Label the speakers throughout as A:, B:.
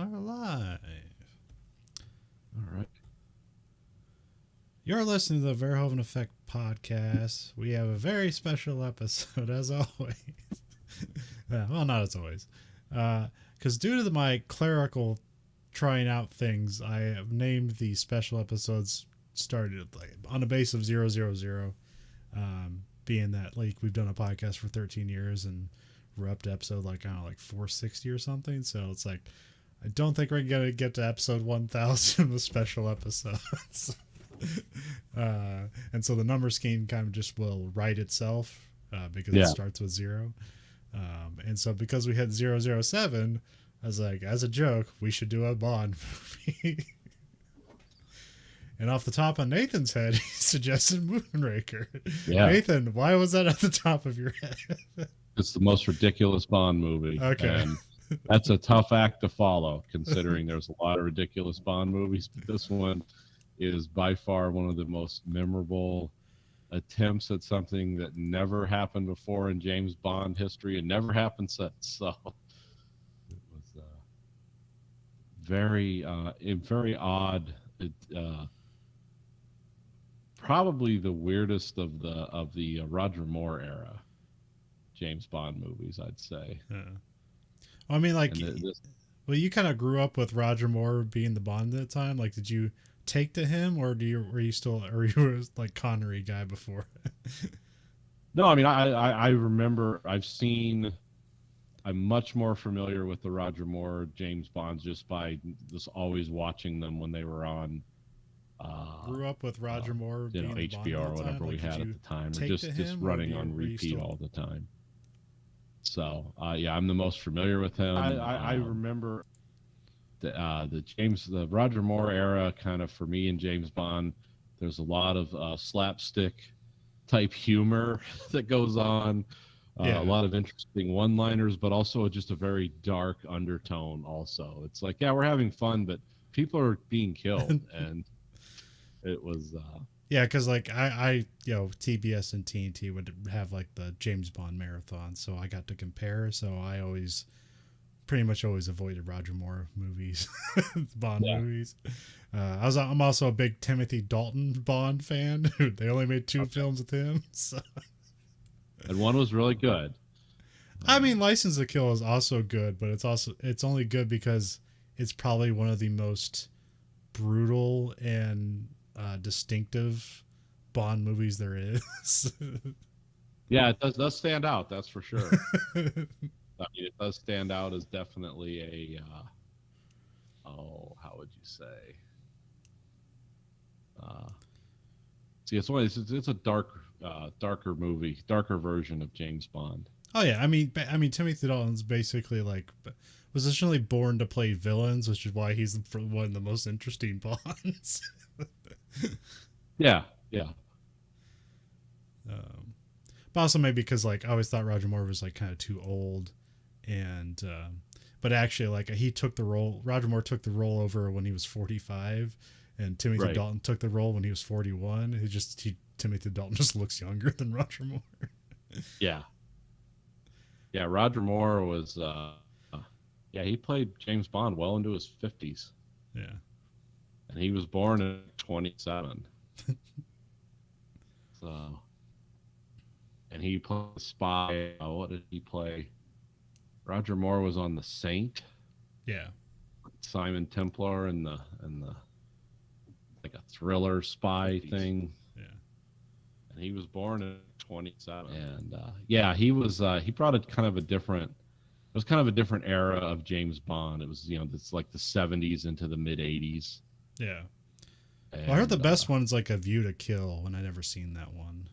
A: are live.
B: All right.
A: You're listening to the Verhoeven Effect podcast. We have a very special episode, as always. Well, not as always. Because due to my clerical trying out things, I have named the special episodes started like on a base of 000. Being that like we've done a podcast for 13 years and we're up to episode like I don't know, like 460 or something. So it's like I don't think we're gonna get to episode 1000 with special episodes. And so the number scheme kind of just will write itself because it starts with 0. And so because we had 007, I was like, as a joke, we should do a Bond movie. And off the top of Nathan's head, he suggested Moonraker.
B: Yeah.
A: Nathan, why was that at the top of your head?
B: It's the most ridiculous Bond movie.
A: Okay.
B: And that's a tough act to follow, considering there's a lot of ridiculous Bond movies. But this one is by far one of the most memorable attempts at something that never happened before in James Bond history and never happened since. So it was very odd. Probably the weirdest of the Roger Moore era James Bond movies, I'd say.
A: Yeah. Well, I mean, like, well, you kind of grew up with Roger Moore being the Bond at the time. Like, did you take to him, or were you still, or you were like Connery guy before?
B: No, I mean, I remember I'm much more familiar with the Roger Moore James Bonds just by just always watching them when they were on.
A: Grew up with Roger Moore, being the
B: HBO
A: Bond
B: or whatever we had at the time, or just running on repeat all the time. So yeah, I'm the most familiar with him. I remember the Roger Moore era, kind of for me and James Bond. There's a lot of slapstick type humor that goes on. A lot of interesting one-liners, but also just a very dark undertone. Also, it's like, yeah, we're having fun, but people are being killed, and it was
A: yeah, because like I TBS and TNT would have like the James Bond marathon, so I got to compare. So I pretty much always avoided Roger Moore movies, Bond movies. I'm also a big Timothy Dalton Bond fan. They only made 2 films with him, so.
B: And one was really good.
A: I mean, License to Kill is also good, but it's only good because it's probably one of the most brutal and distinctive Bond movies there is.
B: Yeah, it does stand out. That's for sure. I mean, it does stand out as definitely a how would you say? See, it's a darker movie, darker version of James Bond.
A: Oh yeah, I mean Timothy Dalton's basically like was essentially born to play villains, which is why he's one of the most interesting Bonds.
B: Yeah.
A: But also maybe because like I always thought Roger Moore was like kind of too old, and but actually like Roger Moore took the role over when he was 45, and Timothy Dalton took the role when he was 41. Timothy Dalton just looks younger than Roger Moore.
B: Yeah, Roger Moore was he played James Bond well into his 50s.
A: Yeah.
B: And he was born in 27. So, and he played a spy. What did he play? Roger Moore was on The Saint.
A: Yeah.
B: Simon Templar and the like a thriller spy thing.
A: Yeah.
B: And he was born in 27. And he was he brought it kind of a different. It was kind of a different era of James Bond. It was it's like the 70s into the mid 80s.
A: Yeah. And, well, I heard the best one's like A View to Kill, and I never seen that one.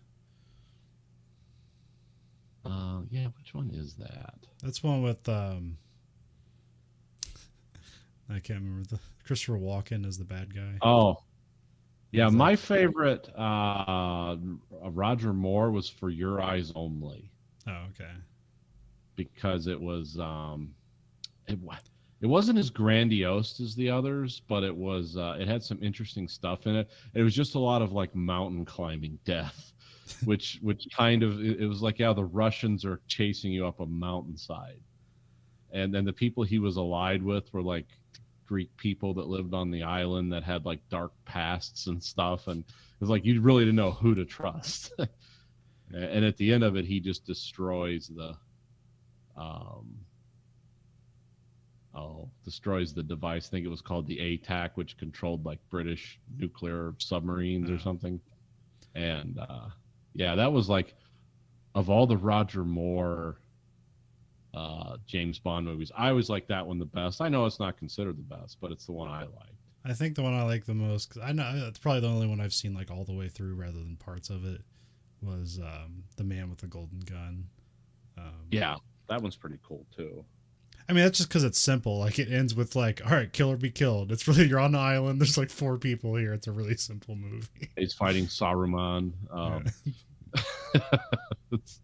B: Yeah, which one is that?
A: That's one with I can't remember. Christopher Walken is the bad guy.
B: Oh, yeah. My favorite Roger Moore was For Your Eyes Only.
A: Oh, okay.
B: Because it was it wasn't as grandiose as the others, but it was it had some interesting stuff in it. It was just a lot of like mountain climbing death, which kind of it was like, yeah, the Russians are chasing you up a mountainside, and then the people he was allied with were like Greek people that lived on the island that had like dark pasts and stuff, and it was like you really didn't know who to trust. And at the end of it, he just destroys the destroys the device. I think it was called the ATAC, which controlled like British nuclear submarines or something. And yeah, that was like, of all the Roger Moore James Bond movies, I always like that one the best. I know it's not considered the best, but it's the one I liked.
A: I think the one I like the most, because I know it's probably the only one I've seen like all the way through rather than parts of it, was The Man with the Golden Gun.
B: Yeah, that one's pretty cool too.
A: I mean, that's just because it's simple. Like, it ends with like, all right, kill or be killed. It's really, you're on the island. There's like 4 people here. It's a really simple movie.
B: He's fighting Saruman. It's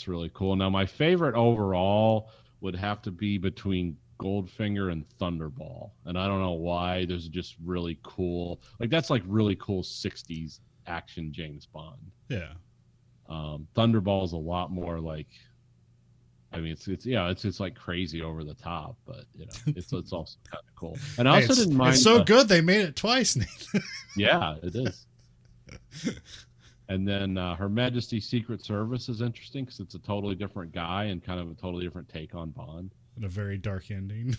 B: really cool. Now, my favorite overall would have to be between Goldfinger and Thunderball, and I don't know why. There's just really cool, like that's like really cool 60s action James Bond.
A: Yeah.
B: Thunderball is a lot more like, I mean, it's like crazy over the top, but you know, it's also kind of cool. And I also didn't mind.
A: It's so good they made it twice, Nathan.
B: Yeah, it is. And then Her Majesty's Secret Service is interesting because it's a totally different guy and kind of a totally different take on Bond.
A: And a very dark ending.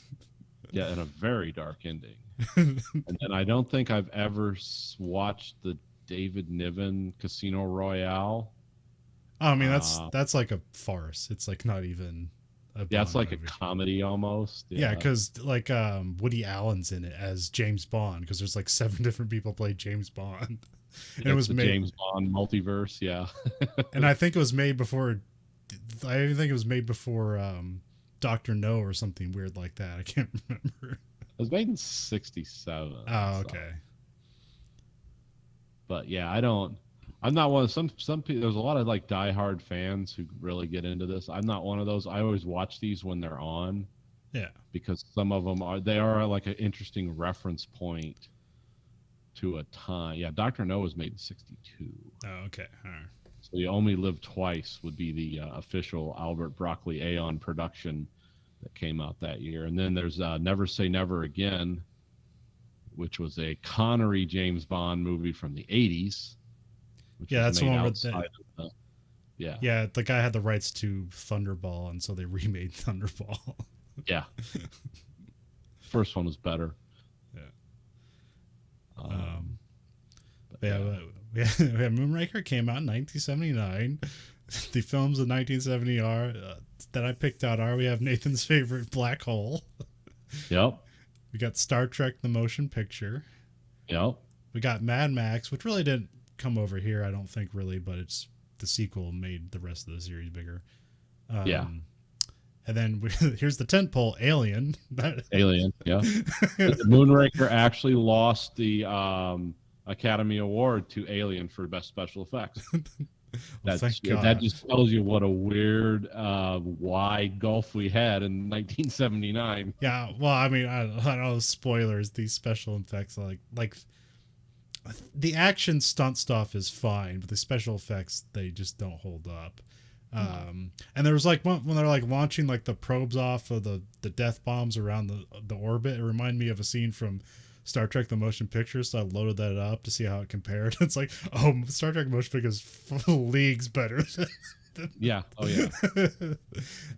B: Yeah, and a very dark ending. And then I don't think I've ever watched the David Niven Casino Royale.
A: I mean, that's like a farce. It's like not even a Bond
B: it's like
A: movie.
B: a comedy almost.
A: Yeah, because like Woody Allen's in it as James Bond, because there's like 7 different people play James Bond. And it was made
B: James Bond multiverse, yeah.
A: And I think it was made before. I even think it was made before Dr. No or something weird like that. I can't remember.
B: It was made in '67.
A: Oh, okay.
B: So. But yeah, I'm not one of some people. There's a lot of like diehard fans who really get into this. I'm not one of those. I always watch these when they're on.
A: Yeah.
B: Because some of them are like an interesting reference point to a time. Yeah, Dr. No was made in '62.
A: Oh, okay. All right.
B: So You Only Live Twice would be the official Albert Broccoli Aeon production that came out that year. And then there's Never Say Never Again, which was a Connery James Bond movie from the 80s.
A: Yeah, that's the one with
B: yeah,
A: the guy had the rights to Thunderball, and so they remade Thunderball.
B: Yeah. First one was better.
A: Yeah. We have Moonraker came out in 1979. The films of 1970 are that I picked out are, we have Nathan's favorite, Black Hole.
B: Yep.
A: We got Star Trek the Motion Picture.
B: Yep.
A: We got Mad Max, which really didn't come over here, I don't think, really, but it's the sequel made the rest of the series bigger.
B: Yeah.
A: And then here's the tentpole, Alien.
B: Alien, yeah. Moonraker actually lost the Academy Award to Alien for Best Special Effects. That just tells you what a weird, wide gulf we had in 1979.
A: Yeah, well, I mean, I don't know, spoilers. These special effects, like the action stunt stuff is fine, but the special effects, they just don't hold up. And there was like when they're like launching like the probes off of the death bombs around the orbit, it reminded me of a scene from Star Trek the Motion Picture, so I loaded that up to see how it compared. It's like, oh, Star Trek Motion Picture is leagues better.
B: Yeah. Oh yeah.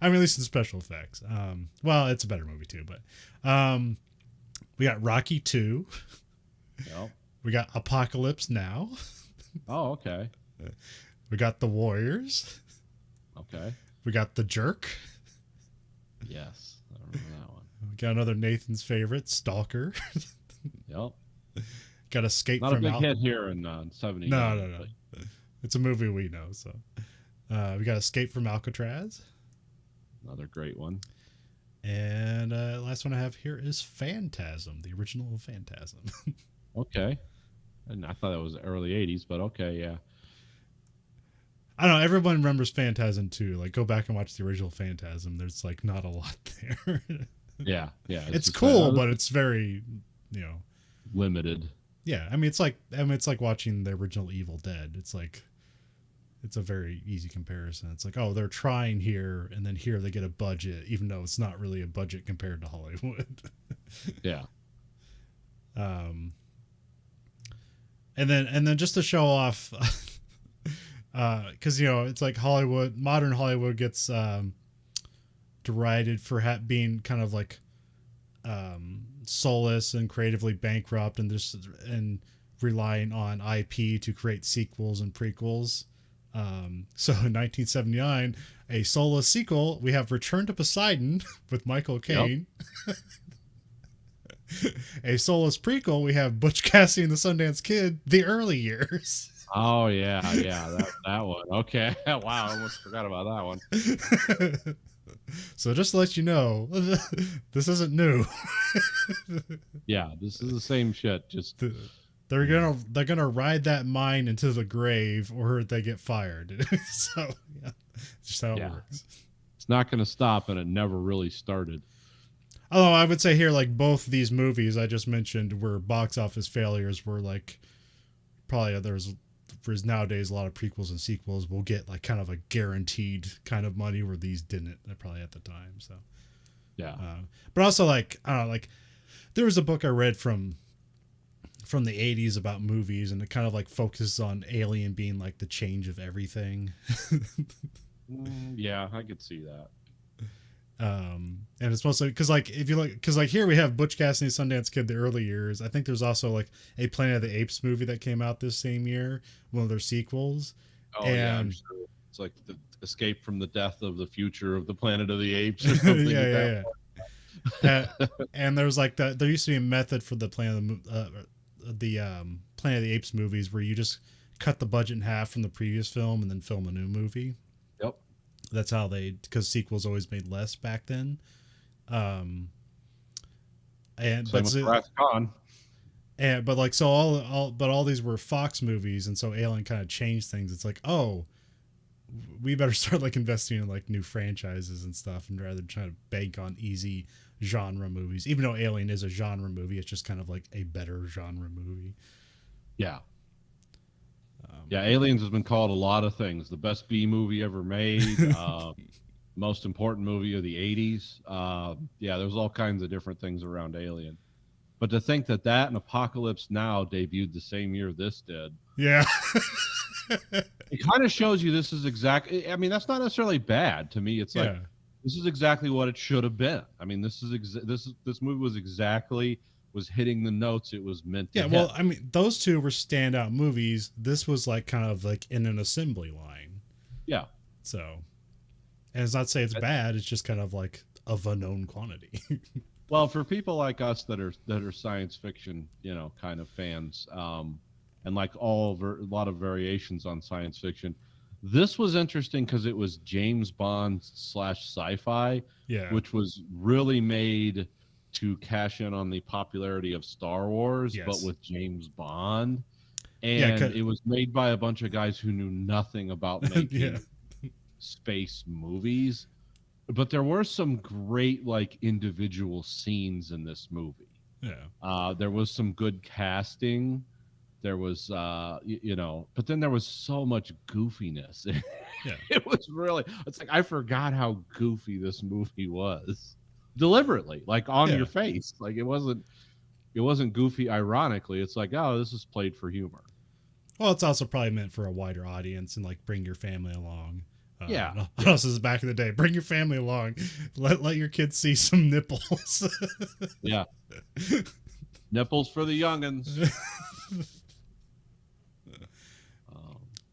A: I mean, at least in special effects. Well, it's a better movie too, but we got Rocky 2.
B: Yep.
A: We got Apocalypse Now.
B: Oh, okay.
A: We got The Warriors.
B: Okay.
A: We got The Jerk.
B: Yes, I remember that one.
A: We got another Nathan's favorite, Stalker.
B: Yep.
A: Got Escape
B: Not
A: from
B: a big hit here in '70.
A: No. It's a movie we know. So we got Escape from Alcatraz.
B: Another great one.
A: And last one I have here is Phantasm, the original Phantasm.
B: Okay. And I thought that was early '80s, but okay, yeah.
A: I don't know. Everyone remembers Phantasm too. Like, go back and watch the original Phantasm. There's like not a lot there.
B: Yeah.
A: It's cool, but it's very,
B: limited.
A: Yeah, I mean, it's like watching the original Evil Dead. It's like it's a very easy comparison. It's like, oh, they're trying here, and then here they get a budget, even though it's not really a budget compared to Hollywood.
B: Yeah.
A: And then just to show off, because it's like Hollywood, modern Hollywood gets derided for being kind of like soulless and creatively bankrupt, and relying on IP to create sequels and prequels. So in 1979, a soulless sequel, we have Return to Poseidon with Michael Caine. Yep. A soulless prequel, we have Butch Cassidy and the Sundance Kid, The Early Years.
B: Oh yeah, that one. Okay, wow, I almost forgot about that one.
A: So just to let you know, this isn't new.
B: Yeah, this is the same shit. Just
A: they're gonna ride that mine into the grave, or they get fired. So yeah, just how it works.
B: It's not gonna stop, and it never really started.
A: Although I would say here, like both these movies I just mentioned were box office failures, were like probably there's nowadays a lot of prequels and sequels will get like kind of a guaranteed kind of money, where these didn't probably at the time. So
B: yeah,
A: but also like I don't know, like there was a book I read from the 80s about movies, and it kind of like focuses on Alien being like the change of everything.
B: Yeah, I could see that.
A: And it's mostly because like if you look, because like here we have Butch Cassidy, Sundance Kid, The Early Years. I think there's also like a Planet of the Apes movie that came out this same year, one of their sequels.
B: Oh yeah, I'm sure. It's like the Escape from the Death of the Future of the Planet of the Apes or something.
A: Yeah. And there's like that. There used to be a method for the Planet of the Apes movies where you just cut the budget in half from the previous film and then film a new movie.
B: Yep.
A: That's how because sequels always made less back then. But so all these were Fox movies, and so Alien kind of changed things. It's like, oh, we better start like investing in like new franchises and stuff, and rather than trying to bank on easy genre movies. Even though Alien is a genre movie, it's just kind of like a better genre movie.
B: Yeah. Yeah, Aliens has been called a lot of things. The best B movie ever made, most important movie of the 80s. Yeah, there's all kinds of different things around Alien. But to think that and Apocalypse Now debuted the same year this did.
A: Yeah.
B: It kind of shows you this is exactly, I mean, that's not necessarily bad to me. It's like, this is exactly what it should have been. I mean, this movie was hitting the notes it was meant to hit.
A: Well, I mean, those two were standout movies. This was like kind of like in an assembly line.
B: Yeah.
A: So, and it's not to say it's bad. It's just kind of like of a known quantity.
B: Well, for people like us that are science fiction, kind of fans, and like a lot of variations on science fiction, this was interesting because it was James Bond / sci-fi, which was really made to cash in on the popularity of Star Wars, but with James Bond. And it was made by a bunch of guys who knew nothing about making space movies. But there were some great like individual scenes in this movie. Yeah. There was some good casting. There was, but then there was so much goofiness. It was really, it's like, I forgot how goofy this movie was. Deliberately, like on your face. Like it wasn't goofy ironically. It's like, oh, this is played for humor.
A: Well, it's also probably meant for a wider audience and like bring your family along. This is back in the day. Bring your family along. Let your kids see some nipples.
B: Yeah. Nipples for the youngins.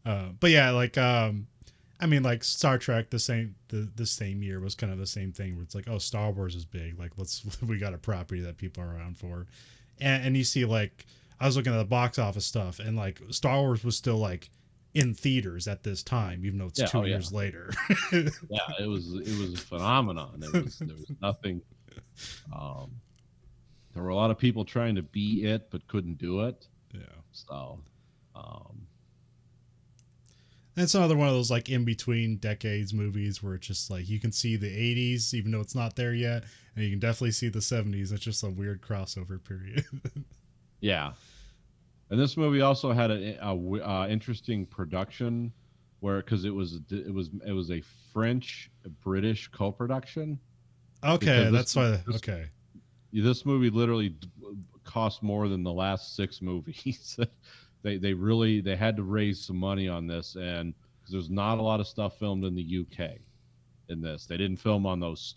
A: But yeah, like I mean, like Star Trek, the same year was kind of the same thing where it's like, oh, Star Wars is big. Like, we got a property that people are around for, and you see like I was looking at the box office stuff, and like Star Wars was still like in theaters at this time, even though it's 2 years later.
B: Yeah, it was a phenomenon. There was nothing. There were a lot of people trying to be it but couldn't do it. Yeah. So.
A: And it's another one of those like in between decades movies where it's just like you can see the 80s even though it's not there yet, and you can definitely see the 70s. It's just a weird crossover period.
B: Yeah. And this movie also had a interesting production where because it was a French British co-production.
A: Okay, that's why. Okay,
B: this movie literally cost more than the last 6 movies. They had to raise some money on this, and because there's not a lot of stuff filmed in the UK in this. They didn't film on those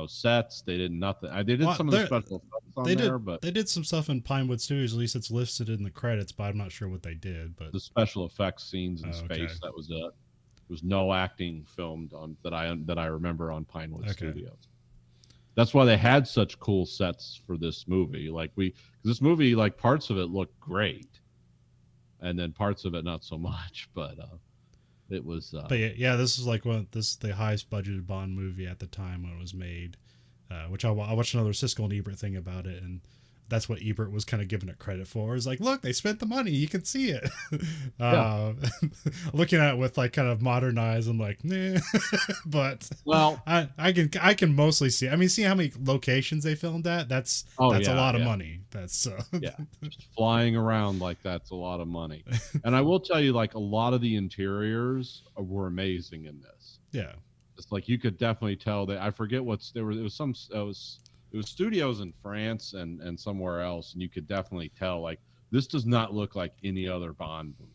B: sets. They did nothing. They did some of the special effects on there, but
A: they did some stuff in Pinewood Studios. At least it's listed in the credits, but I'm not sure what they did. But
B: the special effects scenes in space, that was it. There was no acting filmed on that I remember on Pinewood Studios. That's why they had such cool sets for this movie. Because this movie, like, parts of it looked great, and then parts of it not so much. But it was.
A: But yeah, this is like the highest budgeted Bond movie at the time when it was made. Which I watched another Siskel and Ebert thing about it, and that's what Ebert was kind of giving it credit for. It's like, look, they spent the money, you can see it. Looking at it with like kind of modern eyes, I'm like, nah. But
B: well,
A: I can mostly see. I mean, see how many locations they filmed at. That's a lot of money. That's
B: just flying around like that's a lot of money. And I will tell you, like, a lot of the interiors were amazing in this.
A: Yeah.
B: It's like you could definitely tell that. I forget it was studios in France and somewhere else, and you could definitely tell, like, this does not look like any other Bond movie.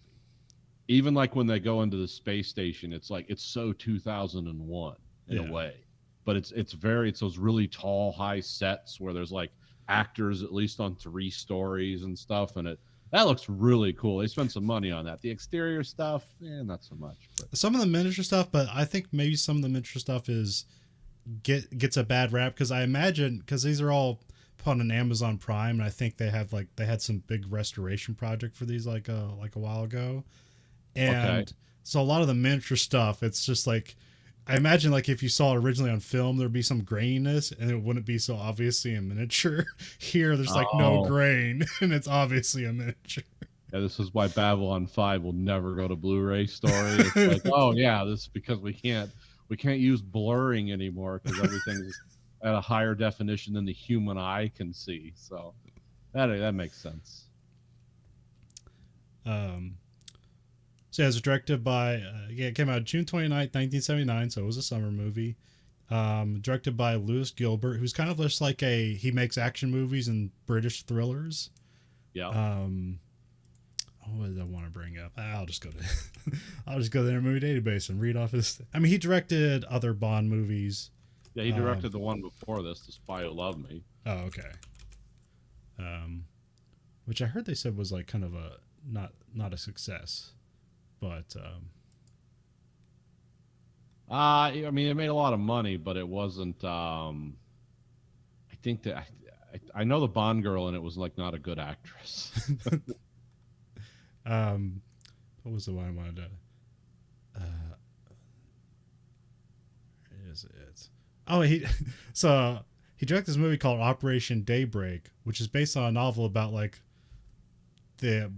B: Even like when they go into the space station, it's like it's so 2001 in a way, but it's those really tall, high sets where there's like actors at least on 3 stories and stuff, and that looks really cool. They spent some money on that. The exterior stuff, not so much. But
A: some of the miniature stuff, but I think maybe some of the miniature stuff gets a bad rap, because I imagine, because these are all put on Amazon Prime, and I think they had some big restoration project for these like a while ago, and so a lot of the miniature stuff, it's just like, I imagine like if you saw it originally on film, there'd be some graininess and it wouldn't be so obviously a miniature. Here there's like no grain and it's obviously a miniature.
B: Yeah, this is why Babylon 5 will never go to Blu-ray story. It's like, this is because we can't use blurring anymore because everything's at a higher definition than the human eye can see. So that makes sense.
A: So it was directed by, it came out June 29th, 1979, so it was a summer movie. Directed by Lewis Gilbert, who's kind of just like he makes action movies and British thrillers.
B: Yeah.
A: What did I want to bring up? I'll just go to the Internet Movie Database and read off his. I mean, he directed other Bond movies.
B: Yeah, he directed the one before this, The Spy Who Loved Me.
A: Oh, okay. Which I heard they said was like kind of a not a success, but
B: I mean, it made a lot of money, but it wasn't. I think that I know the Bond girl in it was like not a good actress.
A: What was the one I wanted to? Where is it? Oh, he directed this movie called Operation Daybreak, which is based on a novel about like the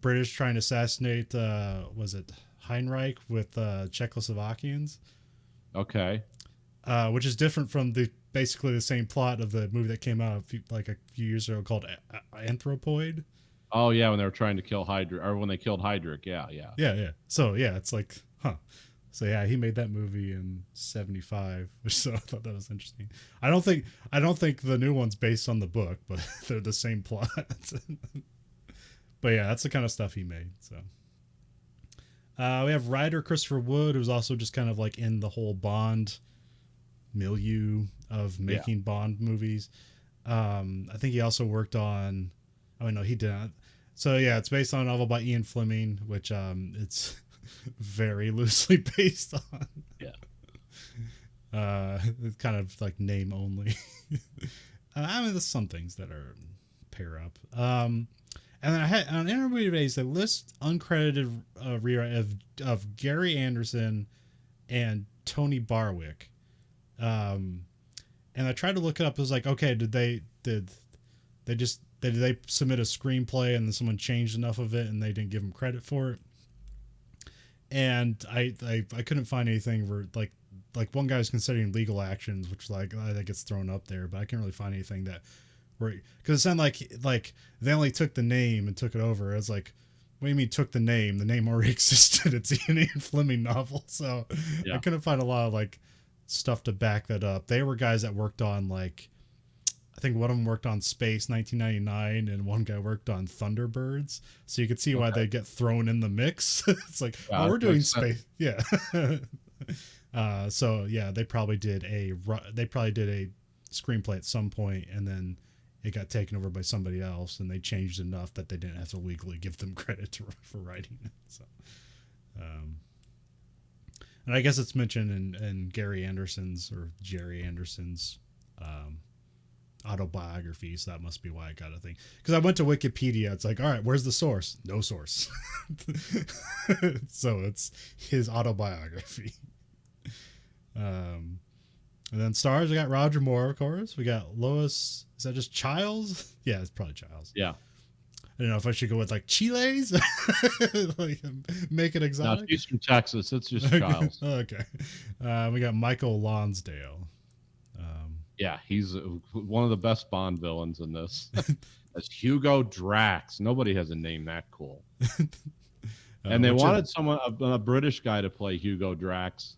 A: British trying to assassinate was it Heinrich with Czechoslovakians?
B: Okay.
A: Which is different from basically the same plot of the movie that came out a few years ago called Anthropoid.
B: Oh yeah, when they were trying to kill Hydra, or when they killed Hydric, yeah.
A: So yeah, it's like, So yeah, he made that movie in '75, so I thought that was interesting. I don't think the new one's based on the book, but they're the same plot. But yeah, that's the kind of stuff he made. So we have writer Christopher Wood, who's also just kind of like in the whole Bond milieu of making Bond movies. I think he also worked on. Oh no, he didn't. So yeah, it's based on a novel by Ian Fleming, which it's very loosely based on.
B: Yeah.
A: It's kind of like name only. I mean, there's some things that are pair up. And then I had on Interview Days, they list uncredited rewrite of Gary Anderson and Tony Barwick. And I tried to look it up. It was like, okay, did they submit a screenplay and then someone changed enough of it and they didn't give them credit for it? And I couldn't find anything where like one guy was considering legal actions, which like that gets thrown up there, but I can't really find anything that where, because it sounded like they only took the name and took it over. It's like what do you mean took the name? The name already existed. It's an Ian Fleming novel. So I
B: Yeah.
A: couldn't find a lot of like stuff to back that up. They were guys that worked on like, I think one of them worked on Space 1999 and one guy worked on Thunderbirds. So you could see why
B: Okay.
A: they get thrown in the mix. It's like,
B: Yeah,
A: oh, we're
B: it
A: doing
B: makes sense.
A: space. Yeah. So yeah, they probably did a screenplay at some point, and then it got taken over by somebody else, and they changed enough that they didn't have to legally give them credit for writing it. So, and I guess it's mentioned in Gary Anderson's or Jerry Anderson's autobiography, so that must be why I got a thing. Because I went to Wikipedia, it's like, all right, where's the source? No source. So it's his autobiography. And then stars, we got Roger Moore, of course. We got Lois. Is that just Childs? Yeah, it's probably Childs.
B: Yeah.
A: I don't know if I should go with like Chiles, like make it
B: No,
A: exotic.
B: she's from Texas. It's just Childs.
A: Okay. We got Michael Lonsdale.
B: Yeah, he's one of the best Bond villains in this. That's Hugo Drax. Nobody has a name that cool. And they wanted someone, a British guy, to play Hugo Drax,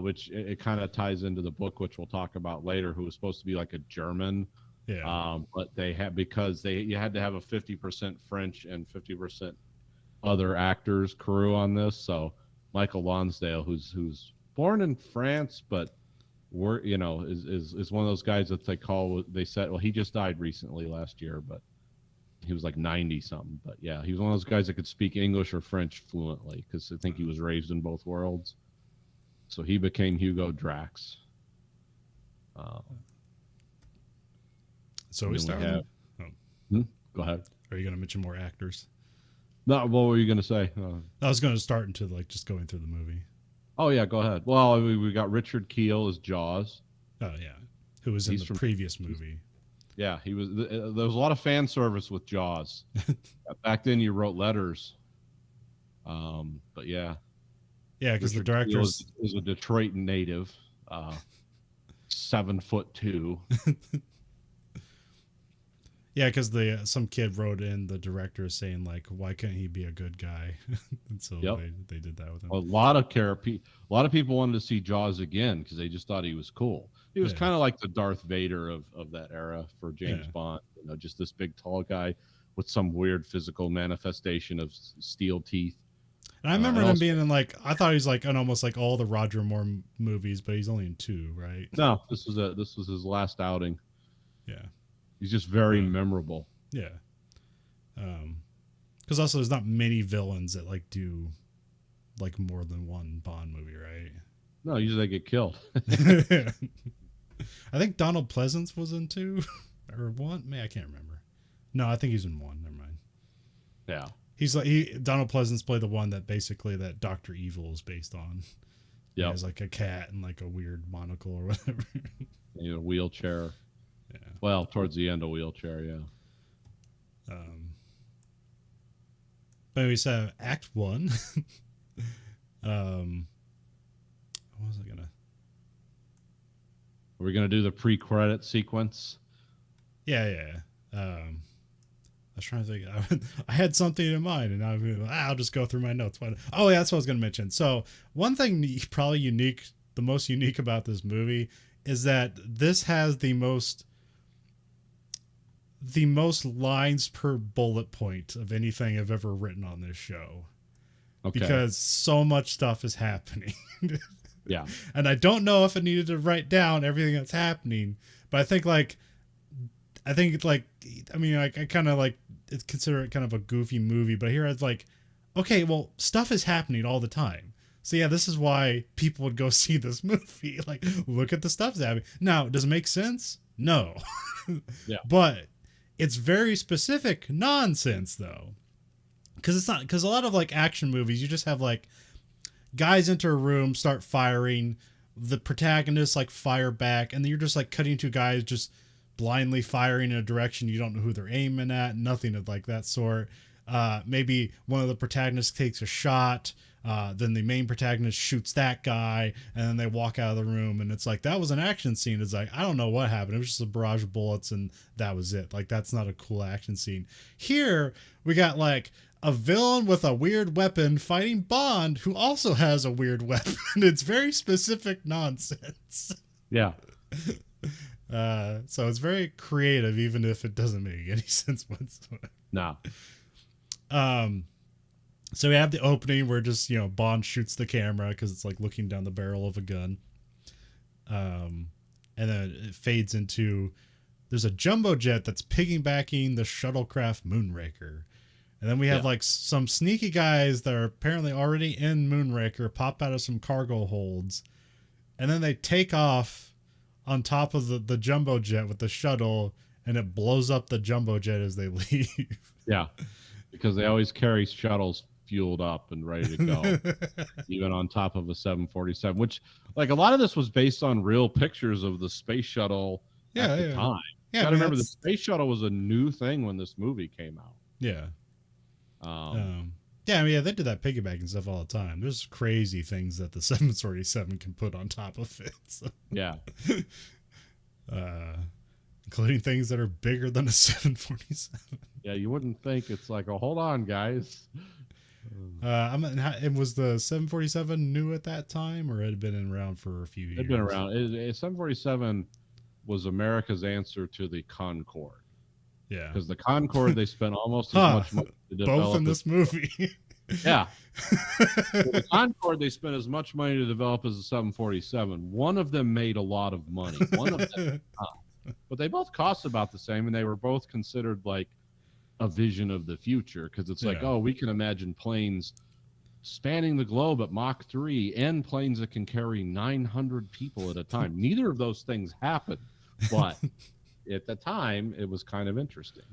B: which it kind of ties into the book, which we'll talk about later, who was supposed to be like a German.
A: Yeah.
B: But they had, because you had to have a 50% French and 50% other actors crew on this. So Michael Lonsdale, who's born in France, but is one of those guys that they said, well, he just died recently last year, but he was like 90 something. But yeah, he was one of those guys that could speak English or French fluently, because I think he was raised in both worlds. So he became Hugo Drax.
A: So we start.
B: Go ahead.
A: Are you going to mention more actors?
B: No, what were you going to say?
A: I was going to start into like just going through the movie.
B: Oh yeah, go ahead. Well, we got Richard Kiel as Jaws.
A: Oh yeah, who was in the previous movie?
B: Yeah, he was. There was a lot of fan service with Jaws. Back then, you wrote letters. But yeah.
A: Yeah, because the director
B: is a Detroit native, 7'2".
A: Yeah, because some kid wrote in the director saying like, why couldn't he be a good guy? And so they did that with him.
B: A lot of people wanted to see Jaws again because they just thought he was cool. He was kind of like the Darth Vader of that era for James Bond. Just this big tall guy with some weird physical manifestation of steel teeth.
A: And I remember him being in like, I thought he was like in almost like all the Roger Moore movies, but he's only in 2, right?
B: No, this was his last outing.
A: Yeah.
B: He's just very memorable.
A: Yeah. Because also there's not many villains that like do like more than one Bond movie, right?
B: No, usually they get killed.
A: I think Donald Pleasance was in 2 or 1. Man, I can't remember. No, I think he's in 1. Never mind.
B: Yeah.
A: He's like Donald Pleasance played the one that basically that Dr. Evil is based on. Yeah. He has like a cat and like a weird monocle or whatever.
B: In a wheelchair.
A: Yeah.
B: Well, towards the end, a wheelchair. Yeah.
A: But we said Act 1. What was I gonna?
B: Are we gonna do the pre-credit sequence?
A: Yeah. I was trying to think. I had something in mind, and I'll just go through my notes. Oh, yeah, that's what I was going to mention. So one thing probably unique, the most unique about this movie is that this has the most lines per bullet point of anything I've ever written on this show. Okay. Because so much stuff is happening.
B: Yeah.
A: And I don't know if I needed to write down everything that's happening, but I think I kind of like consider it kind of a goofy movie, but here it's like, okay, well, stuff is happening all the time. So yeah, this is why people would go see this movie. Like, look at the stuff that's happening. Now, does it make sense? No.
B: Yeah.
A: But it's very specific nonsense though. Because a lot of like action movies, you just have like guys enter a room, start firing, the protagonists like fire back, and then you're just like cutting to guys just blindly firing in a direction you don't know who they're aiming at, nothing of like that sort. Maybe one of the protagonists takes a shot, then the main protagonist shoots that guy, and then they walk out of the room, and it's like, that was an action scene. It's like, I don't know what happened. It was just a barrage of bullets, and that was it. Like, that's not a cool action scene. Here, we got like a villain with a weird weapon fighting Bond, who also has a weird weapon. It's very specific nonsense.
B: Yeah.
A: So it's very creative, even if it doesn't make any sense whatsoever.
B: No.
A: So we have the opening where just, Bond shoots the camera because it's like looking down the barrel of a gun. And then it fades into, there's a jumbo jet that's piggybacking the shuttlecraft Moonraker. And then we have like some sneaky guys that are apparently already in Moonraker pop out of some cargo holds. And then they take off on top of the jumbo jet with the shuttle, and it blows up the jumbo jet as they leave.
B: Yeah. Because they always carry shuttles fueled up and ready to go, even on top of a 747, which, like, a lot of this was based on real pictures of the space shuttle at the time.
A: Yeah,
B: I remember the space shuttle was a new thing when this movie came out.
A: Yeah. They did that piggybacking stuff all the time. There's crazy things that the 747 can put on top of it. So.
B: Yeah.
A: Including things that are bigger than a 747.
B: Yeah, you wouldn't think. It's like, oh, hold on, guys.
A: Was the 747 new at that time, or it had been around for a few years?
B: It had been around. 747 was America's answer to the Concorde.
A: Yeah,
B: because the Concorde, they spent almost as much money to develop.
A: Both in this movie.
B: Yeah. The Concorde, they spent as much money to develop as the 747. One of them made a lot of money. One of them, but they both cost about the same, and they were both considered like a vision of the future, because it's like, oh, we can imagine planes spanning the globe at Mach 3 and planes that can carry 900 people at a time. Neither of those things happened, but at the time, it was kind of interesting.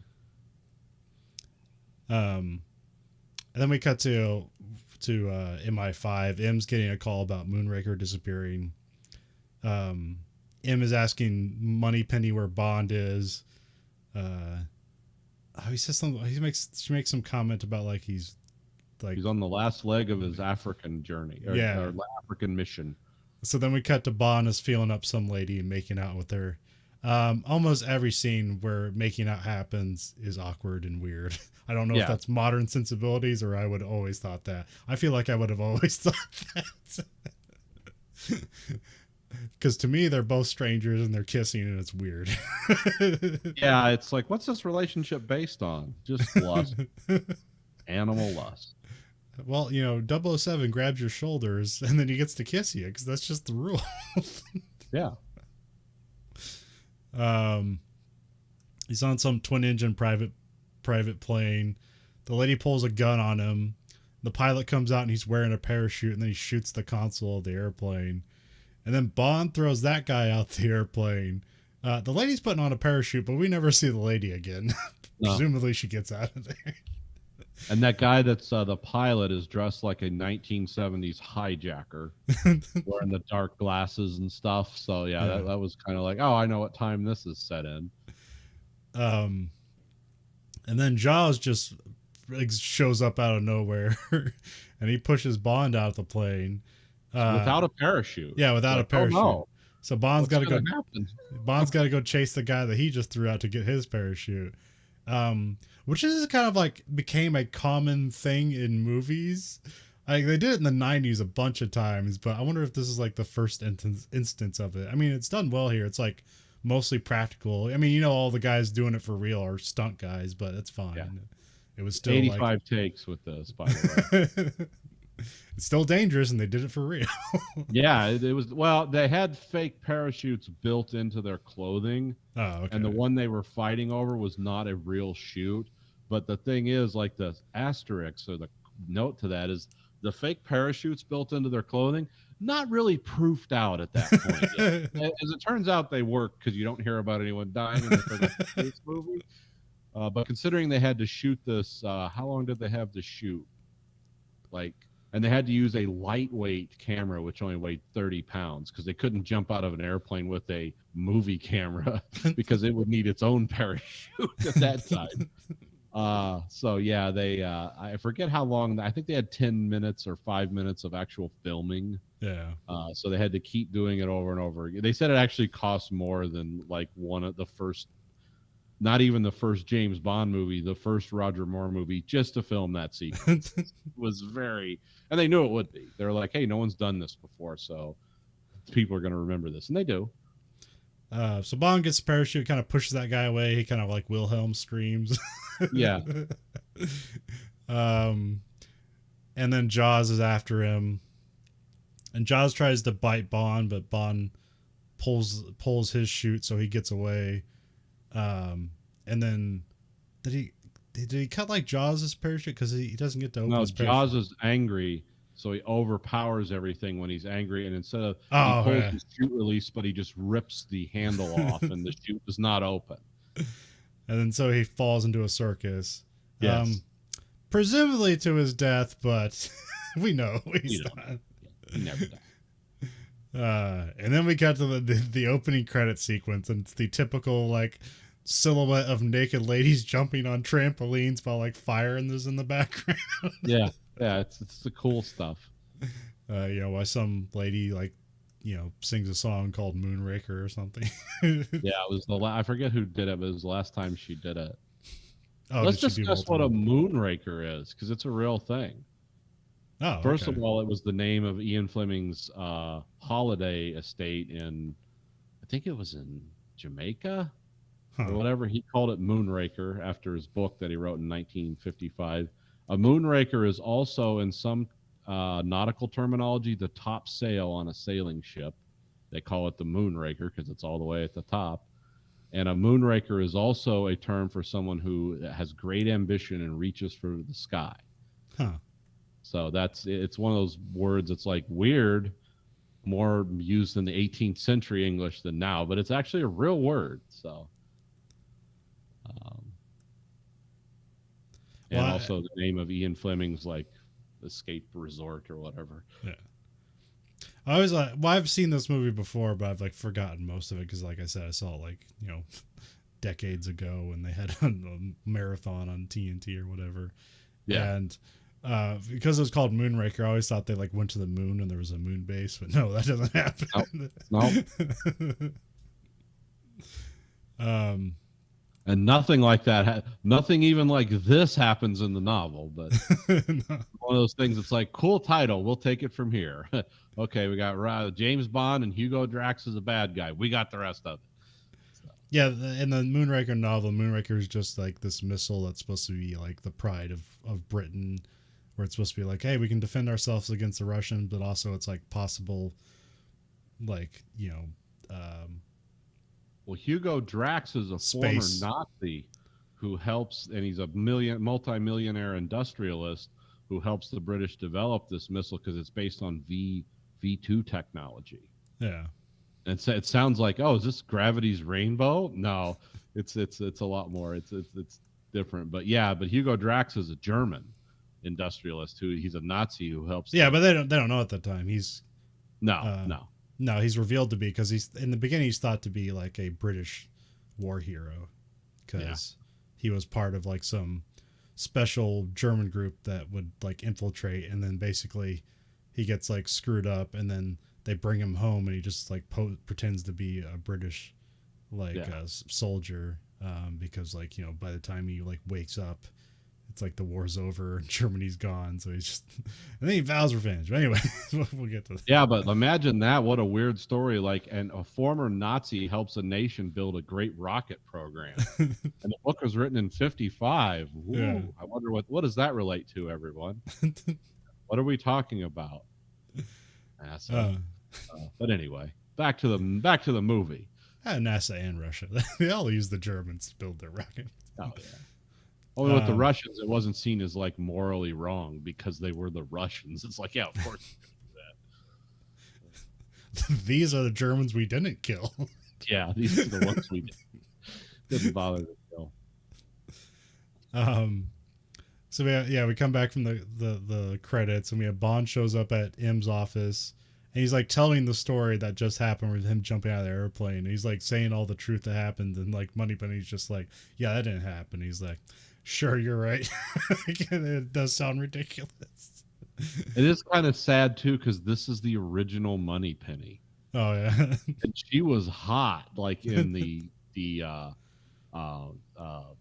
A: And then we cut to MI5. M's getting a call about Moonraker disappearing. M is asking Moneypenny where Bond is. He says something. She makes some comment about like he's
B: on the last leg of his African journey, or African mission.
A: So then we cut to Bond is feeling up some lady and making out with her. Almost every scene where making out happens is awkward and weird. I don't know if that's modern sensibilities, or I would have always thought that. I feel like I would have always thought that. Because to me, they're both strangers and they're kissing and it's weird.
B: Yeah, it's like, what's this relationship based on? Just lust. Animal lust.
A: Well, 007 grabs your shoulders and then he gets to kiss you, because that's just the rule.
B: Yeah.
A: He's on some twin engine private plane. The lady pulls a gun on him. The pilot comes out and he's wearing a parachute, and then he shoots the console of the airplane. And then Bond throws that guy out the airplane. The lady's putting on a parachute, but we never see the lady again. No. Presumably she gets out of there.
B: And that guy that's the pilot is dressed like a 1970s hijacker, wearing the dark glasses and stuff. So that was kind of like, oh, I know what time this is set in.
A: And then Jaws just shows up out of nowhere, and he pushes Bond out of the plane
B: without a parachute.
A: Yeah, without a parachute. Oh, no. So Bond's got to go. Bond's got to go chase the guy that he just threw out to get his parachute. Which is kind of like became a common thing in movies. Like they did it in the 90s a bunch of times, but I wonder if this is like the first instance of it. I mean, it's done well here. It's like mostly practical. I mean, all the guys doing it for real are stunt guys, but it's fine. Yeah. It was still
B: 85 takes with this, by the way.
A: It's still dangerous, and they did it for real.
B: Yeah, it was. Well, they had fake parachutes built into their clothing.
A: Oh, okay.
B: And the one they were fighting over was not a real chute. But the thing is, like, the asterisk or the note to that is the fake parachutes built into their clothing, not really proofed out at that point. As it turns out, they work, because you don't hear about anyone dying in the space movie. But considering they had to shoot this, how long did they have to shoot? And they had to use a lightweight camera, which only weighed 30 pounds, because they couldn't jump out of an airplane with a movie camera because it would need its own parachute at that time. I forget how long. I think they had 10 minutes or 5 minutes of actual filming.
A: Yeah.
B: So they had to keep doing it over and over again. They said it actually cost more than like one of the first not even the first James Bond movie, the first Roger Moore movie, just to film that sequence. It was very, and they knew it would be. They were like, hey, no one's done this before, so people are going to remember this, and they do.
A: So Bond gets a parachute, kind of pushes that guy away. He kind of like Wilhelm screams.
B: Yeah.
A: And then Jaws is after him, and Jaws tries to bite Bond, but Bond pulls his chute, so he gets away. And then did he cut like Jaws' parachute because he doesn't get to open his parachute?
B: Jaws is angry. So he overpowers everything when he's angry, and instead of he pulls his chute release, but he just rips the handle off, and the chute does not open.
A: And then so he falls into a circus,
B: yes,
A: presumably to his death, but we know he's not.
B: He never died.
A: And then we got to the opening credit sequence, and it's the typical like silhouette of naked ladies jumping on trampolines while like fire is in the background.
B: Yeah. Yeah, it's the cool stuff.
A: Why some lady like, sings a song called Moonraker or something.
B: Yeah, it was I forget who did it, but it was the last time she did it.
A: Oh,
B: let's discuss what a Moonraker is, because it's a real thing.
A: Oh,
B: First of all, it was the name of Ian Fleming's holiday estate in, I think it was in Jamaica or whatever. He called it Moonraker after his book that he wrote in 1955. A moonraker is also, in some nautical terminology, the top sail on a sailing ship. They call it the moonraker because it's all the way at the top. And a moonraker is also a term for someone who has great ambition and reaches for the sky.
A: Huh.
B: So it's one of those words that's like weird, more used in the 18th century English than now, but it's actually a real word. So. And also the name of Ian Fleming's like escape resort or whatever.
A: Yeah. I always I've seen this movie before, but I've like forgotten most of it because, like I said, I saw it like decades ago when they had a marathon on TNT or whatever.
B: Yeah.
A: And because it was called Moonraker, I always thought they like went to the moon and there was a moon base, but no, that doesn't happen.
B: No. And nothing like that, nothing even like this happens in the novel, but no. One of those things, it's like, cool title, we'll take it from here. Okay, we got James Bond and Hugo Drax is a bad guy. We got the rest of it. So.
A: Yeah, in the Moonraker novel, Moonraker is just like this missile that's supposed to be like the pride of Britain, where it's supposed to be like, hey, we can defend ourselves against the Russians, but also it's like possible, like,
B: well, Hugo Drax is a former Nazi who helps, and he's a multi-millionaire industrialist who helps the British develop this missile because it's based on V2 technology.
A: Yeah.
B: And so it sounds like, oh, is this Gravity's Rainbow? No, it's a lot more. It's different. But yeah, but Hugo Drax is a German industrialist he's a Nazi who helps.
A: Yeah, but they don't know at the time. He's
B: No,
A: he's revealed to be, because he's in the beginning he's thought to be like a British war hero because he was part of like some special German group that would like infiltrate, and then basically he gets like screwed up, and then they bring him home, and he just like pretends to be a British soldier because like by the time he like wakes up, it's like the war's over and Germany's gone, so he's just, and then he vows revenge. But anyway, we'll get to that.
B: Yeah, but imagine that. What a weird story. Like, and a former Nazi helps a nation build a great rocket program. And the book was written in 55. Ooh, yeah. I wonder what does that relate to, everyone? What are we talking about? NASA. But anyway, back to the movie.
A: NASA and Russia. They all use the Germans to build their rocket.
B: Oh yeah. Only with the Russians, it wasn't seen as like morally wrong because they were the Russians. It's like, yeah, of course you
A: can do that. These are the Germans we didn't kill.
B: Yeah, these are the ones we didn't bother to kill.
A: So we come back from the credits, and we have Bond shows up at M's office, and he's like telling the story that just happened with him jumping out of the airplane. And he's like saying all the truth that happened, and like Moneypenny's just like, yeah, that didn't happen. He's like, sure, you're right. It does sound ridiculous.
B: It is kind of sad too, because this is the original Moneypenny.
A: Oh yeah.
B: And she was hot, like in the uh,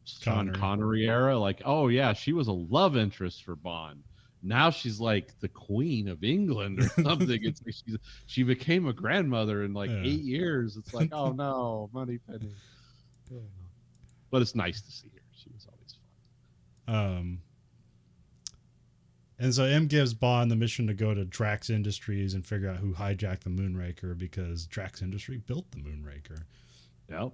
B: Sean
A: Connery.
B: Connery era. Like, oh yeah, she was a love interest for Bond. Now she's like the queen of England or something. It's like she became a grandmother in like
A: Yeah.
B: 8 years. It's like, oh no, Moneypenny. Yeah. But it's nice to see her. She was always fun.
A: And so M gives Bond the mission to go to Drax Industries and figure out who hijacked the Moonraker, because Drax Industry built the Moonraker.
B: Yep.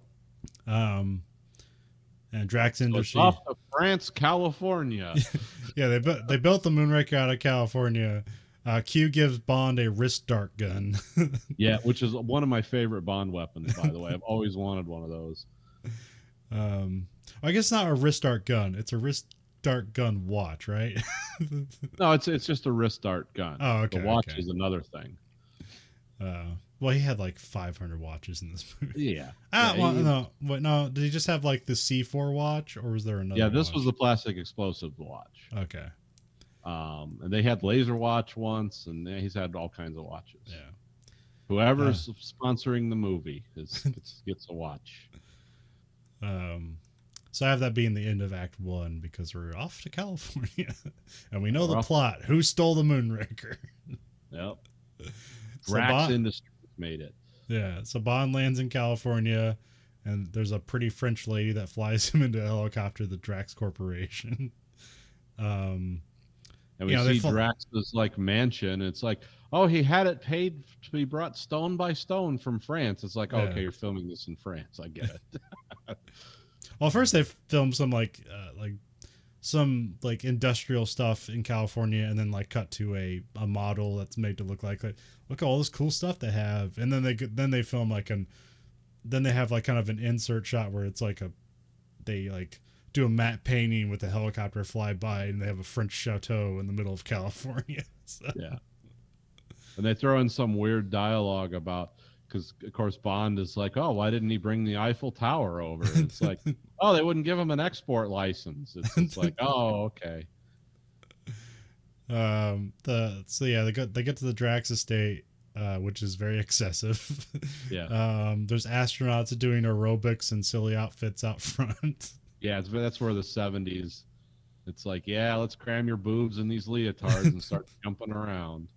A: And Drax Industries
B: off to France, California.
A: Yeah, they built the Moonraker out of California. Q gives Bond a wrist dart gun.
B: Yeah, which is one of my favorite Bond weapons, by the way. I've always wanted one of those.
A: I guess not a wrist dart gun. It's a wrist dart gun watch, right?
B: No, it's just a wrist dart gun.
A: Oh, okay.
B: The watch is another thing.
A: Well, he had like 500 watches in this movie.
B: Yeah.
A: No. Did he just have like the C4 watch, or was there another?
B: Yeah, this
A: watch?
B: was the plastic explosive watch.
A: Okay.
B: And they had laser watch once, and he's had all kinds of watches.
A: Yeah.
B: Whoever's sponsoring the movie gets a watch.
A: So I have that being the end of Act 1, because we're off to California, and we know the plot. Who stole the Moonraker?
B: Yep.
A: So
B: Drax Industries made it.
A: Yeah. So Bond lands in California, and there's a pretty French lady that flies him into a helicopter, the Drax Corporation.
B: And we see Drax's like mansion. It's like, oh, he had it paid to be brought stone by stone from France. It's like, okay, you're filming this in France. I get it.
A: Well, first they filmed some some industrial stuff in California, and then like cut to a model that's made to look like look at all this cool stuff they have, and then they film then they have like kind of an insert shot where it's like they like do a matte painting with a helicopter fly by, and they have a French chateau in the middle of California. So.
B: Yeah. And they throw in some weird dialogue about, because of course Bond is like, oh, why didn't he bring the Eiffel Tower over? And it's like, oh, they wouldn't give him an export license. It's like, oh, okay.
A: They get to the Drax estate, which is very excessive.
B: Yeah.
A: There's astronauts doing aerobics and silly outfits out front.
B: Yeah, that's where the 70s. It's like, yeah, let's cram your boobs in these leotards and start jumping around.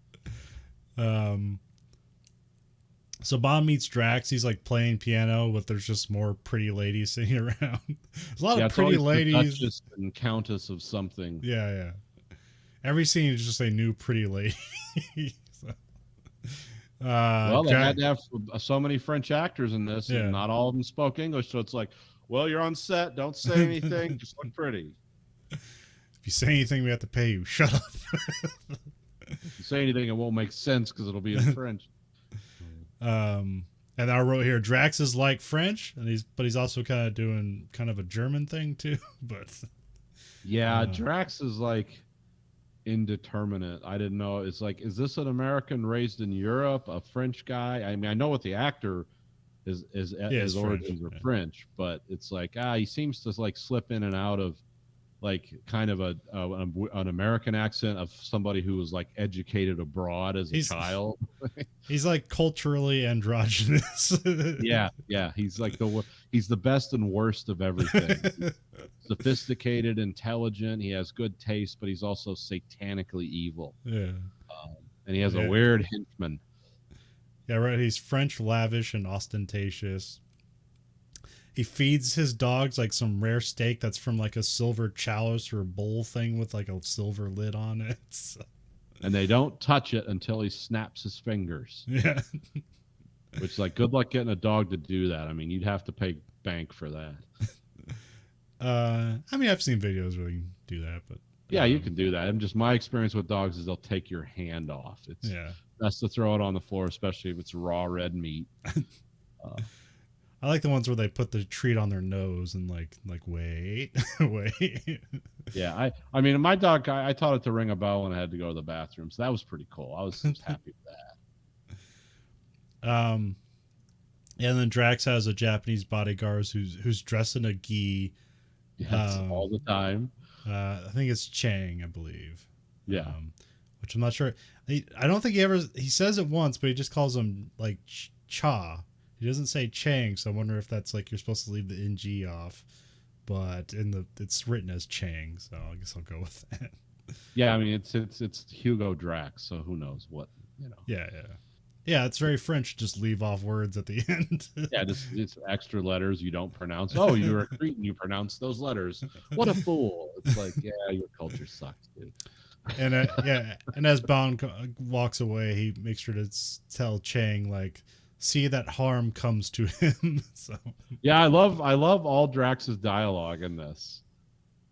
A: So Bond meets Drax. He's like playing piano, but there's just more pretty ladies sitting around. There's a lot of pretty ladies.
B: The Duchess and Countess of something.
A: Yeah. Every scene is just a new pretty lady.
B: Well, they had to have so many French actors in this, and not all of them spoke English. So it's like, well, you're on set. Don't say anything. Just look pretty.
A: If you say anything, we have to pay you. Shut up.
B: If you say anything, it won't make sense because it'll be in French.
A: And I wrote here, Drax is like French, and he's also kind of doing kind of a German thing too. But
B: yeah, Drax is like indeterminate. I didn't know. It's like, is this an American raised in Europe, a French guy? I mean, I know what the actor his origins are French, but it's like he seems to like slip in and out of like kind of an American accent of somebody who was like educated abroad as a child.
A: He's like culturally androgynous.
B: Yeah. He's like he's the best and worst of everything. Sophisticated, intelligent. He has good taste, but he's also satanically evil.
A: Yeah.
B: And he has a weird henchman.
A: Yeah, right. He's French, lavish, and ostentatious. He feeds his dogs like some rare steak that's from like a silver chalice or bowl thing with like a silver lid on it. So.
B: And they don't touch it until he snaps his fingers.
A: Yeah.
B: Which, like, good luck getting a dog to do that. I mean, you'd have to pay bank for that.
A: I mean, I've seen videos where you can do that, but
B: yeah, you can do that. And just my experience with dogs is they'll take your hand off. It's best to throw it on the floor, especially if it's raw red meat.
A: I like the ones where they put the treat on their nose and like wait.
B: Yeah, I mean, my dog, I taught it to ring a bell when I had to go to the bathroom, so that was pretty cool. I was happy with that.
A: And then Drax has a Japanese bodyguard who's dressed in a gi.
B: Yes, all the time.
A: I think it's Chang, I believe.
B: Yeah.
A: Which I'm not sure. I don't think he says it once, but he just calls him like Cha. He doesn't say Chang, so I wonder if that's like you're supposed to leave the NG off. But it's written as Chang, so I guess I'll go with that.
B: Yeah, I mean it's Hugo Drax, so who knows what, you know.
A: Yeah. Yeah, it's very French. Just leave off words at the end.
B: Yeah, it's extra letters you don't pronounce. Oh, you're a Cretan, you pronounce those letters. What a fool! It's like, yeah, your culture sucks, dude.
A: And and as Bond walks away, he makes sure to tell Chang like, see that harm comes to him. So
B: yeah, I love all Drax's dialogue in this,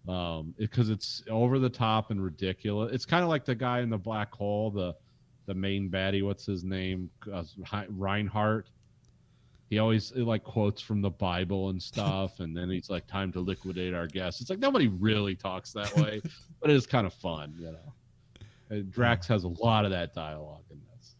B: because it's over the top and ridiculous. It's kind of like the guy in the black hole, the main baddie. What's his name? Reinhardt. He always like quotes from the Bible and stuff, and then he's like, "Time to liquidate our guests." It's like nobody really talks that way, but it's kind of fun, you know. And Drax has a lot of that dialogue in this.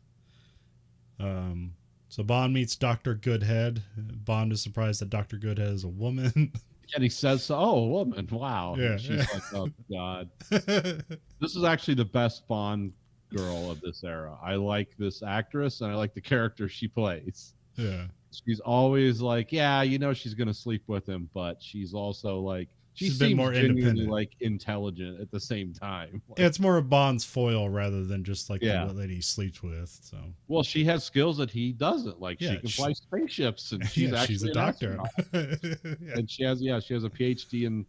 A: So Bond meets Dr. Goodhead. Bond is surprised that Dr. Goodhead is a woman.
B: And he says, "Oh, a woman! Wow!"
A: Yeah,
B: and she's like, "Oh God." This is actually the best Bond girl of this era. I like this actress, and I like the character she plays.
A: Yeah.
B: She's always like, yeah, you know, she's gonna sleep with him, but she's also like, she
A: She's been
B: seems
A: more
B: genuinely
A: independent.
B: like intelligent at the same time. Like,
A: Yeah, it's more of Bond's foil rather than just like
B: Yeah.
A: the lady he sleeps with. So
B: well, she has skills that he doesn't. Like,
A: Yeah,
B: she can fly spaceships, and she's
A: yeah,
B: actually
A: she's a
B: an
A: doctor.
B: astronaut.
A: Yeah.
B: And she has a PhD in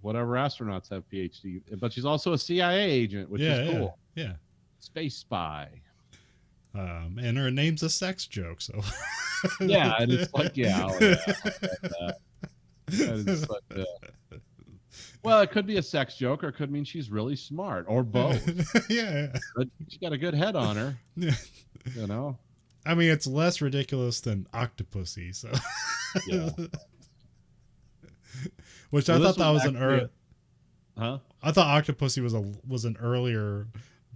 B: whatever astronauts have PhD, but she's also a CIA agent, which is cool.
A: Yeah.
B: Space spy.
A: And her name's a sex joke, so
B: Yeah, and it's like, yeah, I like that. And it's like, well, it could be a sex joke, or it could mean she's really smart, or both.
A: Yeah.
B: But she got a good head on her,
A: Yeah.
B: you know.
A: I mean, it's less ridiculous than Octopussy, so
B: Yeah.
A: which
B: Well,
A: I
B: this
A: thought that was
B: actually
A: an early.
B: Huh?
A: I thought Octopussy was an earlier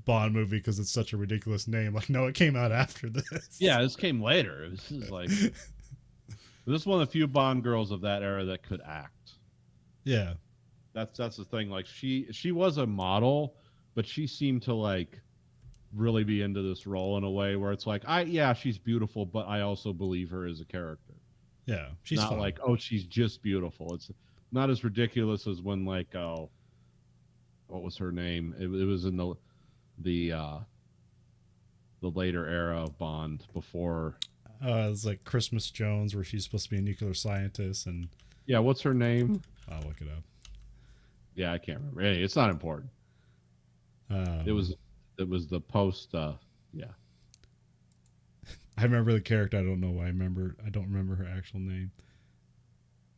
A: Bond movie because it's such a ridiculous name. Like, no, it came out after this.
B: Yeah, this came later. This is like, this is one of the few Bond girls of that era that could act.
A: Yeah.
B: That's the thing. Like, she was a model, but she seemed to like really be into this role in a way where it's like, she's beautiful, but I also believe her as a character.
A: Yeah. She's
B: not
A: fun.
B: like, oh, she's just beautiful. It's not as ridiculous as when, like, oh, what was her name? It was in the later era of Bond before.
A: It's like Christmas Jones, where she's supposed to be a nuclear scientist, and
B: Yeah, what's her name?
A: I'll look it up.
B: Yeah, I can't remember. Anyway, it's not important. It was the post. Yeah.
A: I remember the character. I don't know why I don't remember her actual name.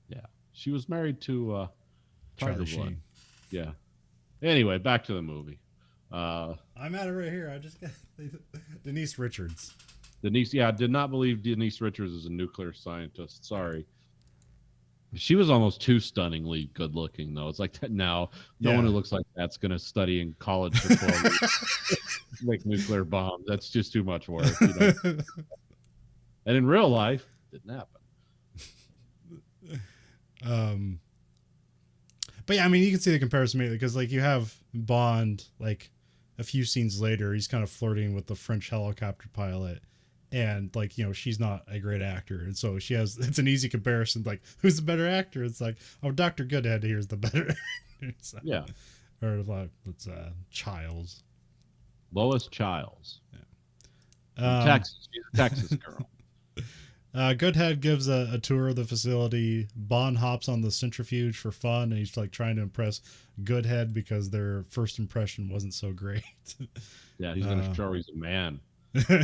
B: Yeah, she was married to
A: Charlie
B: Tiger Blood.
A: Sheen.
B: Yeah. Anyway, back to the movie.
A: I'm at it right here. I just got Denise Richards.
B: Denise, I did not believe Denise Richards is a nuclear scientist. Sorry. She was almost too stunningly good looking, though. It's like, no one who looks like that's going to study in college for 12 years, make nuclear bombs. That's just too much work. You know? And in real life, it didn't happen.
A: But yeah, I mean, you can see the comparison made because, like, you have Bond, like, a few scenes later, he's kind of flirting with the French helicopter pilot, and, like, you know, she's not a great actor, and so it's an easy comparison, like, who's the better actor? It's like, oh, Dr. Goodhead here's the better actor. So,
B: Yeah.
A: or like, it's Childs.
B: Lois Childs.
A: Yeah.
B: Texas. She's a Texas girl.
A: Goodhead gives a tour of the facility. Bond hops on the centrifuge for fun, and he's like trying to impress Goodhead because their first impression wasn't so great.
B: Yeah, he's going to show he's a man.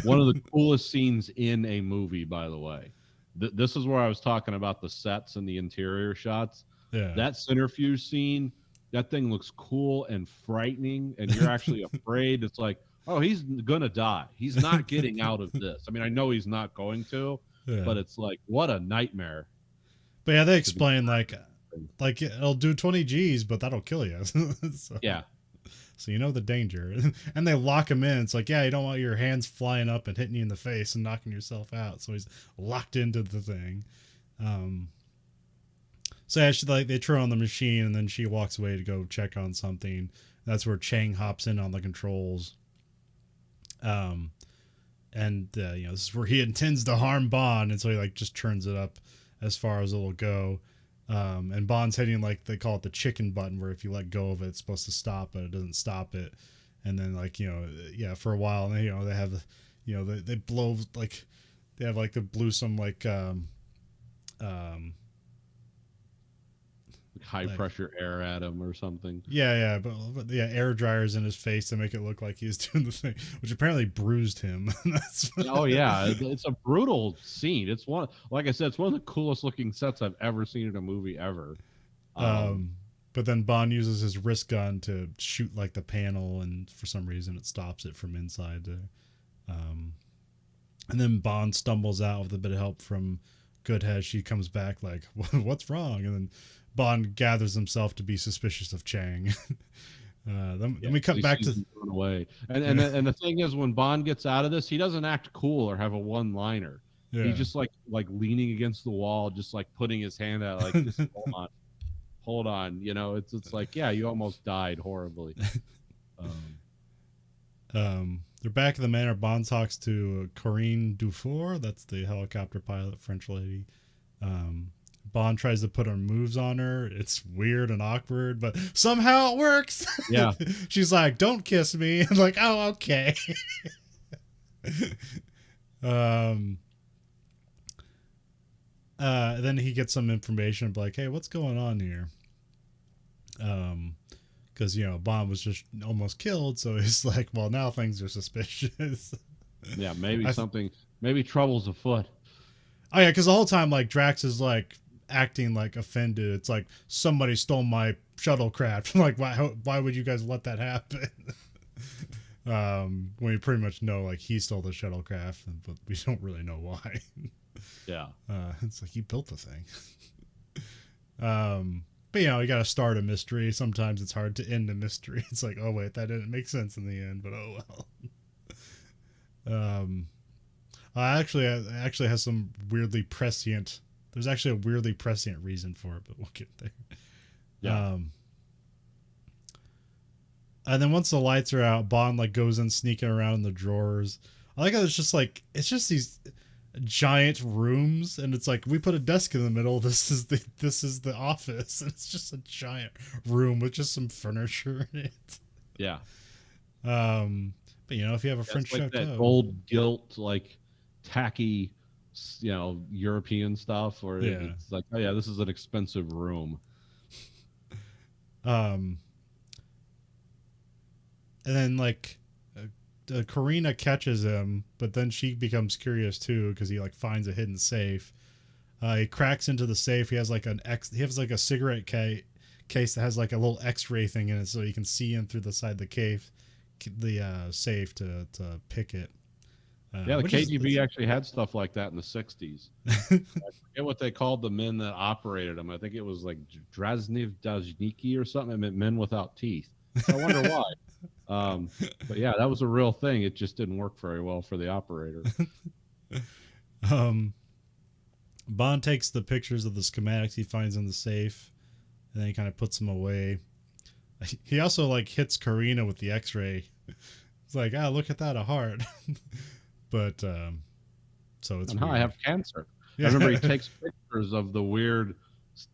B: One of the coolest scenes in a movie, by the way. This is where I was talking about the sets and the interior shots.
A: Yeah.
B: That centrifuge scene, that thing looks cool and frightening, and you're actually afraid. It's like, oh, he's going to die. He's not getting out of this. I mean, I know he's not going to.
A: Yeah.
B: But it's like, what a nightmare.
A: But yeah, they explain like it'll do 20 G's, but that'll kill you. So,
B: yeah.
A: So you know the danger. And they lock him in. It's like, yeah, you don't want your hands flying up and hitting you in the face and knocking yourself out. So he's locked into the thing. So yeah, they throw on the machine, and then she walks away to go check on something. That's where Chang hops in on the controls. and this is where he intends to harm Bond, and so he like just turns it up as far as it'll go. And Bond's hitting like they call it the chicken button, where if you let go of it, it's supposed to stop, but it doesn't stop it. And then like for a while, they have they blow like they have like they blew some like
B: high pressure air at him or something.
A: But air dryers in his face to make it look like he's doing the thing, which apparently bruised him.
B: Oh yeah, it's a brutal scene. It's like I said, it's one of the coolest looking sets I've ever seen in a movie ever.
A: But then Bond uses his wrist gun to shoot like the panel, and for some reason it stops it from inside. And then Bond stumbles out with a bit of help from Goodhead. She comes back like, "What's wrong?" And then Bond gathers himself to be suspicious of Chang. Then we cut back to
B: away. And the thing is, when Bond gets out of this, he doesn't act cool or have a one-liner. Yeah. He's just like leaning against the wall, just like putting his hand out, like, just hold on. It's like, yeah, you almost died horribly.
A: They're back at the manor. Bond talks to Corinne Dufour. That's the helicopter pilot, French lady. Bond tries to put her moves on her. It's weird and awkward, but somehow it works.
B: Yeah.
A: She's like, "Don't kiss me." I'm like, "Oh, okay." Then he gets some information like, "Hey, what's going on here?" Because Bond was just almost killed, so he's like, "Well, now things are suspicious."
B: Yeah, maybe trouble's afoot.
A: Oh yeah, because the whole time like Drax is like acting like offended. It's like somebody stole my shuttlecraft. Like, why would you guys let that happen? When we pretty much know like he stole the shuttlecraft, but we don't really know why.
B: Yeah.
A: It's like he built the thing. But you got to start a mystery. Sometimes it's hard to end a mystery. It's like, oh wait, that didn't make sense in the end, but oh well. Actually has some weirdly prescient. There's actually a weirdly prescient reason for it, but we'll get there.
B: Yeah.
A: And then once the lights are out, Bond like goes in sneaking around in the drawers. I like how it's just these giant rooms, and it's like we put a desk in the middle. This is the office, and it's just a giant room with just some furniture in it.
B: Yeah.
A: But if you have a French
B: like
A: chateau,
B: that gold gilt like tacky European stuff, or it's like, oh yeah, this is an expensive room.
A: And then like Karina catches him, but then she becomes curious too because he like finds a hidden safe. He cracks into the safe. He has like a cigarette case that has like a little X-ray thing in it, so you can see in through the side of the safe to pick it.
B: The KGB actually had stuff like that in the 60s. I forget what they called the men that operated them. I think it was like Drazniv Dajniki or something. It meant men without teeth. So I wonder why. But yeah, that was a real thing. It just didn't work very well for the operator.
A: Bond takes the pictures of the schematics he finds in the safe, and then he kind of puts them away. He also like hits Karina with the X-ray. It's like, look at that, a heart. But so it's.
B: And I have cancer. Yeah. I remember he takes pictures of the weird,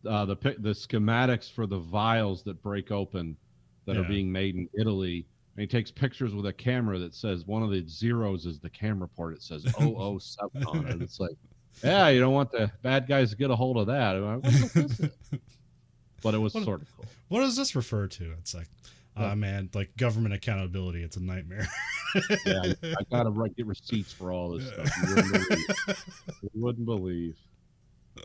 B: the schematics for the vials that break open, that are being made in Italy. And he takes pictures with a camera that says one of the zeros is the camera port. It says 007 on it. It's like, yeah, you don't want the bad guys to get a hold of that. Like, what is it? But it was sort of cool.
A: What does this refer to? It's like, man, like government accountability. It's a nightmare.
B: Yeah, I gotta get receipts for all this stuff. You wouldn't believe.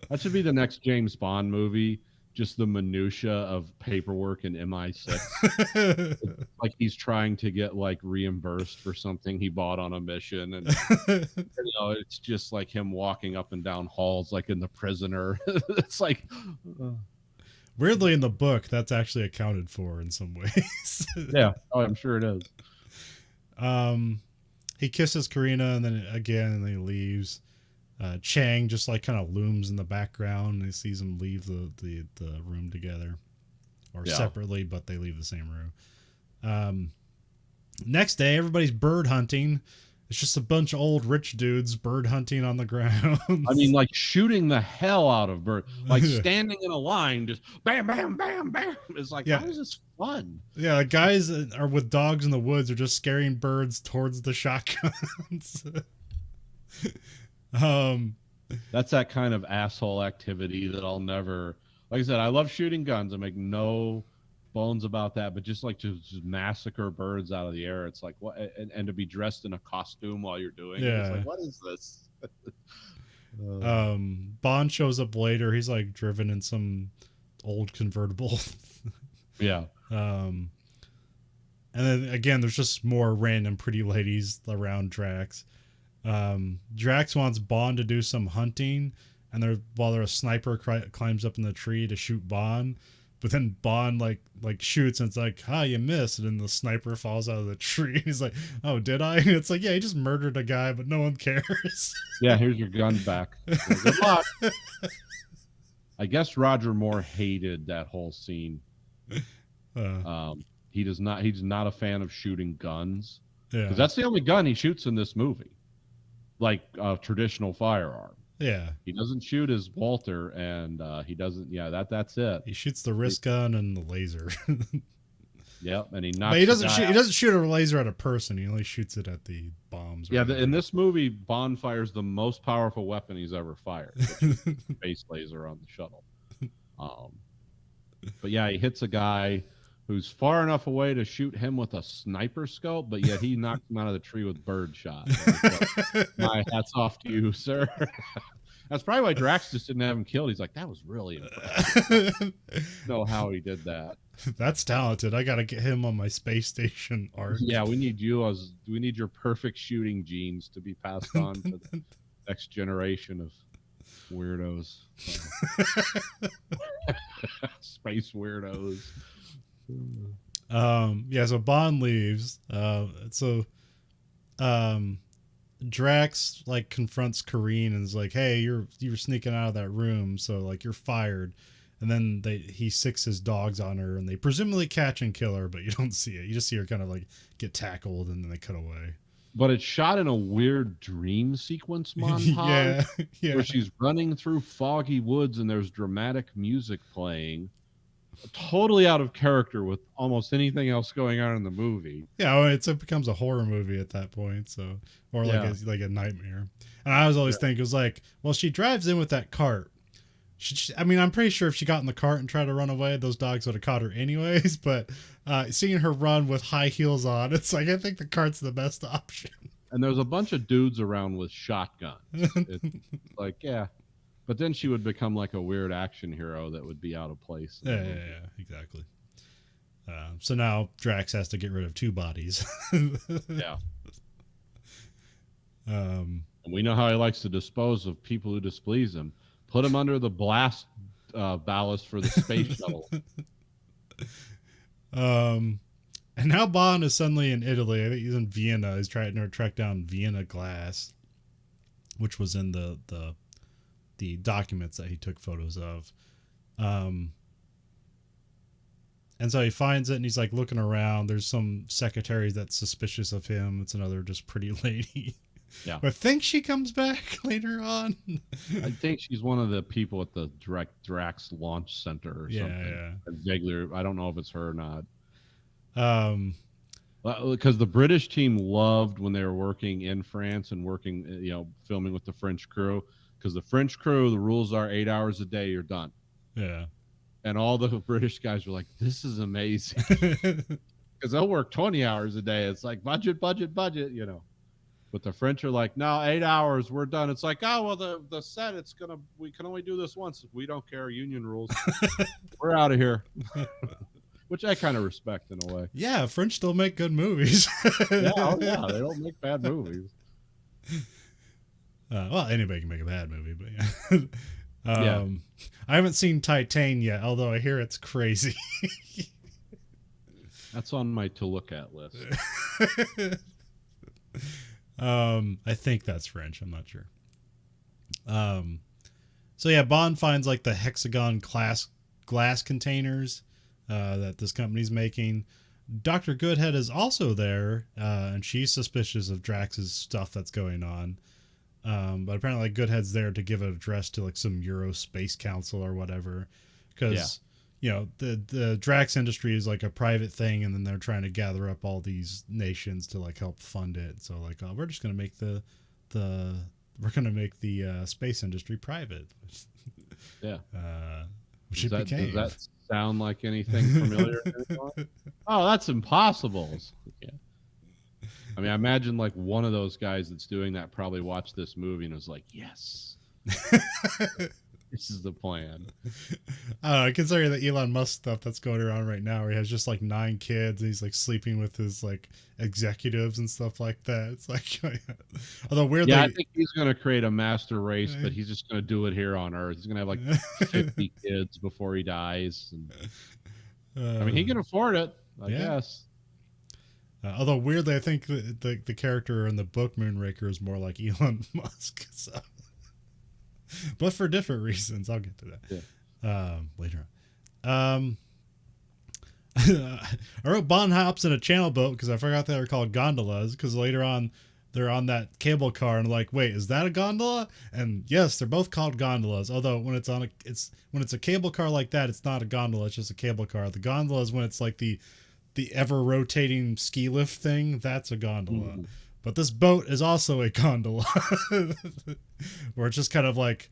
B: That should be the next James Bond movie. Just the minutia of paperwork in MI6. Like he's trying to get like reimbursed for something he bought on a mission, and it's just like him walking up and down halls like in The Prisoner. It's like.
A: Weirdly, in the book, that's actually accounted for in some ways.
B: Yeah, I'm sure it is.
A: He kisses Karina, and then he leaves. Chang just like kind of looms in the background, and he sees him leave the room together, or separately, but they leave the same room. Next day, everybody's bird hunting, It's just a bunch of old rich dudes bird hunting on the ground.
B: I mean, like shooting the hell out of bird, like standing in a line, just bam, bam, bam, bam. It's like, how is this fun?
A: Yeah, the guys are with dogs in the woods are just scaring birds towards the shotguns.
B: That's that kind of asshole activity that I'll never. Like I said, I love shooting guns. I make no bones about that, but just like to just massacre birds out of the air, it's like what, and to be dressed in a costume while you're doing it, it's like, what is this?
A: Bond shows up later. He's like driven in some old convertible.
B: Yeah.
A: And then again, there's just more random pretty ladies around Drax. Drax wants Bond to do some hunting, and while a sniper climbs up in the tree to shoot Bond, but then Bond like shoots, and it's like, you missed, and then the sniper falls out of the tree, and he's like, oh, did I? And it's like, yeah, he just murdered a guy, but no one cares.
B: Yeah, here's your gun back. Good luck. I guess Roger Moore hated that whole scene. He's not a fan of shooting guns. Yeah, because that's the only gun he shoots in this movie, like a traditional firearm.
A: Yeah,
B: he doesn't shoot his Walter, and he doesn't. Yeah, that's it.
A: He shoots the wrist gun and the laser.
B: Yep, and he knocks.
A: But he doesn't shoot a laser at a person. He only shoots it at the bombs.
B: Yeah, in this movie, Bond fires the most powerful weapon he's ever fired, which is the space laser on the shuttle. But yeah, he hits a guy who's far enough away to shoot him with a sniper scope, but yet he knocked him out of the tree with bird shot. So, my hat's off to you, sir. That's probably why Drax just didn't have him killed. He's like, that was really impressive. Know how he did that.
A: That's talented. I gotta get him on my space station arc.
B: Yeah, we need your perfect shooting genes to be passed on to the next generation of weirdos. Space weirdos.
A: So Bond leaves. Drax like confronts Karine and is like, hey, you were sneaking out of that room, so like you're fired. And then he sicks his dogs on her, and they presumably catch and kill her, but you don't see it. You just see her kind of like get tackled, and then they cut away.
B: But it's shot in a weird dream sequence montage where she's running through foggy woods and there's dramatic music playing. Totally out of character with almost anything else going on in the movie.
A: Yeah, well, it becomes a horror movie at that point, so or like a nightmare. And I was always thinking, it was like, well, she drives in with that cart. I'm pretty sure if she got in the cart and tried to run away, those dogs would have caught her anyways. But seeing her run with high heels on, it's like, I think the cart's the best option.
B: And there's a bunch of dudes around with shotguns. It's like, yeah. But then she would become like a weird action hero that would be out of place.
A: Yeah, exactly. So now Drax has to get rid of 2 bodies.
B: Yeah. And we know how he likes to dispose of people who displease him. Put him under the blast ballast for the space shuttle.
A: And now Bond is suddenly in Italy. I think he's in Vienna. He's trying to track down Vienna glass, which was in the documents that he took photos of. And so he finds it, and he's like looking around. There's some secretary that's suspicious of him. It's another just pretty lady. Yeah. I think she comes back later on.
B: I think she's one of the people at the Drax launch center or something. Yeah. Vaguely, I don't know if it's her or not. Because the British team loved when they were working in France and working, filming with the French crew. Because the French crew, the rules are 8 hours a day, you're done. Yeah. And all the British guys were like, this is amazing. Because they'll work 20 hours a day. It's like budget. But the French are like, no, 8 hours, we're done. It's like, oh, well, the set, we can only do this once. We don't care, union rules. We're out of here. Which I kind of respect in a way.
A: Yeah, French still make good movies.
B: They don't make bad movies.
A: Well, anybody can make a bad movie, but yeah. I haven't seen Titan yet, although I hear it's crazy.
B: That's on my to look at list.
A: I think that's French. I'm not sure. So yeah, Bond finds like the hexagon glass containers that this company's making. Dr. Goodhead is also there, and she's suspicious of Drax's stuff that's going on. But apparently like, Goodhead's there to give an address to like some Euro Space Council or whatever, because the Drax industry is like a private thing, and then they're trying to gather up all these nations to like help fund it. So like, we're just gonna make the space industry private.
B: Yeah.
A: Which it became.
B: Does that sound like anything familiar? Oh, that's impossible. Yeah. I mean, I imagine like one of those guys that's doing that probably watched this movie and was like, yes, this is the plan.
A: Considering the Elon Musk stuff that's going around right now, where he has just like 9 kids and he's like sleeping with his like executives and stuff like that. It's like, although weirdly,
B: I think he's going to create a master race, but he's just going to do it here on Earth. He's going to have like 50 kids before he dies. And, I mean, he can afford it, I guess.
A: Although weirdly, I think the character in the book Moonraker is more like Elon Musk. So. But for different reasons. I'll get to that later on. I wrote Bond hops in a channel boat because I forgot they were called gondolas, because later on they're on that cable car and like, wait, is that a gondola? And yes, they're both called gondolas. Although when it's a cable car like that, it's not a gondola, it's just a cable car. The gondola is when it's like the ever rotating ski lift thing. That's a gondola. Mm. But this boat is also a gondola, where it's just kind of like,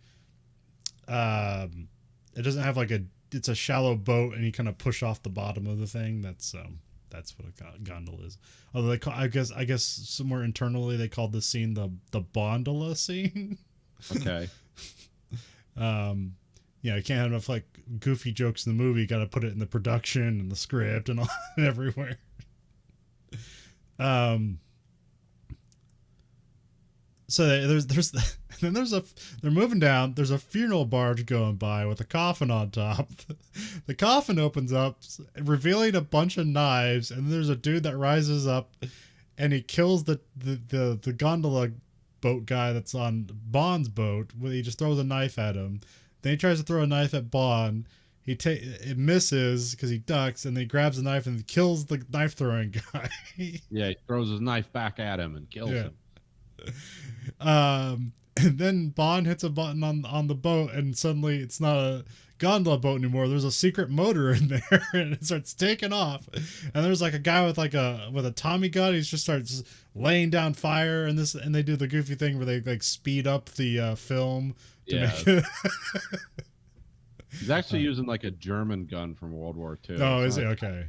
A: it doesn't have like it's a shallow boat and you kind of push off the bottom of the thing. That's what a gondola is. Although I guess somewhere internally they called this scene the Bondola scene.
B: Okay.
A: You can't have enough like goofy jokes in the movie. You got to put it in the production and the script and all everywhere. So they're moving down. There's a funeral barge going by with a coffin on top. The coffin opens up, revealing a bunch of knives, and there's a dude that rises up, and he kills the gondola boat guy that's on Bond's boat. He just throws a knife at him. Then he tries to throw a knife at Bond. It misses because he ducks, and then he grabs a knife and kills the knife throwing guy.
B: Yeah, he throws his knife back at him and kills him.
A: And then Bond hits a button on the boat, and suddenly it's not a gondola boat anymore. There's a secret motor in there, and it starts taking off. And there's like a guy with a Tommy gun. He just starts laying down fire, and they do the goofy thing where they like speed up the film. Make
B: He's actually using like a German gun from World War II.
A: Oh, is he? Okay.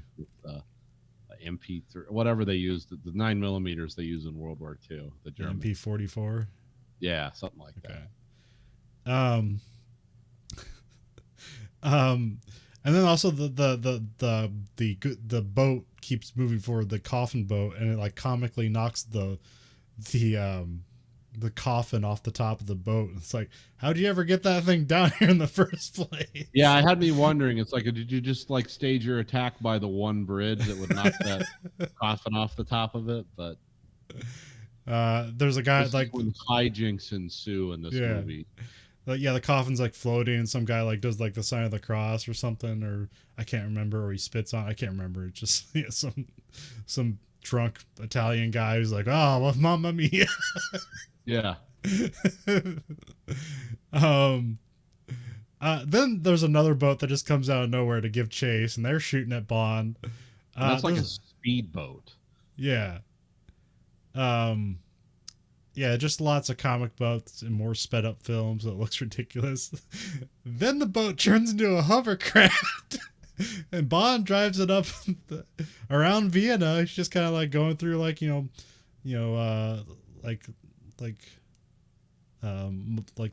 B: MP3, whatever they used, the 9mm they use in World War II, the German
A: MP44.
B: Yeah, something like that.
A: And then also the boat keeps moving forward, the coffin boat, and it like comically knocks the coffin off the top of the boat. It's like, how do you ever get that thing down here in the first place?
B: Yeah, I had me wondering. It's like, did you just like stage your attack by the one bridge that would knock that coffin off the top of it? But
A: there's a guy like
B: when hijinks ensue in this movie.
A: The coffin's like floating, and some guy like does like the sign of the cross or something, or I can't remember, or he spits on. I can't remember. It's just some drunk Italian guy who's like, oh, well, mamma mia.
B: Yeah.
A: Then there's another boat that just comes out of nowhere to give chase, and they're shooting at Bond.
B: That's like a speedboat.
A: Yeah. Just lots of comic boats and more sped up films that looks ridiculous. Then the boat turns into a hovercraft. And Bond drives it up around Vienna. He's just kind of like going through like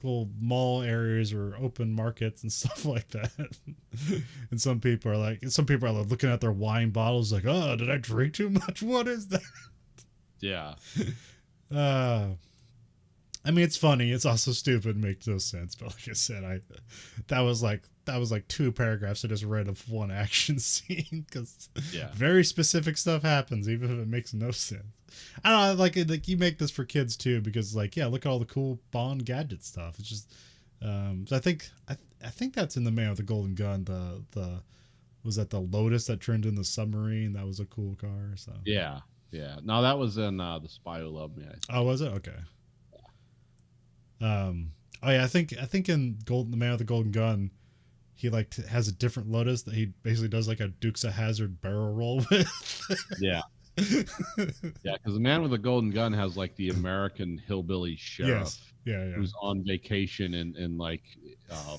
A: little mall areas or open markets and stuff like that. And some people are like looking at their wine bottles like, oh, did I drink too much? What is that?
B: Yeah.
A: I mean, it's funny. It's also stupid. Makes no sense. But like I said, that was like 2 paragraphs I just read of one action scene, because very specific stuff happens, even if it makes no sense. I don't know. Like you make this for kids too, because look at all the cool Bond gadget stuff. It's just, so I think that's in The Man with the Golden Gun. Was that the Lotus that turned into the submarine? That was a cool car. So
B: Yeah, yeah. No, that was in The Spy Who Loved Me. I think.
A: oh, was it? Okay. Oh yeah, I think in The Man with the Golden Gun, he like has a different Lotus that he basically does like a Dukes of Hazzard barrel roll with.
B: Yeah, yeah. Because The Man with the Golden Gun has like the American hillbilly sheriff
A: Yes. Yeah. Yeah.
B: who's on vacation in like uh,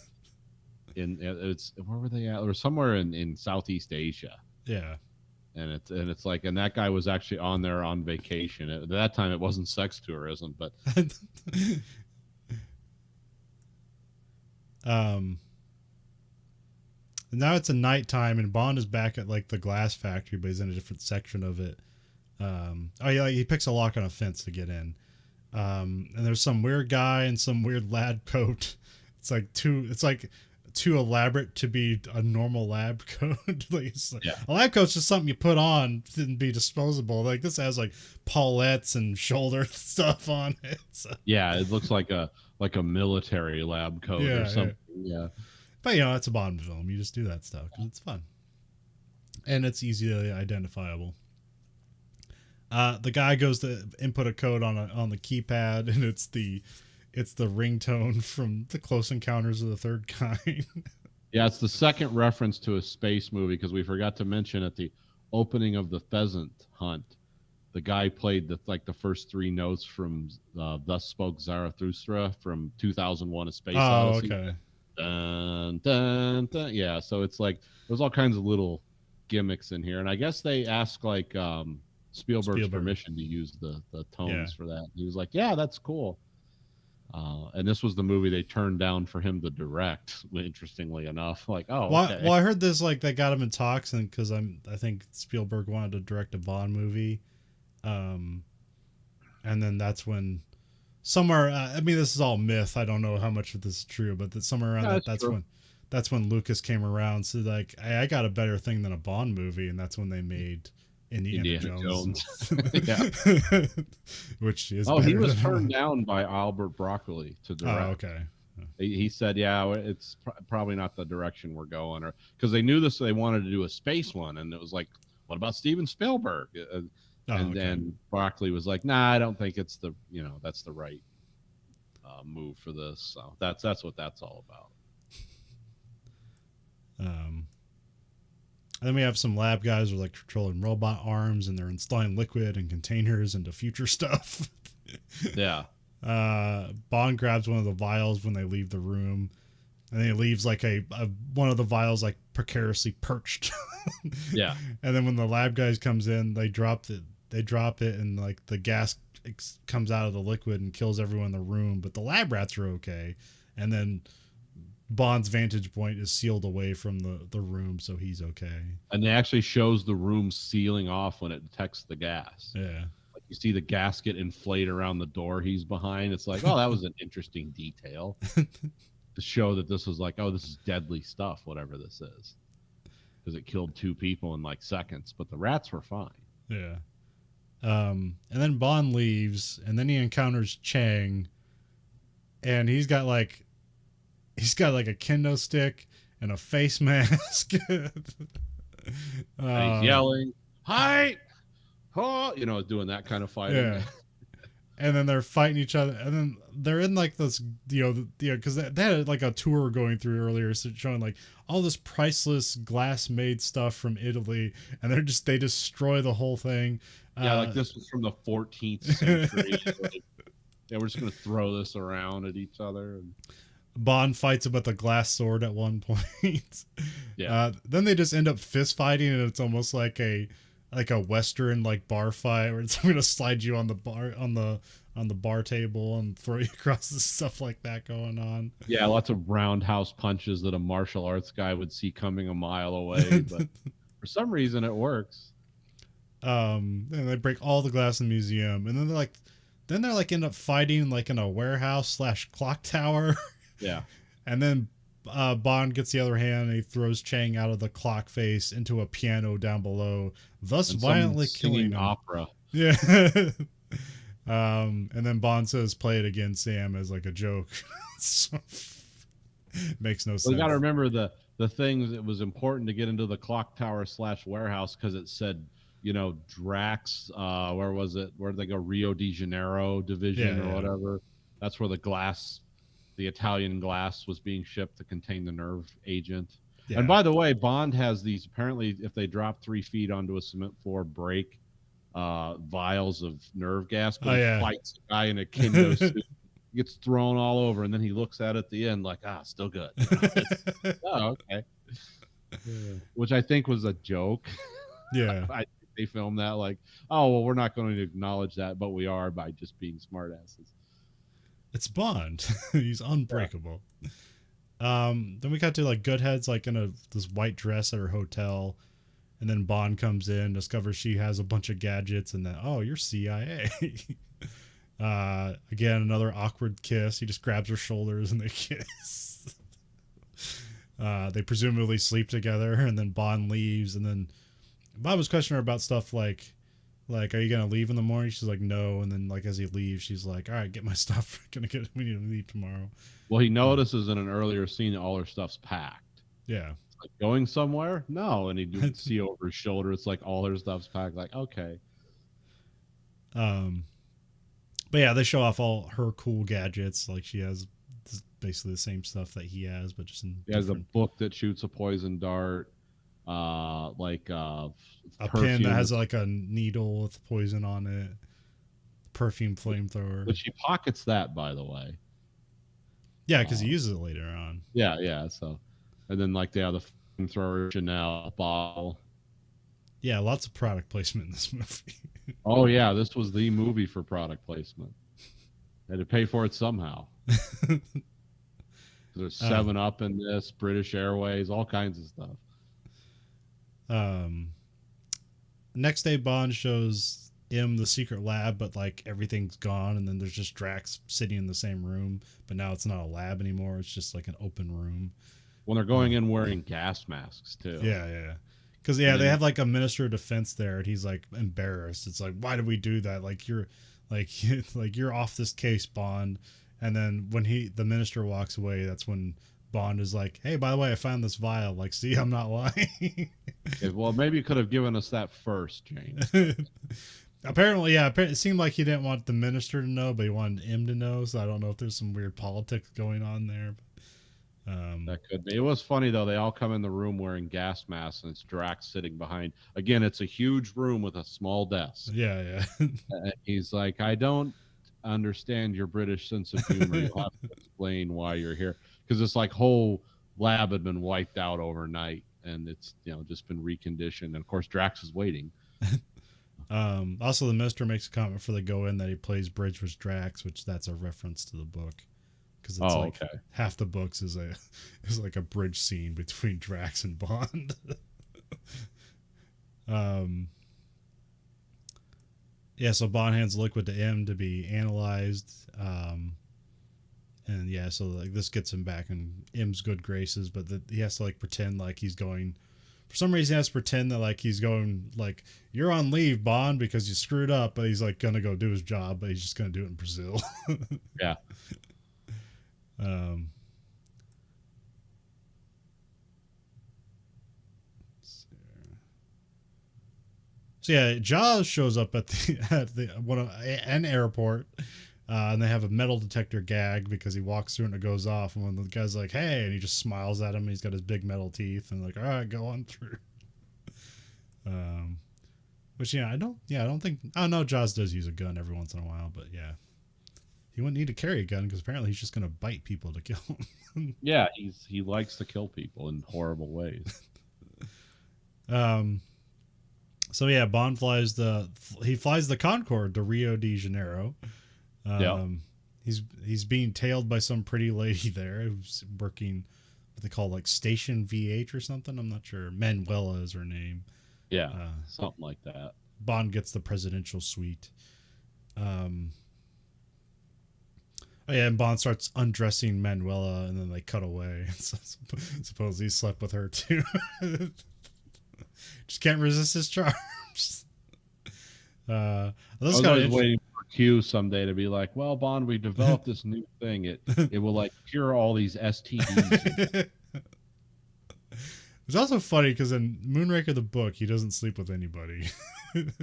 B: it's where were they at? Or somewhere in Southeast Asia.
A: Yeah.
B: And it's like, and that guy was actually on there on vacation. At that time, it wasn't sex tourism, but
A: um. Now it's a nighttime, and Bond is back at like the glass factory, but he's in a different section of it. Oh yeah, he picks a lock on a fence to get in. And there's some weird guy in some weird lab coat. It's like too elaborate to be a normal lab coat.
B: yeah,
A: A lab coat's just something you put on and be disposable. Like this has like palettes and shoulder stuff on it. So.
B: yeah. It looks like a military lab coat or something. Yeah.
A: But you know, it's a Bond film. You just do that stuff because it's fun, and it's easily identifiable. The guy goes to input a code on the keypad, and it's the ringtone from the Close Encounters of the Third Kind.
B: Yeah, it's the second reference to a space movie because we forgot to mention at the opening of the pheasant hunt, the guy played the first three notes from "Thus Spoke Zarathustra" from 2001: A Space Odyssey.
A: Okay.
B: Dun, dun, dun. Yeah, so it's like there's all kinds of little gimmicks in here, and I guess they asked like Spielberg's permission to use the tones for that. He was like, "Yeah, that's cool." And this was the movie they turned down for him to direct. Interestingly enough, like, oh, okay.
A: Well, I heard this like they got him in talks, and because I think Spielberg wanted to direct a Bond movie, and then that's when. Somewhere, I mean, this is all myth. I don't know how much of this is true, but somewhere around that's when Lucas came around. So like, I got a better thing than a Bond movie, and that's when they made Indiana Jones.
B: Yeah.
A: Which is
B: he was turned down by Albert Broccoli to direct.
A: Oh, okay.
B: He said, "Yeah, it's probably not the direction we're going," or because they knew this, they wanted to do a space one, and it was like, "What about Steven Spielberg?" And then Broccoli was like, "Nah, I don't think it's that's the right move for this." So that's what that's all about.
A: And then we have some lab guys who are like controlling robot arms, and they're installing liquid and containers into future stuff.
B: Yeah.
A: Bond grabs one of the vials when they leave the room, and he leaves like a one of the vials like precariously perched.
B: Yeah.
A: And then when the lab guys comes in, they drop it, and like the gas comes out of the liquid and kills everyone in the room, but the lab rats are okay. And then Bond's vantage point is sealed away from the room, so he's okay.
B: And it actually shows the room sealing off when it detects the gas.
A: Yeah.
B: Like you see the gasket inflate around the door he's behind. It's like, oh, that was an interesting detail to show that this was like, oh, this is deadly stuff, whatever this is. Because it killed 2 people in like seconds, but the rats were fine.
A: Yeah. And then Bond leaves, and then he encounters Chang, and he's got like a kendo stick and a face mask.
B: And he's yelling, "Hi!" Oh, doing that kind of fighting.
A: Yeah. And then they're fighting each other, and then they're in like this, because they had like a tour going through earlier, showing like all this priceless glass made stuff from Italy, and they destroy the whole thing.
B: Yeah, like this was from the 14th century. Like, yeah, we're just gonna throw this around at each other. And...
A: Bond fights him with a glass sword at one point.
B: Yeah.
A: Then they just end up fist fighting, and it's almost like a Western like bar fight where it's gonna slide you on the bar table and throw you across the stuff like that going on.
B: Yeah, lots of roundhouse punches that a martial arts guy would see coming a mile away, but for some reason it works.
A: And they break all the glass in the museum, and then they're end up fighting like in a warehouse / clock tower.
B: Yeah.
A: And then Bond gets the other hand, and he throws Chang out of the clock face into a piano down below, thus violently killing him.
B: Opera.
A: Yeah. And then Bond says, "Play it again, Sam," as like a joke. So, makes no sense.
B: You got to remember the things, it was important to get into the clock tower / warehouse because it said, Drax, where was it? Where did they go? Rio de Janeiro division or whatever. That's where the Italian glass was being shipped to contain the nerve agent. Yeah. And by the way, Bond has these, apparently, if they drop 3 feet onto a cement floor, break vials of nerve gas, but he fights a guy in a kendo suit, gets thrown all over, and then he looks at it at the end like, still good. Oh, okay. Which I think was a joke.
A: Yeah.
B: I think they filmed that like, oh, well, we're not going to acknowledge that, but we are by just being smartasses.
A: It's Bond. He's unbreakable. Then we got to like Goodhead's like in this white dress at her hotel, and then Bond comes in, discovers she has a bunch of gadgets, and then, oh, you're CIA. Again, another awkward kiss. He just grabs her shoulders and they kiss. They presumably sleep together, and then Bond leaves, and then Bob was questioning her about stuff like, are you gonna leave in the morning? She's like, no. And then like as he leaves, she's like, all right, get my stuff. We need to leave tomorrow.
B: Well, he notices in an earlier scene that all her stuff's packed.
A: Yeah.
B: It's like, going somewhere? No. And he see over his shoulder, it's like all her stuff's packed. Like, okay.
A: But yeah, they show off all her cool gadgets. Like she has basically the same stuff that he has, but just in
B: he has a book that shoots a poison dart. A
A: pen that has like a needle with poison on it, perfume flamethrower.
B: But she pockets that, by the way.
A: Yeah, because he uses it later on.
B: Yeah. So, and then like they have the flamethrower Chanel bottle.
A: Yeah, lots of product placement in this movie.
B: Oh yeah, this was the movie for product placement. Had to pay for it somehow. There's 7-Up in this, British Airways, all kinds of stuff.
A: Next day, Bond shows M the secret lab, but like everything's gone, and then there's just Drax sitting in the same room, but now it's not a lab anymore. It's just like an open room.
B: When they're going in wearing gas masks too.
A: Yeah. Because they have like a Minister of Defense there, and he's like embarrassed. It's like, why did we do that? Like you're off this case, Bond. And then when the minister walks away, that's when Bond is like, hey, by the way, I found this vial. Like, see, I'm not lying.
B: Okay, well, maybe you could have given us that first, James.
A: Apparently, yeah. It seemed like he didn't want the minister to know, but he wanted him to know. So I don't know if there's some weird politics going on there.
B: That could be. It was funny, though. They all come in the room wearing gas masks, and it's Drax sitting behind. Again, it's a huge room with a small desk.
A: Yeah.
B: He's like, I don't understand your British sense of humor. You'll have to explain why you're here. Because this like whole lab had been wiped out overnight, and it's just been reconditioned. And of course, Drax is waiting.
A: Also, the minister makes a comment before they go in that he plays bridge with Drax, which that's a reference to the book. Because it's half the books is like a bridge scene between Drax and Bond. Yeah, so Bond hands liquid to M to be analyzed. And yeah, so like this gets him back in M's good graces, but he has to like pretend like he's going. For some reason, he has to pretend that like he's going like, you're on leave, Bond, because you screwed up, but he's like gonna go do his job, but he's just gonna do it in Brazil.
B: Yeah.
A: So yeah, Jaws shows up at an airport, and they have a metal detector gag because he walks through and it goes off. And when the guy's like, "Hey," and he just smiles at him, and he's got his big metal teeth, and like, "All right, go on through." Which I don't know. Jaws does use a gun every once in a while, but yeah, he wouldn't need to carry a gun because apparently he's just gonna bite people to kill him.
B: Yeah, he likes to kill people in horrible ways.
A: So yeah, Bond flies the Concorde to Rio de Janeiro. He's being tailed by some pretty lady there who's working what they call like Station VH or something. I'm not sure. Manuela is her name.
B: Yeah, something like that.
A: Bond gets the presidential suite. And Bond starts undressing Manuela, and then they cut away. Suppose he slept with her too. Just can't resist his charms.
B: I was always waiting for Q someday to be like, well, Bond, we developed this new thing. It will like cure all these STDs.
A: It's also funny because in Moonraker the book, he doesn't sleep with anybody.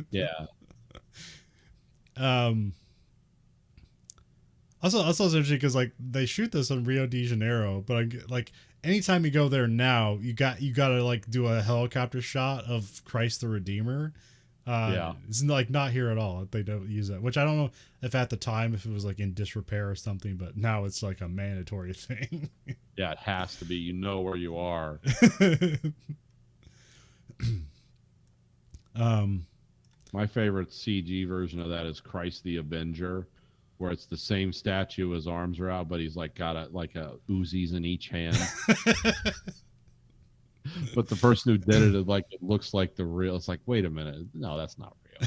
B: Yeah.
A: Also it's interesting because like they shoot this in Rio de Janeiro, but like anytime you go there now, you gotta like do a helicopter shot of Christ the Redeemer.
B: Yeah.
A: It's like not here at all. They don't use that, which I don't know if at the time if it was like in disrepair or something, but now it's like a mandatory thing.
B: Yeah, it has to be. You know where you are. My favorite CG version of that is Christ the Avenger, where it's the same statue, his arms are out, but he's like got a Uzis in each hand. But the person who did it, like it looks like the real. It's like, wait a minute, no, that's not real.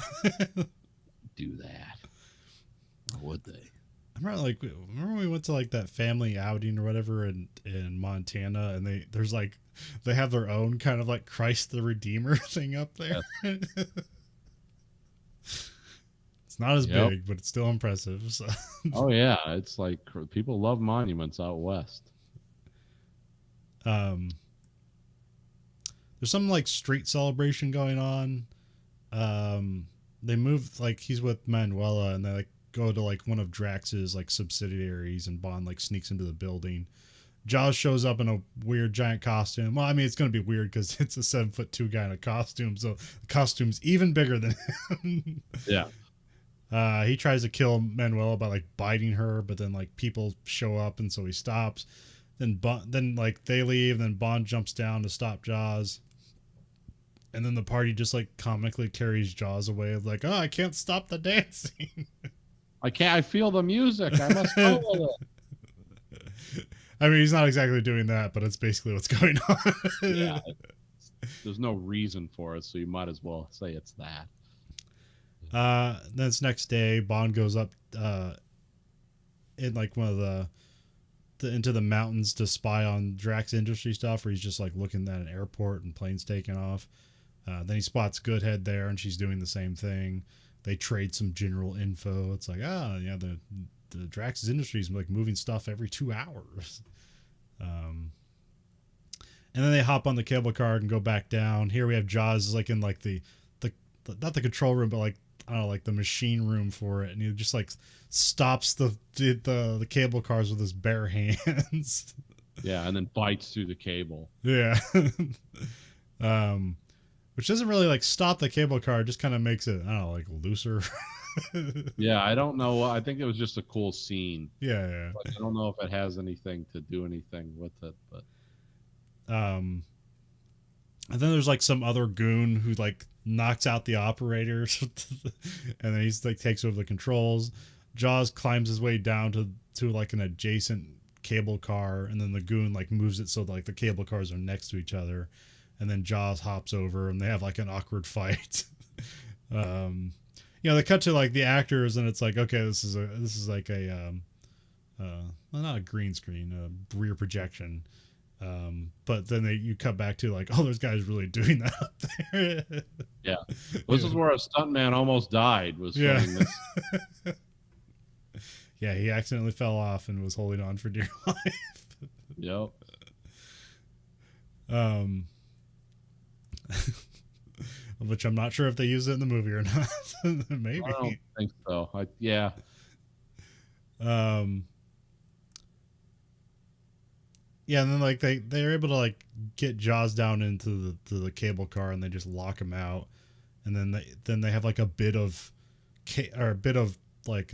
B: Do that, or would they?
A: Remember when we went to like that family outing or whatever in Montana, and they have their own kind of like Christ the Redeemer thing up there. Yes. It's not as big, but it's still impressive. So.
B: Oh yeah, it's like people love monuments out west.
A: There's some like street celebration going on. They move like he's with Manuela, and they like go to like one of Drax's like subsidiaries, and Bond like sneaks into the building. Jaws shows up in a weird giant costume. Well, I mean, it's going to be weird because it's a 7'2" guy in a costume, so the costume's even bigger than him.
B: Yeah.
A: He tries to kill Manuela by like biting her, but then like people show up, and so he stops. Then like they leave. Then Bond jumps down to stop Jaws, and then the party just like comically carries Jaws away. Like, oh, I can't stop the dancing.
B: I can't. I feel the music. I must follow it.
A: I mean, he's not exactly doing that, but it's basically what's going on.
B: Yeah. There's no reason for it, so you might as well say it's that.
A: Then it's next day. Bond goes up in like one of the into the mountains to spy on Drax Industry stuff, where he's just like looking at an airport and planes taking off. Then he spots Goodhead there, and she's doing the same thing. They trade some general info. It's like, the Drax Industries like moving stuff every 2 hours. And then they hop on the cable car and go back down. Here we have Jaws like in like the not the control room, but like I don't know, like the machine room for it, and he just like stops the cable cars with his bare hands.
B: Yeah, and then bites through the cable.
A: Yeah. Which doesn't really like stop the cable car, just kind of makes it, I don't know, like looser.
B: Yeah, I don't know. I think it was just a cool scene.
A: Yeah.
B: Like, I don't know if it has anything to do anything with it, but
A: and then there's like some other goon who like knocks out the operators, and then he's like takes over the controls. Jaws climbs his way down to like an adjacent cable car, and then the goon like moves it so like the cable cars are next to each other, and then Jaws hops over, and they have like an awkward fight. They cut to like the actors, and it's like, okay, this is like a well, not a green screen, a rear projection. But then you cut back to like, oh, there's guys really doing that up there.
B: Yeah. This is where a stuntman almost died, was filming this.
A: Yeah, he accidentally fell off and was holding on for dear life.
B: Yep.
A: Which I'm not sure if they use it in the movie or not. Maybe.
B: I don't think so. Yeah.
A: Yeah, and then like they're able to like get Jaws down into the cable car, and they just lock him out, and then they have like a bit of like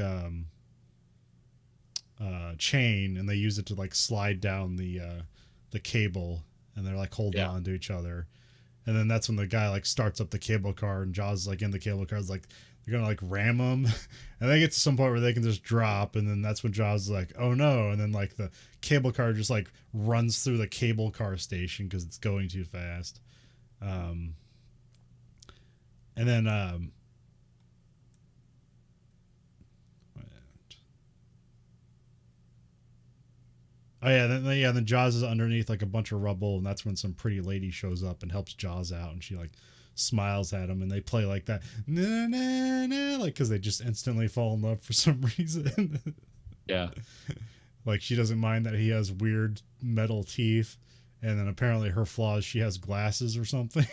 A: chain, and they use it to like slide down the cable, and they're like holding on to each other, and then that's when the guy like starts up the cable car, and Jaws is like in the cable car, is like they're gonna like ram them, and they get to some point where they can just drop, and then that's when Jaws is like, oh no, and then like the cable car just like runs through the cable car station because it's going too fast. And then then Jaws is underneath like a bunch of rubble, and that's when some pretty lady shows up and helps Jaws out, and she like smiles at him, and they play like that, nah, nah, nah, like because they just instantly fall in love for some reason.
B: Yeah.
A: Like she doesn't mind that he has weird metal teeth, and then apparently her flaw is she has glasses or something.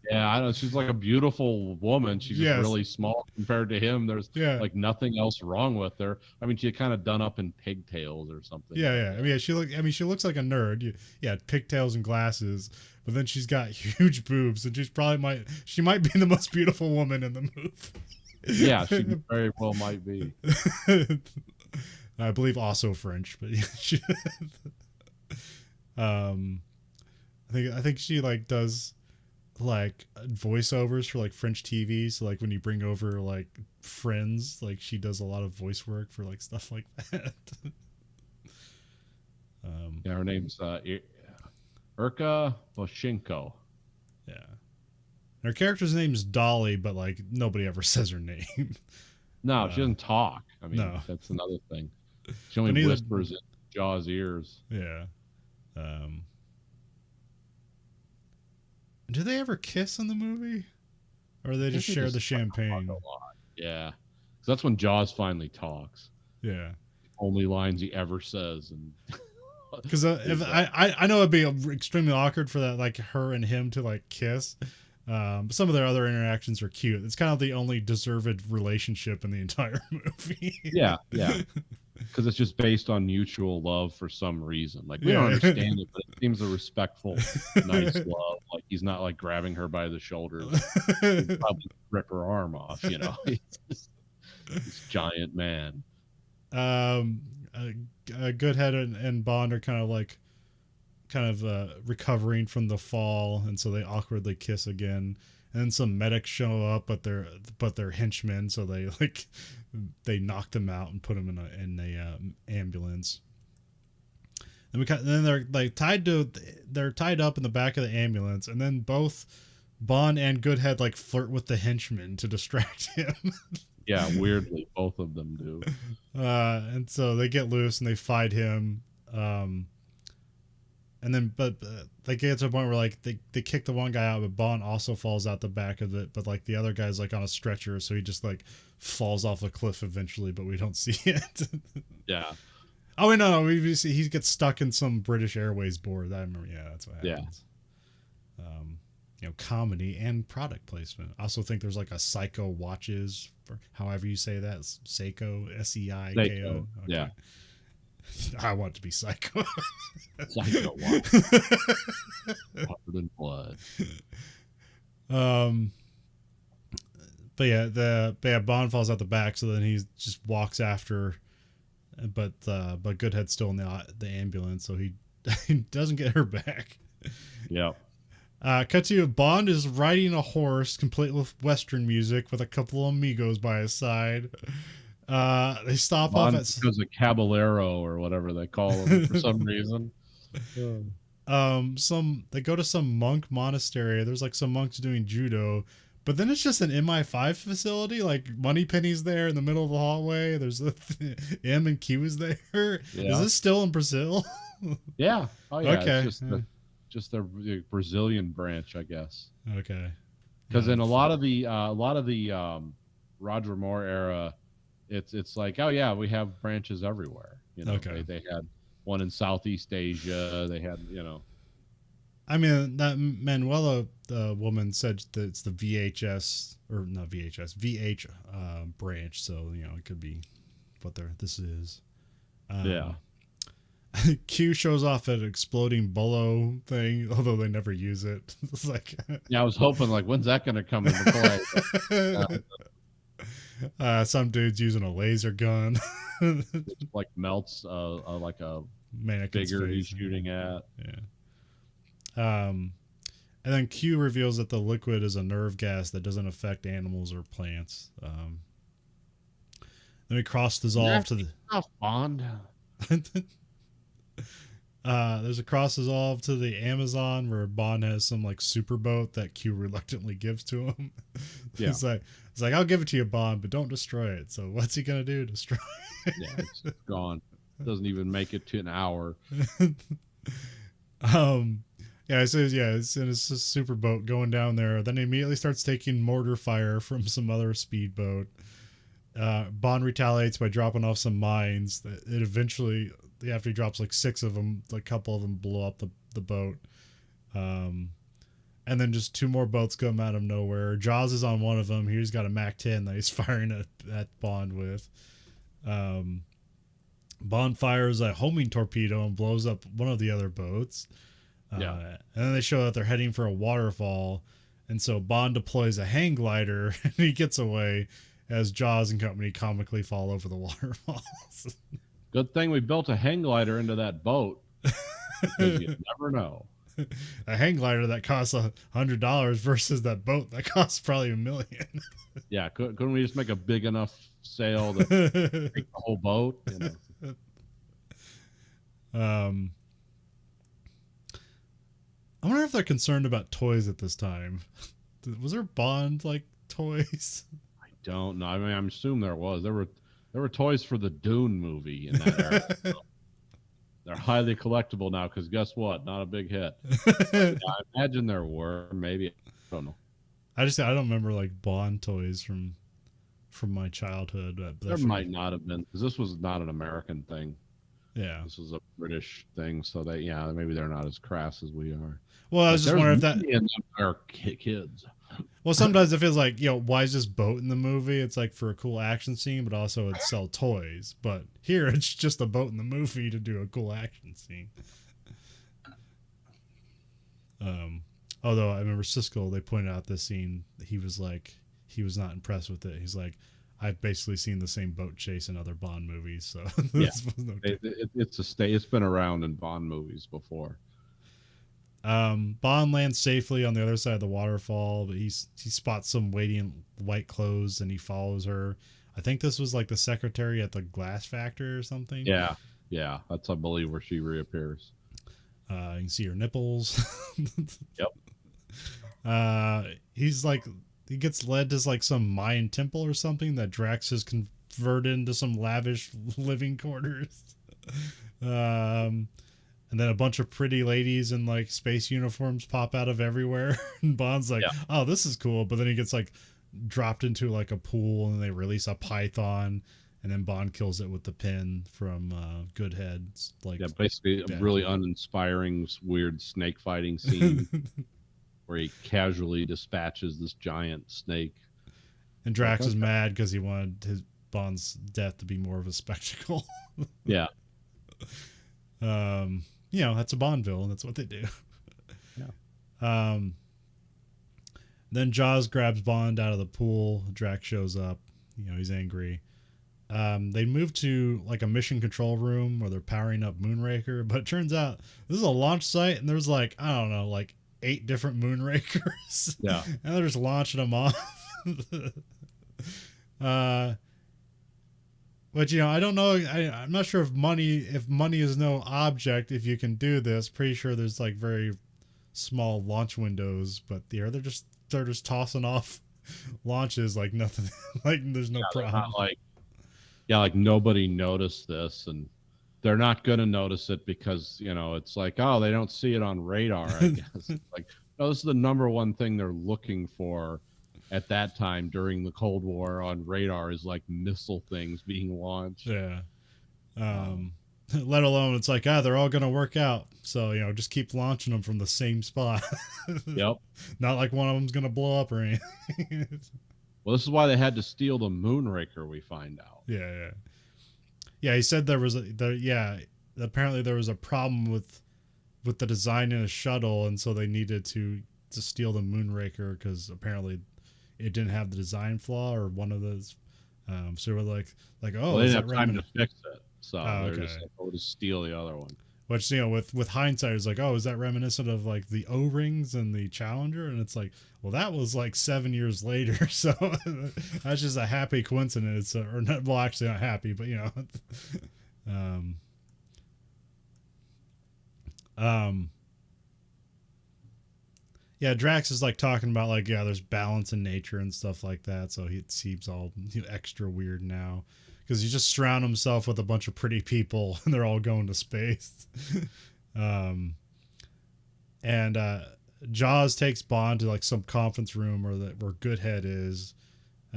B: Yeah, I know. She's like a beautiful woman. She's just
A: Yes.
B: really small compared to him. There's
A: Yeah.
B: like nothing else wrong with her. I mean, she's kind of done up in pigtails or something.
A: Yeah. I mean, she looks like a nerd. Yeah, pigtails and glasses, but then she's got huge boobs, and she might be the most beautiful woman in the movie.
B: Yeah, she very well might be.
A: I believe also French, but yeah, I think she like does like voiceovers for like French TV. So like when you bring over like Friends, like she does a lot of voice work for like stuff like that.
B: Yeah, her name's Urka Boshenko.
A: Yeah, her character's name's Dolly, but like nobody ever says her name.
B: No, she doesn't talk. I mean,
A: no.
B: That's another thing. She only whispers in Jaws' ears.
A: Yeah. Do they ever kiss in the movie? Or they just share the champagne?
B: A lot. Yeah. So that's when Jaws finally talks.
A: Yeah.
B: Only lines he ever says. And
A: because if I know it'd be extremely awkward for that, like her and him to like kiss. But some of their other interactions are cute. It's kind of the only deserved relationship in the entire movie.
B: Yeah. Because it's just based on mutual love for some reason. Like we don't understand it, but it seems a respectful, nice love. Like he's not like grabbing her by the shoulders, probably rip her arm off. You know, he's just this giant man.
A: Goodhead and Bond are kind of recovering from the fall, and so they awkwardly kiss again. And then some medics show up, but they're henchmen, so they knock them out and put them in a ambulance. And then they're like tied up in the back of the ambulance, and then both Bond and Goodhead like flirt with the henchmen to distract him.
B: Yeah, weirdly, both of them do.
A: And so they get loose and they fight him. And then, but they get to a point where like they kick the one guy out, but Bond also falls out the back of it. But like the other guy's like on a stretcher, so he just like falls off a cliff eventually, but we don't see it.
B: Yeah.
A: Oh wait, no, we see he gets stuck in some British Airways board. I remember. Yeah, that's what happens. Yeah. Comedy and product placement. I also think there's like a Seiko watches, for however you say that, Seiko, Seiko. Okay.
B: Yeah.
A: I want to be Psycho.
B: Psycho covered in blood.
A: But yeah, Bond falls out the back, so then he just walks after, but Goodhead's still in the ambulance, so he doesn't get her back.
B: Yeah.
A: Cut to Bond is riding a horse, complete with Western music, with a couple of amigos by his side. They stop off at
B: a caballero or whatever they call them for some reason.
A: They go to some monk monastery. There's like some monks doing judo, but then it's just an MI5 facility. Like Moneypenny's there in the middle of the hallway. There's M and Q is there. Yeah. Is this still in Brazil?
B: Yeah. Oh yeah.
A: Okay.
B: It's just the Brazilian branch, I guess.
A: Okay.
B: Because in a lot of the Roger Moore era, it's like, oh yeah, we have branches everywhere.
A: Okay.
B: They had one in Southeast Asia. They had,
A: I mean, that Manuela, the woman, said that it's the VHS or not VHS, VH branch. So it could be what this is.
B: Yeah.
A: Q shows off an exploding bolo thing, although they never use it. It's like,
B: yeah, I was hoping like, when's that going to come into play?
A: Some dude's using a laser gun.
B: It like melts like a
A: mannequin's
B: figure
A: face.
B: he's shooting at.
A: Yeah. And then Q reveals that the liquid is a nerve gas that doesn't affect animals or plants. Then we cross dissolve to the
B: Bond.
A: There's a cross dissolve to the Amazon where Bond has some like super boat that Q reluctantly gives to him.
B: Yeah.
A: It's like, I'll give it to you, Bond, but don't destroy it. So what's he gonna do? Destroy it?
B: Yeah, it's gone. It doesn't even make it to an hour.
A: Yeah, it says it's in a super boat going down there. Then he immediately starts taking mortar fire from some other speedboat. Bond retaliates by dropping off some mines. It eventually after he drops like 6 of them, like a couple of them blow up the boat. And then just 2 more boats come out of nowhere. Jaws is on one of them. He's got a MAC-10 that he's firing at Bond with. Bond fires a homing torpedo and blows up one of the other boats. And then they show that they're heading for a waterfall. And so Bond deploys a hang glider and he gets away as Jaws and company comically fall over the waterfalls.
B: Good thing we built a hang glider into that boat. Because you never know.
A: A hang glider that costs $100 versus that boat that costs probably $1 million.
B: Yeah, couldn't we just make a big enough sail to take the whole boat? You know?
A: I wonder if they're concerned about toys at this time. Was there Bond like toys?
B: I don't know. I mean, I'm assuming there was. There were toys for the Dune movie in that era. So they're highly collectible now because guess what? Not a big hit. I imagine there were. Maybe. I don't know. I
A: don't remember like Bond toys from my childhood.
B: There might not have been because this was not an American thing.
A: Yeah,
B: this was a British thing, so maybe they're not as crass as we are.
A: Well, I was just wondering if that
B: are kids.
A: Well, sometimes it feels like, why is this boat in the movie? It's like for a cool action scene, but also it'd sell toys. But here it's just a boat in the movie to do a cool action scene. Although I remember Siskel, they pointed out this scene. He was not impressed with it. He's like, I've basically seen the same boat chase in other Bond movies. So
B: it's it's been around in Bond movies before.
A: Bond lands safely on the other side of the waterfall, but he spots some waiting in white clothes and he follows her. I think this was like the secretary at the glass factory or something.
B: Yeah. That's, I believe, where she reappears.
A: You can see her nipples.
B: Yep.
A: He gets led to like some Mayan temple or something that Drax has converted into some lavish living quarters. And then a bunch of pretty ladies in like space uniforms pop out of everywhere. And Bond's like, oh, this is cool. But then he gets like dropped into like a pool and they release a python. And then Bond kills it with the pin from Goodhead's.
B: Basically a really uninspiring, weird snake fighting scene where he casually dispatches this giant snake.
A: And Drax is mad because he wanted Bond's death to be more of a spectacle.
B: Yeah.
A: That's a Bond villain. That's what they do.
B: Yeah.
A: Then Jaws grabs Bond out of the pool. Drax shows up. He's angry. They move to like a mission control room where they're powering up Moonraker, but it turns out this is a launch site and there's like, I don't know, like 8 different Moonrakers.
B: Yeah.
A: And they're just launching them off. But I don't know. I'm not sure if money is no object, if you can do this. Pretty sure there's like very small launch windows, but they're just tossing off launches like nothing. Like there's no problem.
B: Like nobody noticed this, and they're not gonna notice it because it's like, oh, they don't see it on radar. I guess it's like, no, this is the number one thing they're looking for at that time during the Cold War on radar is like missile things being launched.
A: Yeah. Let alone it's like, they're all going to work out. So, just keep launching them from the same spot.
B: Yep.
A: Not like one of them's going to blow up or anything.
B: Well, this is why they had to steal the Moonraker, we find out.
A: Yeah. Yeah, he said apparently there was a problem with the design in a shuttle, and so they needed to steal the Moonraker because apparently it didn't have the design flaw or one of those. So we're like, oh,
B: well, they didn't have time to fix it, so they're just like, we'll just steal the other one.
A: Which with hindsight, it's like, oh, is that reminiscent of like the O-rings and the Challenger? And it's like, well, that was like 7 years later, so that's just a happy coincidence, or not. Well, actually, not happy, but Yeah, Drax is like talking about like, there's balance in nature and stuff like that. So it seems all extra weird now because he just surrounded himself with a bunch of pretty people and they're all going to space. And Jaws takes Bond to like some conference room where Goodhead is.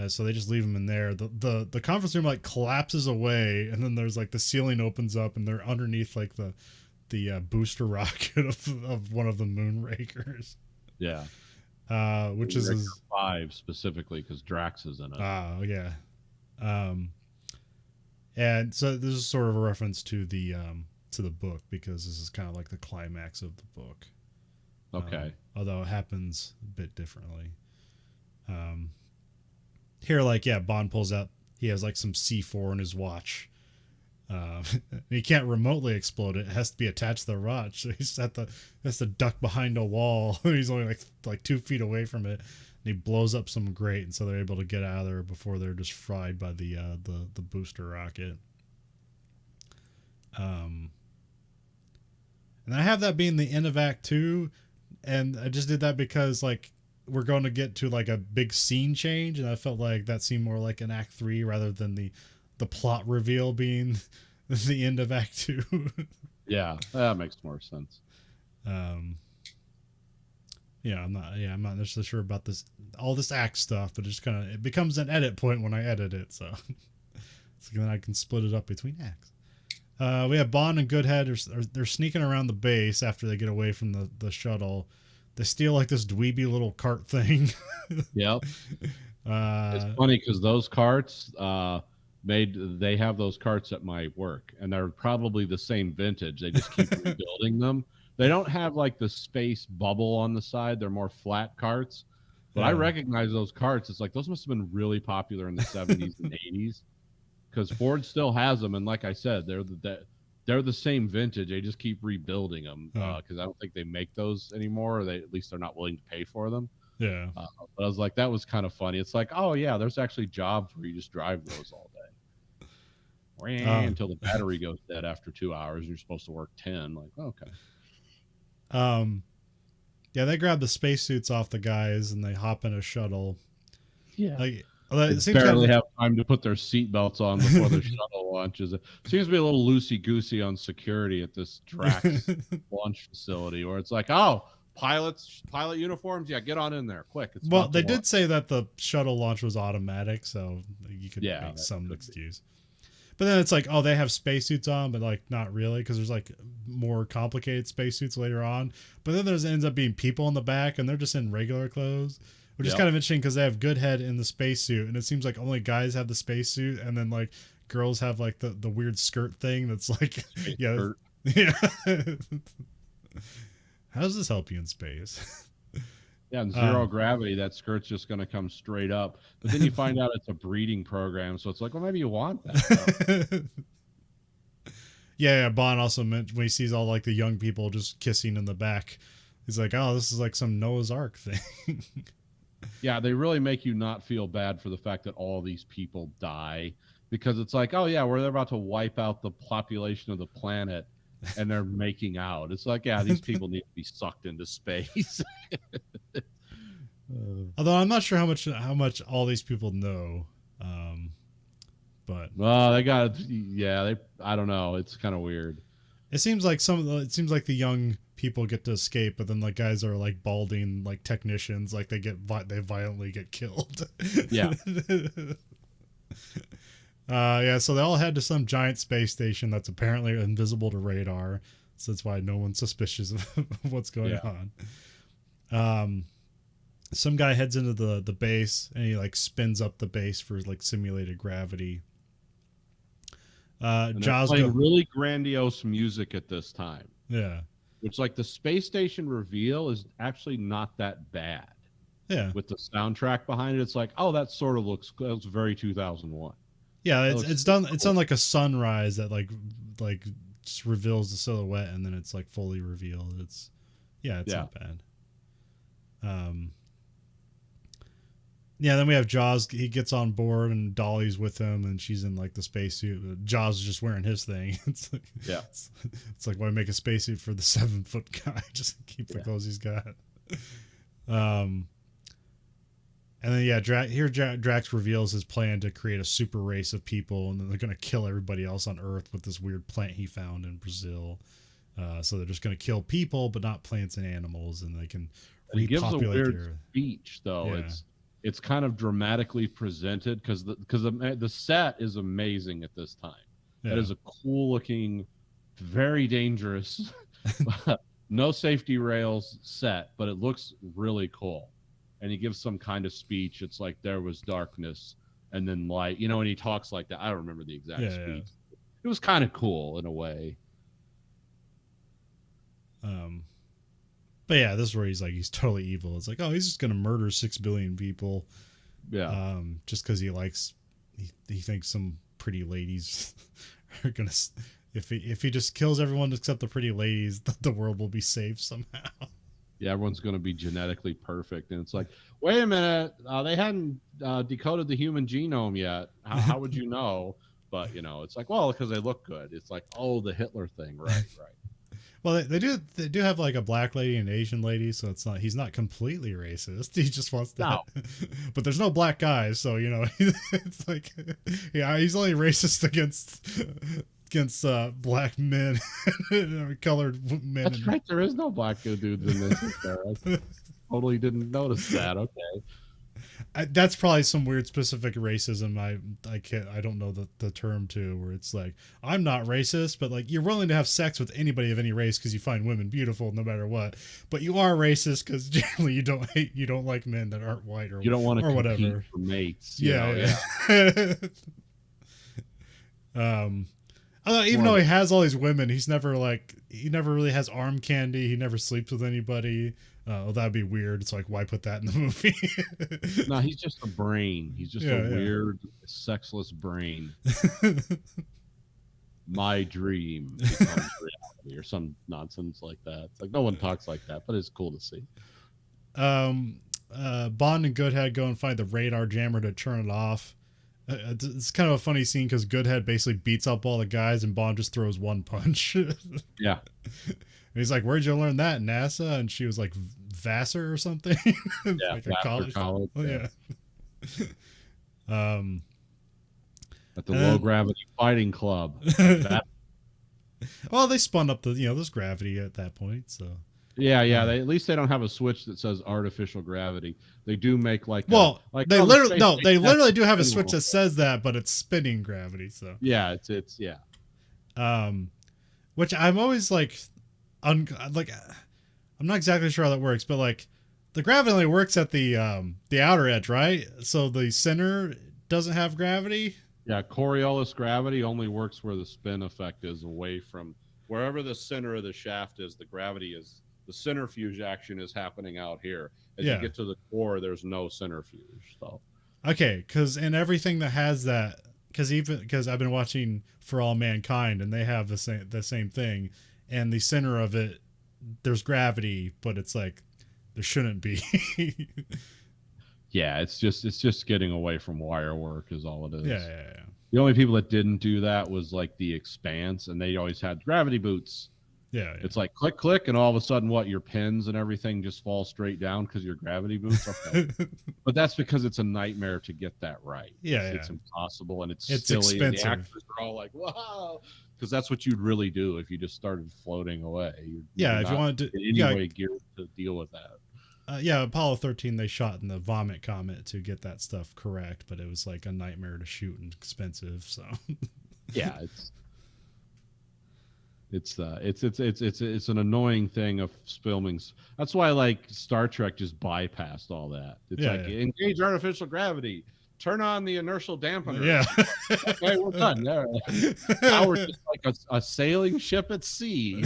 A: So they just leave him in there. The conference room like collapses away, and then there's like the ceiling opens up, and they're underneath like the booster rocket of one of the Moonrakers.
B: Yeah.
A: Which is his
B: 5 specifically because Drax is in it.
A: Oh yeah. And so this is sort of a reference to the book, because this is kind of like the climax of the book.
B: Okay.
A: Although it happens a bit differently. Here, like, yeah, Bond pulls out. He has like some C4 in his watch. He can't remotely explode it. It has to be attached to the watch. So has to duck behind a wall. He's only like 2 feet away from it. And he blows up some grate, and so they're able to get out of there before they're just fried by the booster rocket. And I have that being the end of Act 2, and I just did that because like we're going to get to like a big scene change, and I felt like that seemed more like an Act 3 rather than the plot reveal being the end of Act 2.
B: Yeah, that makes more sense.
A: I'm not necessarily sure about all this act stuff, but it becomes an edit point when I edit it, so then I can split it up between acts. We have Bond and Goodhead. They're sneaking around the base after they get away from the shuttle. They steal like this dweeby little cart thing.
B: Yep. It's funny because those carts they have those carts at my work, and they're probably the same vintage. They just keep rebuilding them. They don't have like the space bubble on the side. They're more flat carts. But I recognize those carts. It's like those must have been really popular in the 70s and 80s, because Ford still has them. And like I said, they're the same vintage. They just keep rebuilding them because I don't think they make those anymore. Or at least they're not willing to pay for them.
A: Yeah.
B: But I was like, that was kind of funny. It's like, oh yeah, there's actually jobs where you just drive those all day. Until the battery goes dead after 2 hours, and you're supposed to work 10. Like, okay.
A: Yeah, they grab the spacesuits off the guys and they hop in a shuttle.
B: Yeah.
A: Like,
B: they barely have time to put their seatbelts on before the shuttle launches. It seems to be a little loosey-goosey on security at this Drax launch facility, where it's like, oh, pilot uniforms, yeah, get on in there, quick.
A: Well, they did say that the shuttle launch was automatic, so you could make some excuse. But then it's like, oh, they have spacesuits on, but like not really, because there's like more complicated spacesuits later on. But then ends up being people in the back, and they're just in regular clothes, which is kind of interesting because they have Goodhead in the spacesuit, and it seems like only guys have the spacesuit, and then like girls have like the weird skirt thing that's like, yeah. How does this help you in space?
B: Yeah, in zero gravity, that skirt's just going to come straight up. But then you find out it's a breeding program, so it's like, well, maybe you want that.
A: Yeah, Bond also meant when he sees all like the young people just kissing in the back, he's like, oh, this is like some Noah's Ark thing.
B: Yeah, they really make you not feel bad for the fact that all these people die, because it's like, oh yeah, they're about to wipe out the population of the planet, and they're making out. It's like, yeah, these people need to be sucked into space.
A: Although I'm not sure how much all these people know, but
B: they got I don't know. It's kind of weird.
A: It seems like the young people get to escape, but then like guys are like balding like technicians, like they violently get killed.
B: Yeah.
A: So they all head to some giant space station that's apparently invisible to radar, so that's why no one's suspicious of what's going on. Some guy heads into the base, and he like spins up the base for like simulated gravity.
B: Jaws playing really grandiose music at this time.
A: Yeah.
B: Which, like, the space station reveal is actually not that bad.
A: Yeah.
B: With the soundtrack behind it, it's like, oh, that sort of looks very 2001.
A: Yeah, it's done. Cool. It's on like a sunrise that like just reveals the silhouette, and then it's like fully revealed. It's not bad. Then we have Jaws. He gets on board, and Dolly's with him, and she's in like the spacesuit. Jaws is just wearing his thing. It's like, it's like, why make a spacesuit for the 7-foot guy? Just keep the clothes he's got. And then Drax reveals his plan to create a super race of people, and then they're going to kill everybody else on Earth with this weird plant he found in Brazil. So they're just going to kill people, but not plants and animals, and they can repopulate.
B: He gives a weird speech, though.
A: Yeah.
B: it's kind of dramatically presented because the set is amazing at this time. That is a cool looking, very dangerous, no safety rails set, but it looks really cool. And he gives some kind of speech. It's like there was darkness and then light, you know, and he talks like that. I don't remember the exact speech. It was kind of cool in a way.
A: But yeah, this is where he's totally evil. It's like, oh, he's just gonna murder 6 billion people.
B: Yeah.
A: Just because he thinks some pretty ladies are gonna, if he just kills everyone except the pretty ladies, the world will be saved somehow.
B: Yeah, everyone's going to be genetically perfect, and it's like, wait a minute, they hadn't decoded the human genome yet. How would you know? But you know, it's like, well, because they look good. It's like, oh, the Hitler thing, right?
A: Well, they do have like a black lady and Asian lady, so he's not completely racist. He just wants to, but there's no black guys, so you know, it's like, yeah, he's only racist against black men, colored men.
B: That's right. There is no black dudes in this. I totally didn't notice that. Okay.
A: That's probably some weird specific racism. I don't know the term too, where it's like, I'm not racist, but like you're willing to have sex with anybody of any race because you find women beautiful no matter what, but you are racist because generally you don't like men that aren't white or
B: you don't want to compete
A: whatever
B: for mates.
A: Yeah. Even though he has all these women, he never really has arm candy. He never sleeps with anybody. Well, that'd be weird. It's like, why put that in the movie?
B: No, he's just a brain. He's just a weird, sexless brain. My dream becomes reality, or some nonsense like that. It's like no one talks like that, but it's cool to see.
A: Bond and Goodhead go and find the radar jammer to turn it off. It's kind of a funny scene because Goodhead basically beats up all the guys and Bond just throws one punch.
B: Yeah.
A: And he's like, where'd you learn that, NASA? And she was like, Vassar or something.
B: Yeah,
A: like a college.
B: Yeah.
A: At
B: the Low Gravity Fighting Club.
A: Well, they spun up there's gravity at that point, so.
B: Yeah. They, at least they don't have a switch that says artificial gravity. They do make they
A: literally do have a switch that says that, but it's spinning gravity. So
B: yeah, it's
A: which I'm always like, I'm not exactly sure how that works, but like the gravity only works at the outer edge, right? So the center doesn't have gravity.
B: Yeah, Coriolis gravity only works where the spin effect is away from wherever the center of the shaft is. The gravity is the centrifuge action is happening out here. As you get to the core, there's no centrifuge. So
A: okay, because in everything that has that, because I've been watching For All Mankind and they have the same thing, and the center of it there's gravity, but it's like there shouldn't be.
B: Yeah, it's just getting away from wire work is all it is.
A: Yeah.
B: The only people that didn't do that was like The Expanse, and they always had gravity boots.
A: Yeah.
B: It's like click, click, and all of a sudden, your pins and everything just fall straight down because your gravity boots. Okay. But that's because it's a nightmare to get that right. It's impossible, and it's silly.
A: Expensive.
B: And the actors are all like, wow. Because that's what you'd really do if you just started floating away.
A: If you wanted to,
B: in any way geared to deal with that.
A: Apollo 13, they shot in the Vomit Comet to get that stuff correct, but it was like a nightmare to shoot and expensive. So
B: yeah, it's an annoying thing of filming. That's why like Star Trek just bypassed all that. It's engage artificial gravity. Turn on the inertial dampener.
A: Yeah.
B: Okay, we're done. There. Now we're just like a sailing ship at sea.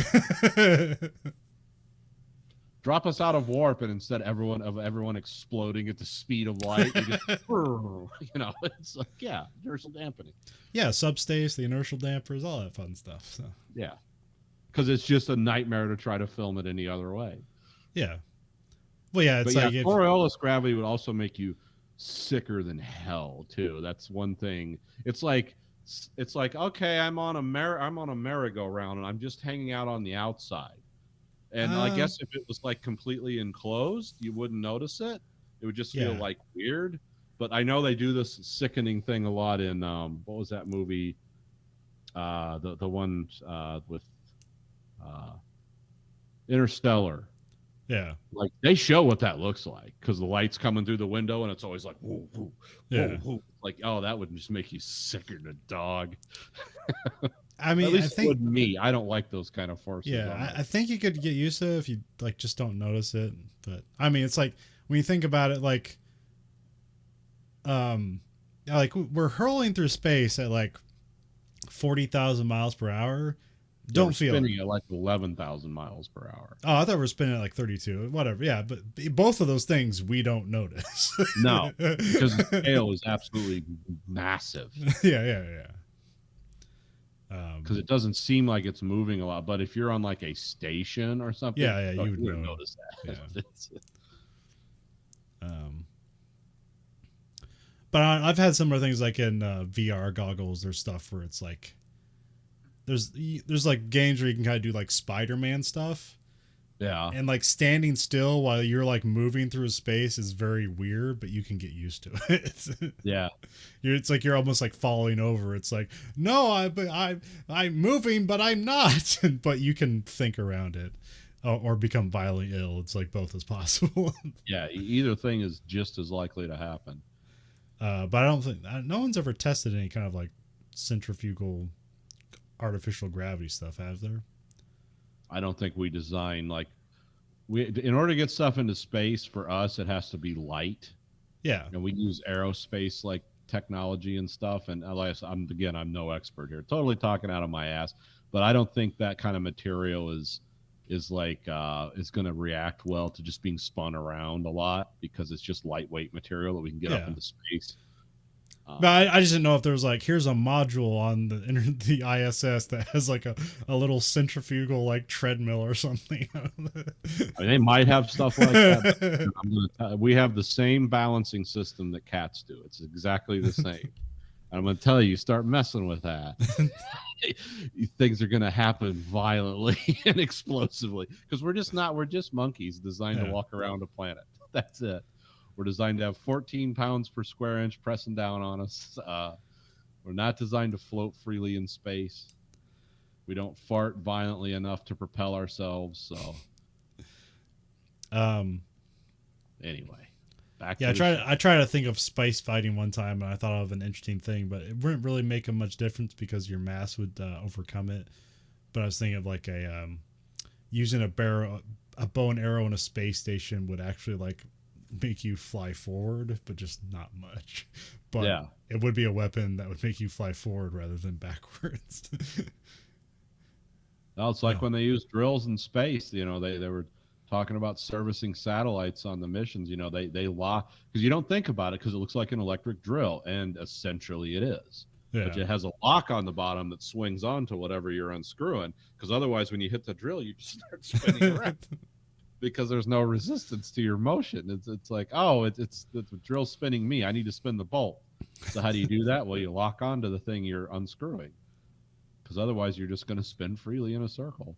B: Drop us out of warp, and instead everyone exploding at the speed of light, it's like inertial dampening.
A: Yeah, subspace, the inertial dampers, all that fun stuff. So
B: yeah, because it's just a nightmare to try to film it any other way.
A: Yeah. Well, yeah, it's like
B: Coriolis gravity would also make you sicker than hell too. That's one thing. It's like okay, I'm on a merry-go-round and I'm just hanging out on the outside. And I guess if it was like completely enclosed, you wouldn't notice it. It would just feel like weird. But I know they do this sickening thing a lot in what was that movie? The one with Interstellar.
A: Yeah.
B: Like they show what that looks like because the light's coming through the window and it's always like, whoa, whoa,
A: Yeah.
B: whoa, whoa. Like, oh, that would just make you sicker than a dog.
A: I mean,
B: At least
A: I think
B: it would me. I don't like those kind of forces.
A: yeah, I think you could get used to it if you like just don't notice it. But I mean, it's like when you think about it, like we're hurling through space at like 40,000 miles per hour. Don't feel
B: spinning at like 11,000 miles per hour.
A: Oh, I thought we were spinning at like 32. Whatever. Yeah, but both of those things we don't notice.
B: No, because the scale is absolutely massive.
A: Yeah.
B: Because it doesn't seem like it's moving a lot, but if you're on like a station or something,
A: you would
B: notice that.
A: Yeah. But I've had similar things like in VR goggles or stuff where it's like there's like games where you can kind of do like Spider-Man stuff.
B: Yeah.
A: And like standing still while you're like moving through space is very weird, but you can get used to it.
B: Yeah.
A: It's like you're almost like falling over. It's like, no, I'm moving, but I'm not. But you can think around it or become violently ill. It's like both is possible.
B: Yeah. Either thing is just as likely to happen.
A: But I don't think no one's ever tested any kind of like centrifugal artificial gravity stuff, have there?
B: I don't think we design like in order to get stuff into space for us, it has to be light.
A: Yeah.
B: And we use aerospace like technology and stuff. And I'm no expert here, totally talking out of my ass, but I don't think that kind of material is like is going to react well to just being spun around a lot because it's just lightweight material that we can get up into space.
A: But I just didn't know if there was like, here's a module on the ISS that has like a little centrifugal like treadmill or something.
B: I mean, they might have stuff like that. We have the same balancing system that cats do. It's exactly the same. I'm going to tell you, start messing with that. Things are going to happen violently and explosively because we're just monkeys designed to walk around a planet. That's it. We're designed to have 14 pounds per square inch pressing down on us. We're not designed to float freely in space. We don't fart violently enough to propel ourselves. So, anyway, back.
A: Yeah, I tried to think of space fighting one time, and I thought of an interesting thing, but it wouldn't really make a much difference because your mass would overcome it. But I was thinking of like using a bow and arrow in a space station would actually like make you fly forward, but just not much. But yeah, it would be a weapon that would make you fly forward rather than backwards.
B: Well, it's like when they use drills in space. You know, they were talking about servicing satellites on the missions. You know, they lock because you don't think about it because it looks like an electric drill, and essentially it is. Yeah. But it has a lock on the bottom that swings onto whatever you're unscrewing. Because otherwise, when you hit the drill, you just start spinning around. Because there's no resistance to your motion. It's like, oh, it's the drill spinning me. I need to spin the bolt. So how do you do that? Well, you lock onto the thing you're unscrewing. Because otherwise, you're just going to spin freely in a circle.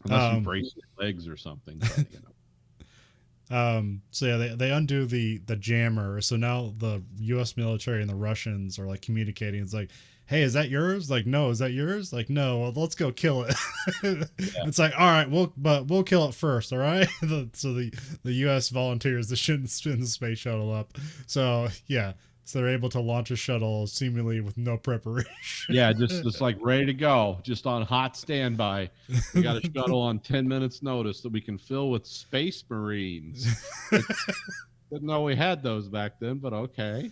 B: Unless you brace your legs or something. But, you know.
A: So yeah, they undo the jammer. So now the U.S. military and the Russians are like communicating. It's like, hey, is that yours? Like, no. Is that yours? Like, no. Well, let's go kill it. It's like, all right, we'll kill it first. All right. So the U.S. volunteers that shouldn't spin the space shuttle up. So yeah. So they're able to launch a shuttle seemingly with no preparation.
B: Yeah, just like ready to go, just on hot standby. We got a shuttle on 10 minutes notice that we can fill with space marines. Didn't know we had those back then, but okay.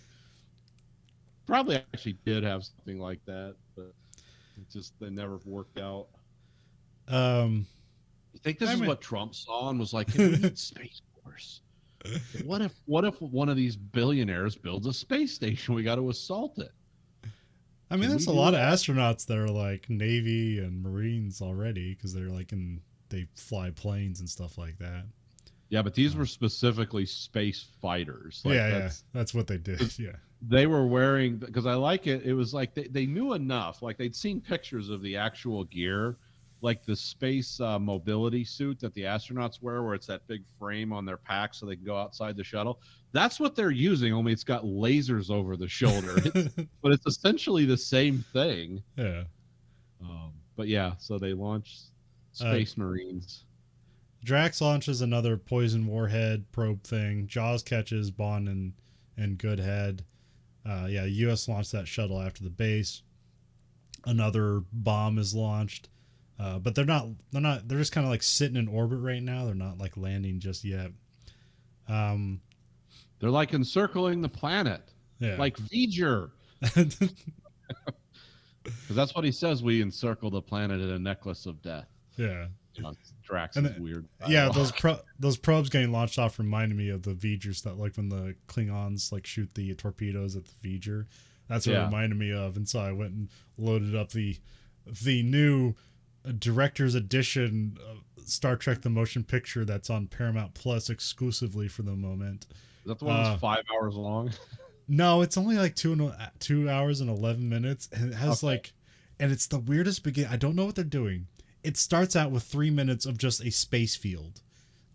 B: Probably actually did have something like that, but it just they never worked out. You think this is what Trump saw and was like, "Can we need Space Force? What if one of these billionaires builds a space station? We got to assault it."
A: I mean, there's a lot of astronauts that are like Navy and Marines already because they're like they fly planes and stuff like that.
B: Yeah, but these were specifically space fighters.
A: Like that's what they did. Yeah.
B: They were wearing, because I like it, it was like they knew enough. Like they'd seen pictures of the actual gear, like the space mobility suit that the astronauts wear, where it's that big frame on their pack so they can go outside the shuttle. That's what they're using, only it's got lasers over the shoulder. But it's essentially the same thing.
A: Yeah.
B: But yeah, so they launched Space Marines.
A: Drax launches another poison warhead probe thing. Jaws catches Bond and Goodhead. Yeah, the U.S. launched that shuttle after the base. Another bomb is launched, but they're not. They're not. They're just kind of like sitting in orbit right now. They're not like landing just yet. Um,
B: They're like encircling the planet,
A: yeah.
B: like V'ger. Because that's what he says. We encircle the planet in a necklace of death.
A: Yeah.
B: You know, Drax
A: And
B: is weird.
A: Yeah, those probes getting launched off reminded me of the V'ger stuff, like when the Klingons like shoot the torpedoes at the V'ger. That's what it reminded me of, and so I went and loaded up the new director's edition Star Trek: The Motion Picture that's on Paramount Plus exclusively for the moment.
B: Is that the one that's 5 hours long?
A: No, it's only like 2 hours and 11 minutes, and it has and it's the weirdest beginning. I don't know what they're doing. It starts out with 3 minutes of just a space field,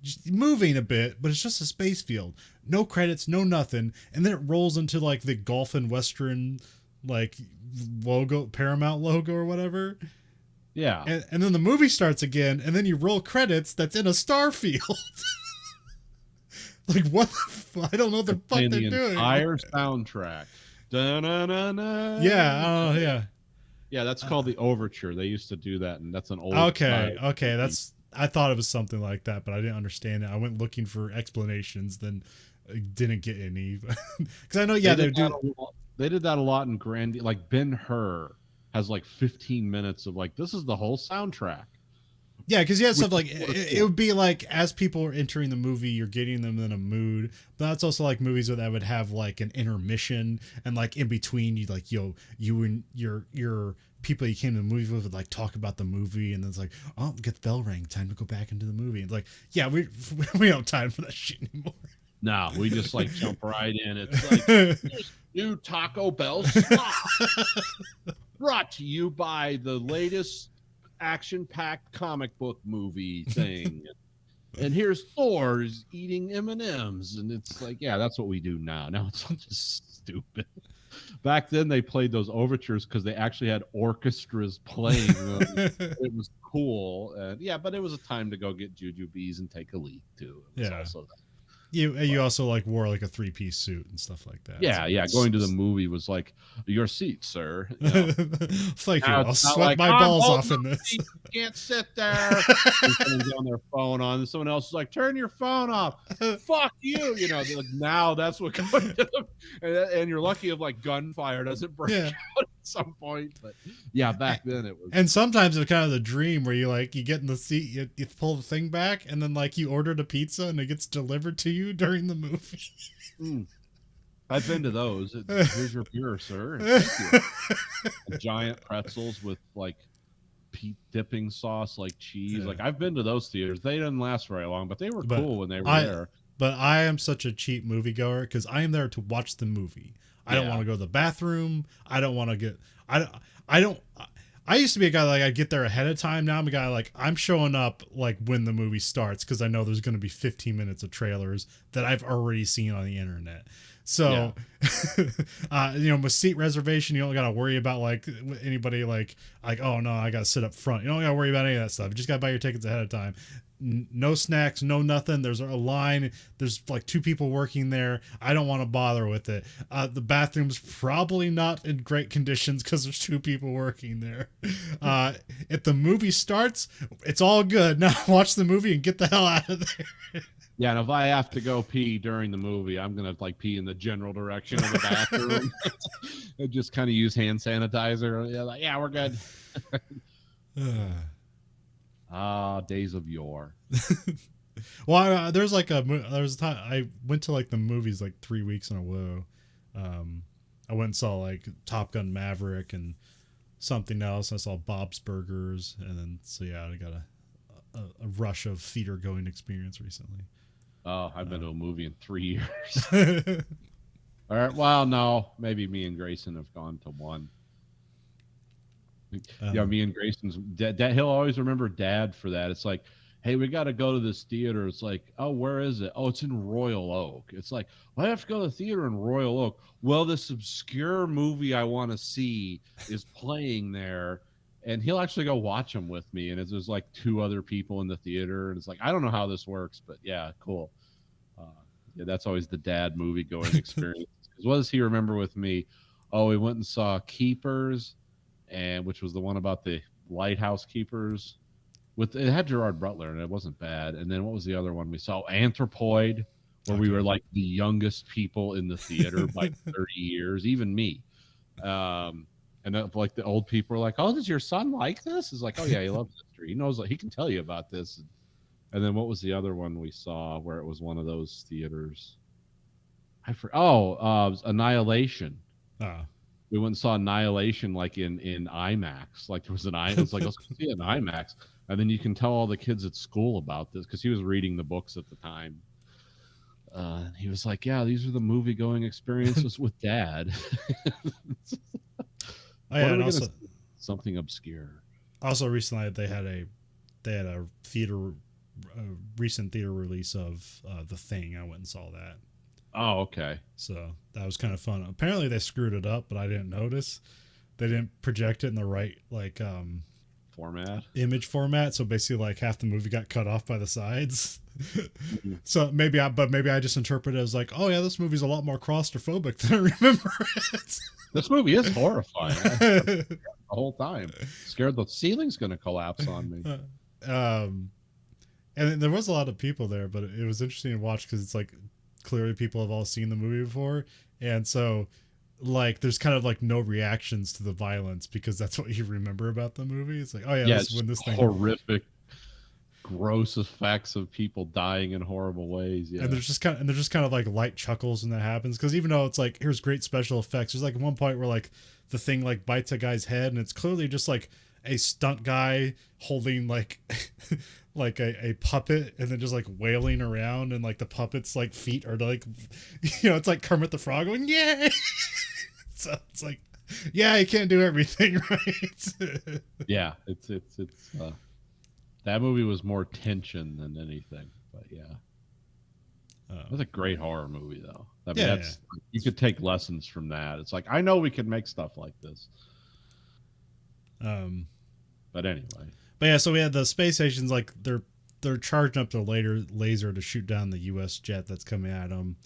A: just moving a bit, but it's just a space field. No credits, no nothing, and then it rolls into like the Gulf and Western like logo, Paramount logo or whatever.
B: Yeah,
A: and then the movie starts again, and then you roll credits that's in a star field. Like what? I don't know what the fuck they're doing.
B: The entire soundtrack. Da-na-na-na.
A: Yeah. Yeah.
B: Yeah, that's called the overture. They used to do that, and that's an old.
A: Okay. That's. I thought it was something like that, but I didn't understand it. I went looking for explanations, then didn't get any. Because I know, yeah, they
B: did that a lot in Grand. Like Ben-Hur has like 15 minutes of like this is the whole soundtrack.
A: Yeah, because you had stuff like it would be like as people are entering the movie, you're getting them in a mood. But that's also like movies that would have like an intermission, and like in between, you like you and your people you came to the movie with would like talk about the movie, and then it's like, oh, get the bell ring, time to go back into the movie. It's like, yeah, we don't have time for that shit anymore.
B: No, we just like jump right in. It's like new Taco Bell slot. Brought to you by the latest action-packed comic book movie thing. And here's Thor's eating M&Ms. And it's like, yeah, that's what we do now. Now it's just stupid. Back then they played those overtures because they actually had orchestras playing them. It was cool. And yeah, but it was a time to go get jujubes and take a leak too. It was also that.
A: You also like wore like a 3-piece suit and stuff like that.
B: Yeah, so going to the movie was like your seat, sir. You know?
A: Thank you. I'll sweat my balls off in this.
B: You can't sit there. Someone's on their phone on. And someone else is like, turn your phone off. Fuck you. You know, like, now that's what going to them. And you're lucky if like gunfire doesn't break out at some point. But yeah, back then it was.
A: And sometimes it's kind of the dream where you get in the seat, you pull the thing back, and then like you ordered a pizza and it gets delivered to you during the movie.
B: I've been to those. Here's your beer, sir. Thank you. Giant pretzels with like dipping sauce, like cheese.
A: Yeah.
B: Like I've been to those theaters. They didn't last very long, but they were cool when they were there.
A: But I am such a cheap moviegoer because I am there to watch the movie. I don't want to go to the bathroom. I don't want to get. I used to be a guy like I'd get there ahead of time. Now I'm a guy like I'm showing up like when the movie starts because I know there's going to be 15 minutes of trailers that I've already seen on the internet. So, with seat reservation, you don't got to worry about like anybody like, oh no, I got to sit up front. You don't got to worry about any of that stuff. You just got to buy your tickets ahead of time. No snacks, no nothing. There's a line. There's like 2 people working there. I don't want to bother with it. The bathroom's probably not in great conditions because there's 2 people working there. If the movie starts, it's all good. Now watch the movie and get the hell out of there.
B: Yeah, and if I have to go pee during the movie, I'm gonna like pee in the general direction of the bathroom. And just kind of use hand sanitizer. Yeah, we're good. Days of yore.
A: Well, there was a time I went to like the movies like 3 weeks in a row. I went and saw like Top Gun Maverick and something else. I saw Bob's Burgers, and then I got a rush of theater going experience recently.
B: Oh, I've been to a movie in 3 years. All right. Well, no, maybe me and Grayson have gone to one. Me and Grayson's dad. He'll always remember Dad for that. It's like, hey, we got to go to this theater. It's like, oh, where is it? Oh, it's in Royal Oak. It's like, well, I have to go to the theater in Royal Oak. Well, this obscure movie I want to see is playing there, and he'll actually go watch them with me. And there's like two other people in the theater, and it's like, I don't know how this works, but yeah, cool. Uh, yeah, that's always the dad movie going experience. Because what does he remember with me? Oh, we went and saw Keepers, and which was the one about the lighthouse keepers. With it had Gerard Butler, and it wasn't bad. And then what was the other one we saw? Anthropoid, where we were like the youngest people in the theater by 30 years, even me. And that, like the old people were like, "Oh, does your son like this?" It's like, "Oh yeah, he loves history. He knows, like, he can tell you about this." And then what was the other one we saw where it was one of those theaters? Annihilation. We went and saw Annihilation like in IMAX. Like there was it was like, let's go see it in IMAX. And then you can tell all the kids at school about this because he was reading the books at the time. And he was like, "Yeah, these are the movie going experiences with Dad."
A: And also
B: something obscure.
A: Also, recently they had a recent theater release of The Thing. I went and saw that.
B: Oh, okay.
A: So that was kind of fun. Apparently they screwed it up, but I didn't notice. They didn't project it in the right image format. So basically, like half the movie got cut off by the sides. Mm-hmm. So maybe I just interpret it as like, oh yeah, this movie's a lot more claustrophobic than I remember it.
B: This movie is horrifying. The whole time, scared the ceiling's going to collapse on me.
A: And there was a lot of people there, but it was interesting to watch because it's like clearly people have all seen the movie before, and so like there's kind of like no reactions to the violence because that's what you remember about the movie. It's like, oh yeah,
B: it's when this thing horrific, gross effects of people dying in horrible ways. Yeah,
A: and there's just kind of like light chuckles when that happens because even though it's like here's great special effects, there's like one point where like the thing like bites a guy's head and it's clearly just like a stunt guy holding like like a puppet and then just like wailing around and like the puppet's like feet are like, you know, it's like Kermit the Frog going yay. So it's like, yeah, you can't do everything, right?
B: Yeah, it's that movie was more tension than anything, but yeah. That's a great horror movie, though. I mean, you could take lessons from that. It's like, I know we could make stuff like this. But anyway.
A: But yeah, so we had the space stations, like they're charging up their laser to shoot down the U.S. jet that's coming at them.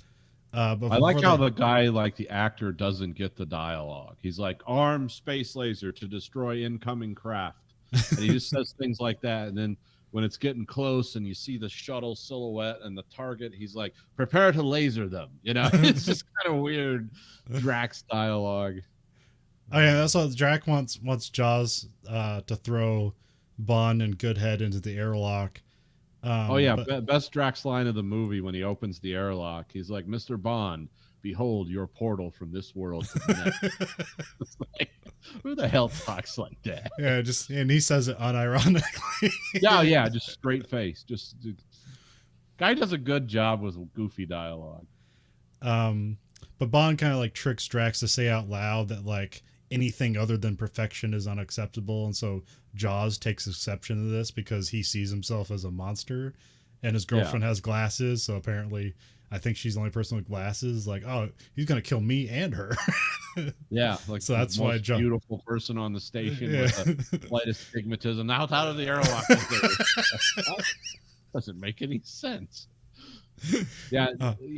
A: But
B: I like how the guy, like the actor, doesn't get the dialogue. He's like, "Arm space laser to destroy incoming craft," and he just says things like that, and then when it's getting close and you see the shuttle silhouette and the target, he's like, "Prepare to laser them." You know, it's just kind of weird Drax dialogue.
A: Oh yeah, that's what Drax wants Jaws to throw Bond and Goodhead into the airlock.
B: Best Drax line of the movie when he opens the airlock. He's like, "Mr. Bond, behold your portal from this world to the next." It's like, who the hell talks like that?
A: Yeah, and he says it unironically.
B: yeah, just straight face. Guy does a good job with goofy dialogue.
A: But Bond kind of like tricks Drax to say out loud that like anything other than perfection is unacceptable, and so Jaws takes exception to this because he sees himself as a monster, and his girlfriend has glasses, so apparently I think she's the only person with glasses. Like, oh, he's gonna kill me and her.
B: Yeah, like
A: so that's why
B: beautiful person on the station with the flight astigmatism now out of the airlock. Doesn't make any sense. Yeah,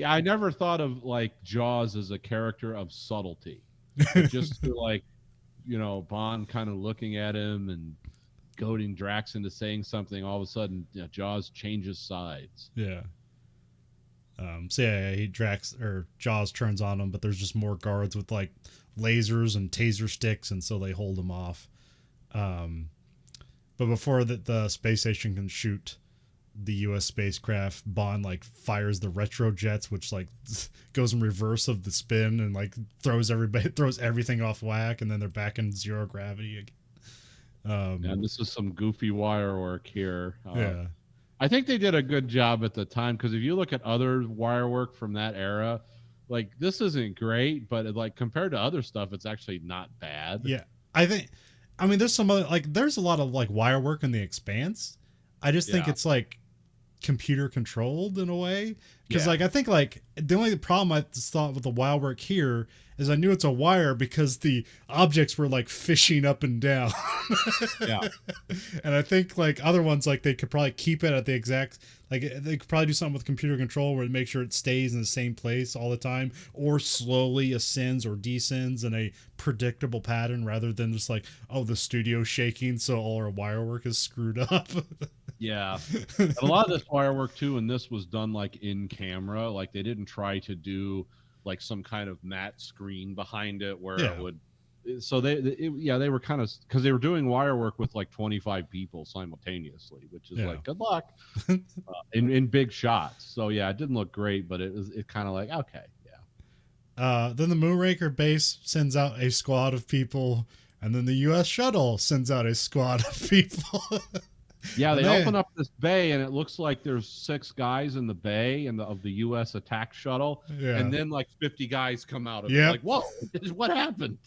B: I never thought of like Jaws as a character of subtlety. Just to like, you know, Bond kind of looking at him and goading Drax into saying something, all of a sudden, Jaws changes sides.
A: Yeah. Jaws turns on him, but there's just more guards with like lasers and taser sticks, and so they hold him off. But before the space station can shoot the U.S. spacecraft, Bond like fires the retro jets, which like goes in reverse of the spin and like throws everything off whack, and then they're back in zero gravity again.
B: And this is some goofy wire work here. I think they did a good job at the time, because if you look at other wire work from that era, like this isn't great, but like compared to other stuff, it's actually not bad.
A: Yeah, I mean, there's some other, like there's a lot of like wire work in The Expanse. I just think it's like computer controlled in a way, because
B: Yeah.
A: like I think like the only problem I thought with the wire work here is I knew it's a wire because the objects were like fishing up and down.
B: Yeah.
A: And I think like other ones, like they could probably keep it at the exact, like they could probably do something with computer control where it make sure it stays in the same place all the time, or slowly ascends or descends in a predictable pattern rather than just like, oh, the studio's shaking so all our wire work is screwed up.
B: Yeah. And a lot of this wire work too, and this was done like in camera. Like they didn't try to do like some kind of matte screen behind it where
A: Yeah.
B: it would. So they were kind of, because they were doing wire work with like 25 people simultaneously, which is like good luck in big shots. So yeah, it didn't look great, but it kind of like okay, yeah.
A: Then the Moonraker base sends out a squad of people, and then the U.S. shuttle sends out a squad of people.
B: Yeah, they open up this bay, and it looks like there's 6 guys in the bay of the U.S. attack shuttle, and then like 50 guys come out of it. Like, whoa, what happened?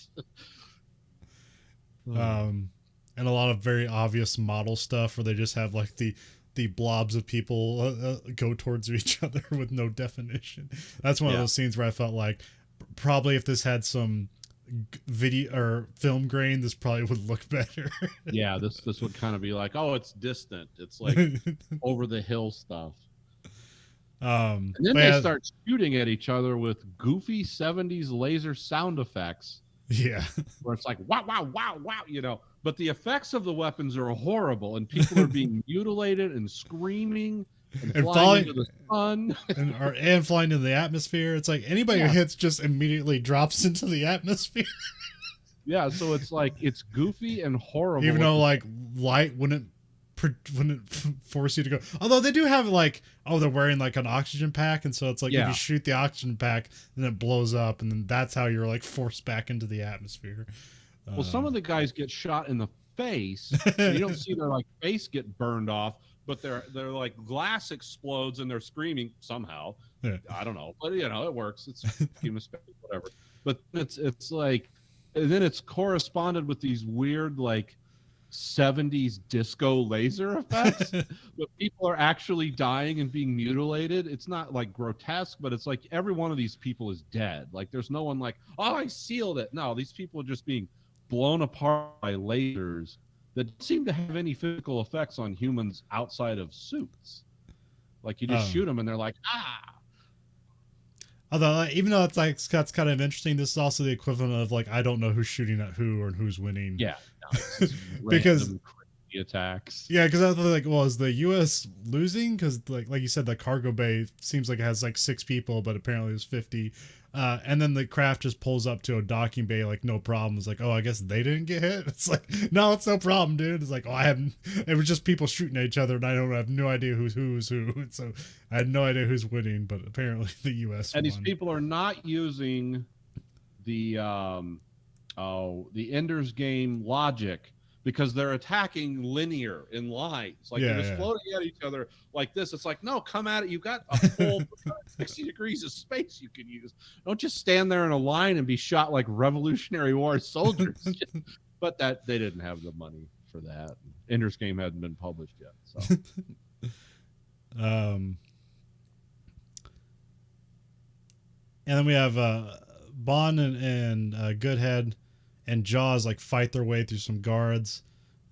A: And a lot of very obvious model stuff where they just have like the blobs of people go towards each other with no definition. That's one of those scenes where I felt like probably if this had some video or film grain, this probably would look better.
B: Yeah, this would kind of be like, oh, it's distant. It's like over the hill stuff. And then they start shooting at each other with goofy 70s laser sound effects.
A: Yeah.
B: Where it's like, wow, wow, wow, wow, you know. But the effects of the weapons are horrible, and people are being mutilated and screaming and flying into the sun.
A: and flying into the atmosphere. It's like anybody who hits just immediately drops into the atmosphere.
B: Yeah, so it's like, it's goofy and horrible.
A: Even though like light wouldn't force you to go. Although they do have like, oh, they're wearing like an oxygen pack, and so it's like if you shoot the oxygen pack, then it blows up, and then that's how you're like forced back into the atmosphere.
B: Well, some of the guys get shot in the face. You don't see their like face get burned off, but they're like glass explodes and they're screaming somehow.
A: Yeah.
B: I don't know, but you know it works. It's human space, whatever. But it's like, and then it's corresponded with these weird like 70s disco laser effects, but people are actually dying and being mutilated. It's not like grotesque, but it's like every one of these people is dead. Like there's no one like, oh, I sealed it. No, these people are just being blown apart by lasers that don't seem to have any physical effects on humans outside of suits. Like you just shoot them and they're like, ah.
A: Although, even though it's like that's kind of interesting, this is also the equivalent of like I don't know who's shooting at who or who's winning.
B: Yeah, no,
A: because
B: crazy attacks.
A: Yeah, because I thought like, well, is the U.S. losing? Because like you said, the cargo bay seems like it has like 6 people, but apparently there's 50. And then the craft just pulls up to a docking bay like no problem. It's like, oh, I guess they didn't get hit. It's like, no, it's no problem, dude. It's like, oh, it was just people shooting at each other, and I have no idea who's who. So I had no idea who's winning, but apparently the U.S.
B: And
A: won.
B: these people are not using the Ender's Game logic, because they're attacking linear in lines. Like they're just floating at each other like this. It's like, no, come at it. You've got a full 60 degrees of space you can use. Don't just stand there in a line and be shot like Revolutionary War soldiers. But that they didn't have the money for that. Ender's Game hadn't been published yet. So
A: and then we have Bond and Goodhead and Jaws like fight their way through some guards.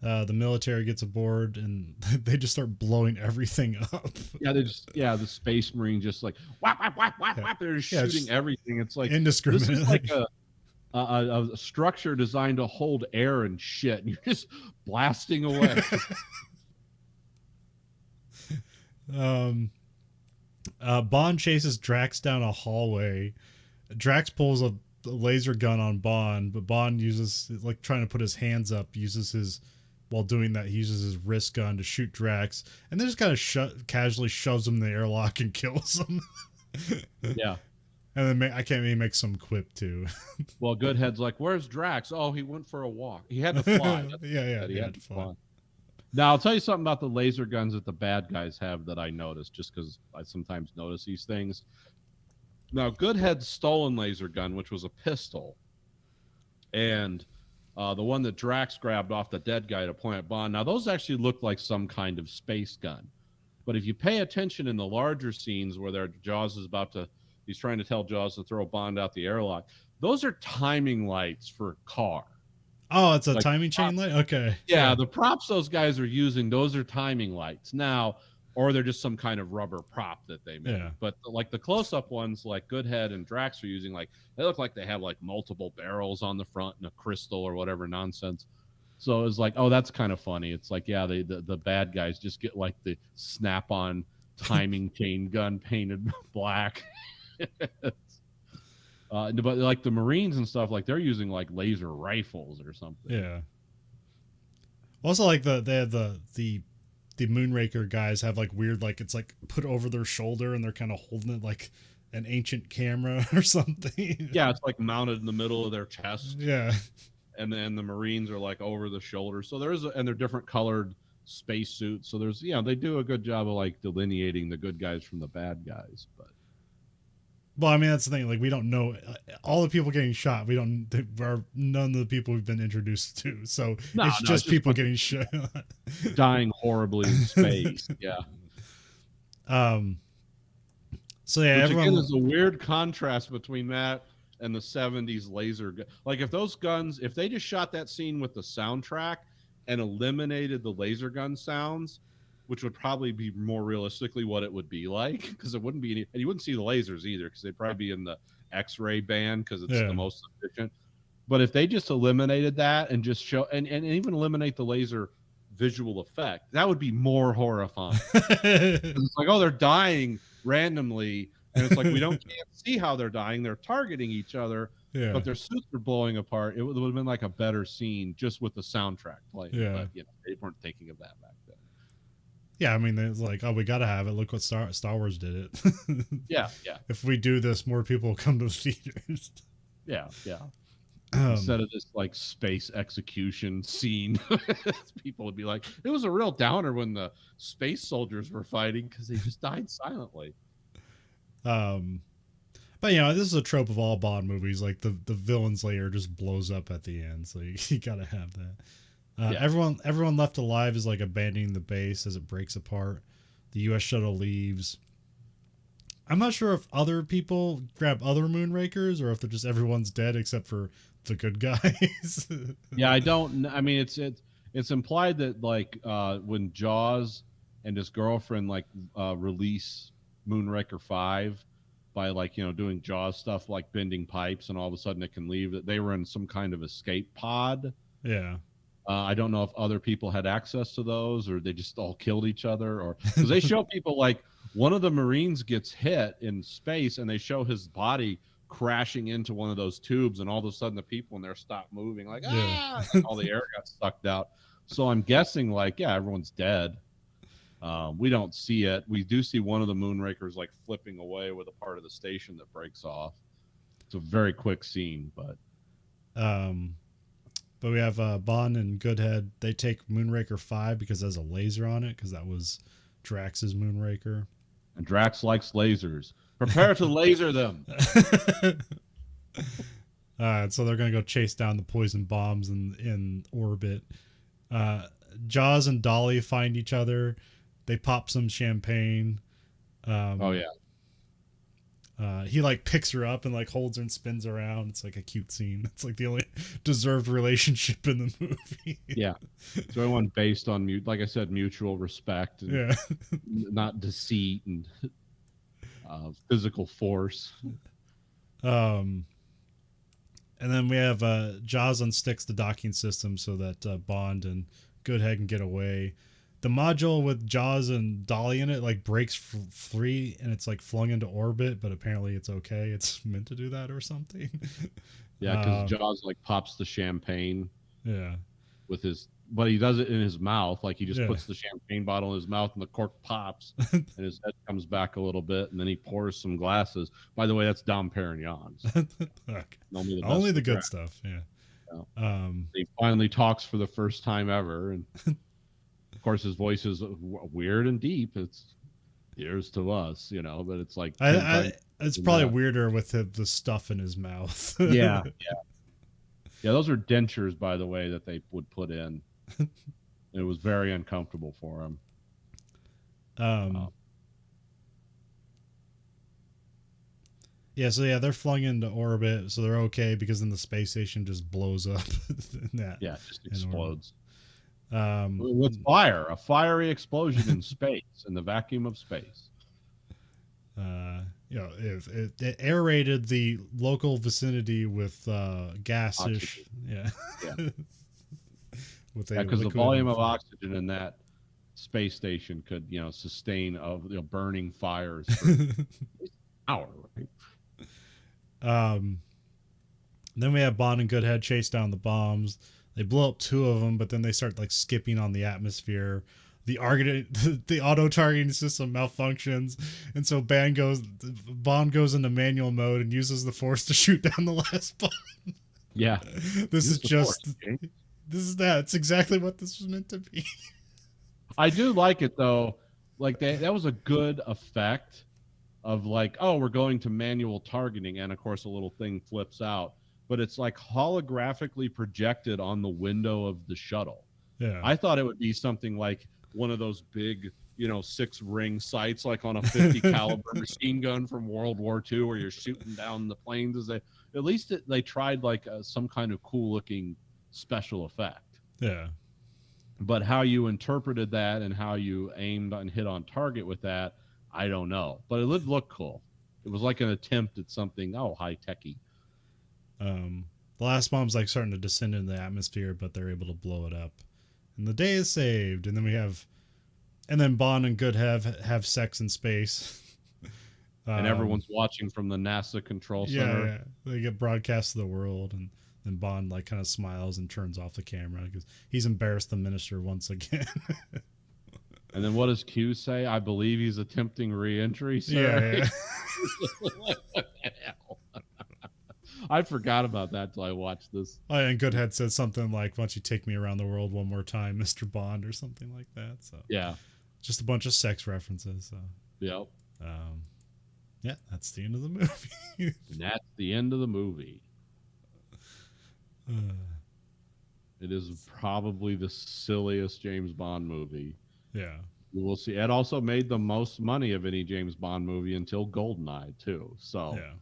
A: The military gets aboard and they just start blowing everything up.
B: Yeah, the Space Marine just like whap whap whap whap whap. They're just shooting everything. It's like
A: indiscriminately.
B: This is like a structure designed to hold air and shit, and you're just blasting away.
A: Bond chases Drax down a hallway. Drax pulls a laser gun on Bond, but Bond uses, like, trying to put his hands up, while doing that, he uses his wrist gun to shoot Drax, and then just kind of casually shoves him in the airlock and kills him.
B: Yeah.
A: And then I can't even make some quip too.
B: Well, Goodhead's like, "Where's Drax?" Oh, he went for a walk. He had to fly.
A: Yeah, he had to fly.
B: Now, I'll tell you something about the laser guns that the bad guys have that I noticed, just because I sometimes notice these things. Now, Goodhead's stolen laser gun, which was a pistol, and the one that Drax grabbed off the dead guy to point at Bond. Now, those actually look like some kind of space gun. But if you pay attention in the larger scenes where he's trying to tell Jaws to throw Bond out the airlock, those are timing lights for a car.
A: Oh, it's a
B: like
A: timing chain light? Okay.
B: Yeah, the props those guys are using, those are timing lights. Now, or they're just some kind of rubber prop that they made.
A: Yeah.
B: But like the close-up ones, like Goodhead and Drax are using, like they look like they have like multiple barrels on the front and a crystal or whatever nonsense. So it's like, oh, that's kind of funny. It's like, yeah, the bad guys just get like the snap-on timing chain gun painted black. But like the Marines and stuff, like they're using like laser rifles or something.
A: Yeah. Also, like they have the Moonraker guys have like weird, like it's like put over their shoulder and they're kind of holding it like an ancient camera or something.
B: Yeah, it's like mounted in the middle of their chest.
A: Yeah.
B: And then the Marines are like over the shoulder. So and they're different colored space suits. So they do a good job of like delineating the good guys from the bad guys. But
A: well, I mean, that's the thing. Like, we don't know all the people getting shot. None of the people we've been introduced to. So it's just people getting shot,
B: dying horribly in space. Yeah.
A: So yeah,
B: which again is a weird contrast between that and the 70s laser gun. Like if they just shot that scene with the soundtrack and eliminated the laser gun sounds, which would probably be more realistically what it would be like, because it wouldn't be any, and you wouldn't see the lasers either, because they'd probably be in the X-ray band because it's the most efficient. But if they just eliminated that and just show and even eliminate the laser visual effect, that would be more horrifying. It's like, oh, they're dying randomly, and it's like can't see how they're dying. They're targeting each other, but their suits are blowing apart. It would have been like a better scene just with the soundtrack playing.
A: Yeah.
B: But they weren't thinking of that back then.
A: Yeah, I mean, it's like, oh, we gotta have it. Look what Star Wars did it.
B: Yeah.
A: If we do this, more people will come to the theaters.
B: Yeah. Instead of this like space execution scene, people would be like, it was a real downer when the space soldiers were fighting because they just died silently.
A: But this is a trope of all Bond movies. Like the villain's lair just blows up at the end, so you gotta have that. Everyone left alive is like abandoning the base as it breaks apart. The U.S. shuttle leaves. I'm not sure if other people grab other Moonrakers or if they're just everyone's dead except for the good guys.
B: Yeah, I don't. I mean, it's implied that like when Jaws and his girlfriend release Moonraker 5 by doing Jaws stuff like bending pipes, and all of a sudden it can leave, that they were in some kind of escape pod.
A: Yeah.
B: I don't know if other people had access to those or they just all killed each other, or because they show people like one of the Marines gets hit in space and they show his body crashing into one of those tubes, and all of a sudden the people in there stop moving, like all the air got sucked out. So I'm guessing everyone's dead. We don't see it. We do see one of the Moonrakers like flipping away with a part of the station that breaks off. It's a very quick scene, but
A: we have Bond and Goodhead. They take Moonraker 5 because it has a laser on it, because that was Drax's Moonraker.
B: And Drax likes lasers. Prepare to laser them.
A: So they're going to go chase down the poison bombs in orbit. Jaws and Dolly find each other. They pop some champagne. He like picks her up and like holds her and spins around. It's like a cute scene. It's like the only deserved relationship in the movie.
B: Yeah. So everyone based on, like I said, mutual respect. And not deceit and physical force.
A: And then we have Jaws unsticks the docking system so that Bond and Goodhead can get away. The module with Jaws and Dolly in it like breaks free and it's like flung into orbit, but apparently it's okay. It's meant to do that or something.
B: Yeah, because Jaws like pops the champagne.
A: Yeah.
B: But he does it in his mouth. Like he just puts the champagne bottle in his mouth and the cork pops and his head comes back a little bit and then he pours some glasses. By the way, that's Dom Perignon's.
A: Okay. Only the good stuff. Yeah.
B: He finally talks for the first time ever, and of course his voice is weird and deep. It's ears to us, but it's like
A: it's probably weirder with the stuff in his mouth.
B: Yeah. Those are dentures, by the way, that they would put in. It was very uncomfortable for him.
A: Um, yeah, so yeah, they're flung into orbit, so they're okay because then the space station just blows up.
B: Yeah, it just
A: in orbit.
B: explodes. With fire, a fiery explosion in space, in the vacuum of space.
A: It aerated the local vicinity with gassish. Yeah.
B: Because the volume of oxygen in that space station could, sustain burning fires for an hour, right?
A: Then we have Bond and Goodhead chase down the bombs. They blow up 2 of them, but then they start like skipping on the atmosphere. The auto targeting system malfunctions, and so Bond goes into manual mode and uses the Force to shoot down the last bomb.
B: Yeah,
A: this is that. It's exactly what this was meant to be.
B: I do like it though. Like that was a good effect of like, oh, we're going to manual targeting, and of course a little thing flips out, but it's like holographically projected on the window of the shuttle.
A: Yeah,
B: I thought it would be something like one of those big, 6-ring sights, like on a 50 caliber machine gun from World War II, where you're shooting down the planes. At least they tried like some kind of cool looking special effect.
A: Yeah.
B: But how you interpreted that and how you aimed and hit on target with that, I don't know. But it would look cool. It was like an attempt at something, high techy.
A: The last bomb's like starting to descend into the atmosphere, but they're able to blow it up. And the day is saved. And then Bond and Goodhead have sex in space.
B: And everyone's watching from the NASA control center.
A: Yeah. They get broadcast to the world, and then Bond like kind of smiles and turns off the camera because he's embarrassed the minister once again.
B: And then what does Q say? I believe he's attempting re-entry, sir.
A: Yeah.
B: I forgot about that till I watched this.
A: Oh, and Goodhead says something like, "Why don't you take me around the world one more time, Mr. Bond," or something like that. So
B: yeah,
A: just a bunch of sex references. So
B: yep.
A: Yeah, that's the end of the movie.
B: And that's the end of the movie. It is probably the silliest James Bond movie.
A: Yeah.
B: We'll see. It also made the most money of any James Bond movie until GoldenEye, too. So,
A: yeah.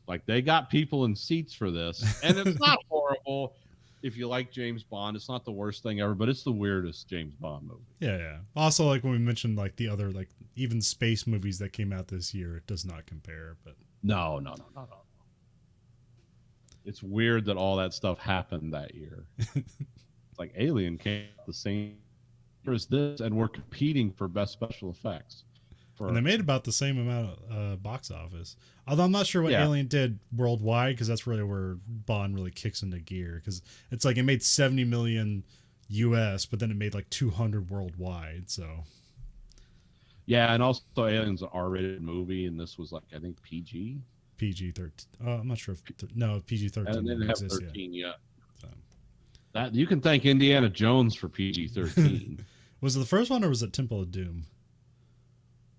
B: Like, they got people in seats for this. And it's not horrible. If you like James Bond, it's not the worst thing ever, but it's the weirdest James Bond movie.
A: Yeah, yeah. Also, like when we mentioned like the other, like even space movies that came out this year, it does not compare. But
B: no. It's weird that all that stuff happened that year. It's like Alien came out the same year as this, and we're competing for best special effects.
A: And they made about the same amount of box office. Although I'm not sure what Alien did worldwide, because that's really where Bond really kicks into gear. Because it's like it made 70 million US, but then it made like 200 worldwide. So
B: yeah, and also Alien's an R-rated movie, and this was like I think
A: PG-13. I'm not sure if PG-13.
B: And they didn't have 13 yet. So. That you can thank Indiana Jones for PG-13.
A: Was it the first one or was it Temple of Doom?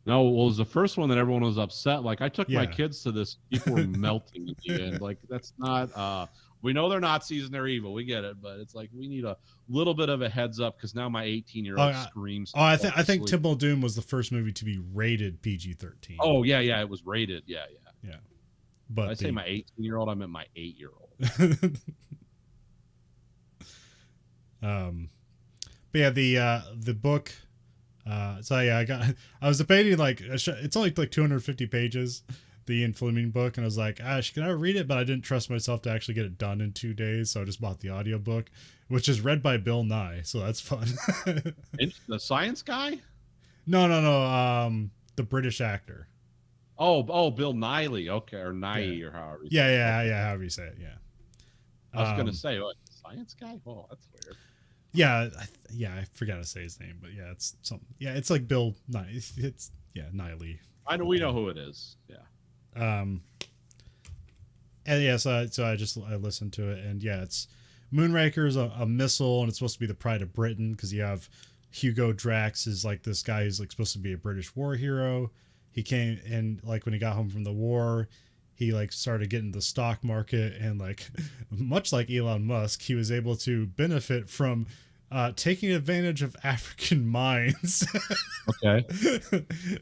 B: No, well, it was the first one that everyone was upset. Like, I took my kids to this. People were melting at the end. Like, that's not... we know they're Nazis and they're evil. We get it. But it's like, we need a little bit of a heads up because now my 18-year-old screams.
A: Oh, I think Temple of Doom was the first movie to be rated PG-13.
B: Oh, yeah. It was rated. Yeah.
A: But
B: I say my 18-year-old, I meant my 8-year-old.
A: But yeah, the book... so yeah, I was debating like it's only like 250 pages, the Ian Fleming book, and I was like, can I read it? But I didn't trust myself to actually get it done in 2 days, so I just bought the audiobook, which is read by Bill Nye, so that's fun.
B: The science guy?
A: No. The British actor.
B: Oh, Bill Nighy, okay, or Nighy, or however.
A: Yeah, however you say it. Yeah.
B: I was gonna say, what, science guy? Oh, that's weird.
A: Yeah, I forgot to say his name, but yeah, it's something. Yeah, it's like Bill Nye. It's Nighy.
B: I know we know who it is. Yeah.
A: And yeah, so I listened to it, and yeah, it's Moonraker is a missile, and it's supposed to be the pride of Britain because you have Hugo Drax is like this guy who's like supposed to be a British war hero. He came and like when he got home from the war, he like started getting the stock market, and like much like Elon Musk, he was able to benefit from taking advantage of African mines
B: Okay.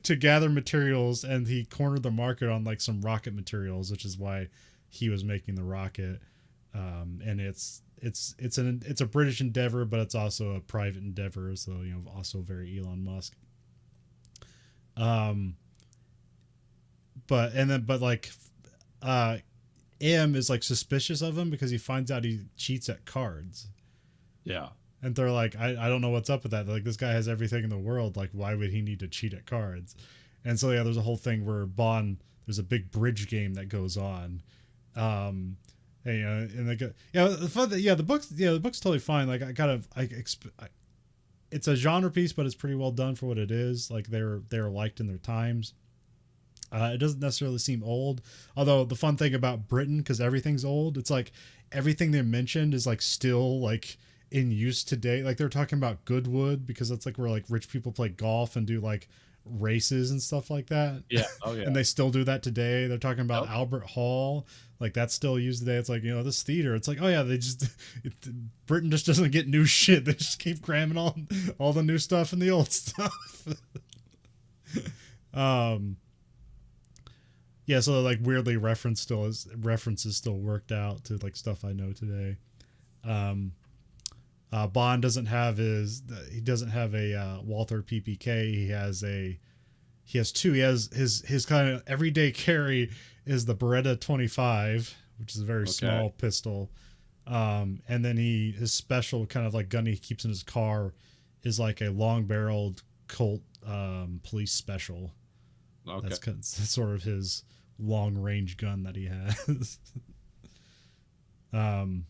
A: to gather materials, and he cornered the market on like some rocket materials, which is why he was making the rocket. And it's a British endeavor, but it's also a private endeavor, so also very Elon Musk. But like M is like suspicious of him because he finds out he cheats at cards.
B: Yeah.
A: And they're like, I don't know what's up with that. They're like, this guy has everything in the world. Like, why would he need to cheat at cards? And so, yeah, there's a whole thing where there's a big bridge game that goes on. And they go, the fun thing, the book's totally fine. Like, it's a genre piece, but it's pretty well done for what it is. Like, they're liked in their times. It doesn't necessarily seem old. Although the fun thing about Britain, because everything's old, it's like everything they mentioned is like still like in use today. Like they're talking about Goodwood because that's like where like rich people play golf and do like races and stuff like that.
B: Yeah. Oh yeah.
A: And they still do that today. They're talking about Albert Hall. Like that's still used today. It's like, this theater. It's like, oh yeah, Britain just doesn't get new shit. They just keep cramming all the new stuff and the old stuff. Yeah, so like weirdly references still worked out to like stuff I know today. Bond doesn't have a Walther PPK. He has two. He has his kind of everyday carry is the Beretta 25, which is a very small pistol. And then his special kind of like gun he keeps in his car is like a long barreled Colt police special.
B: Okay.
A: That's sort of his long range gun that he has. And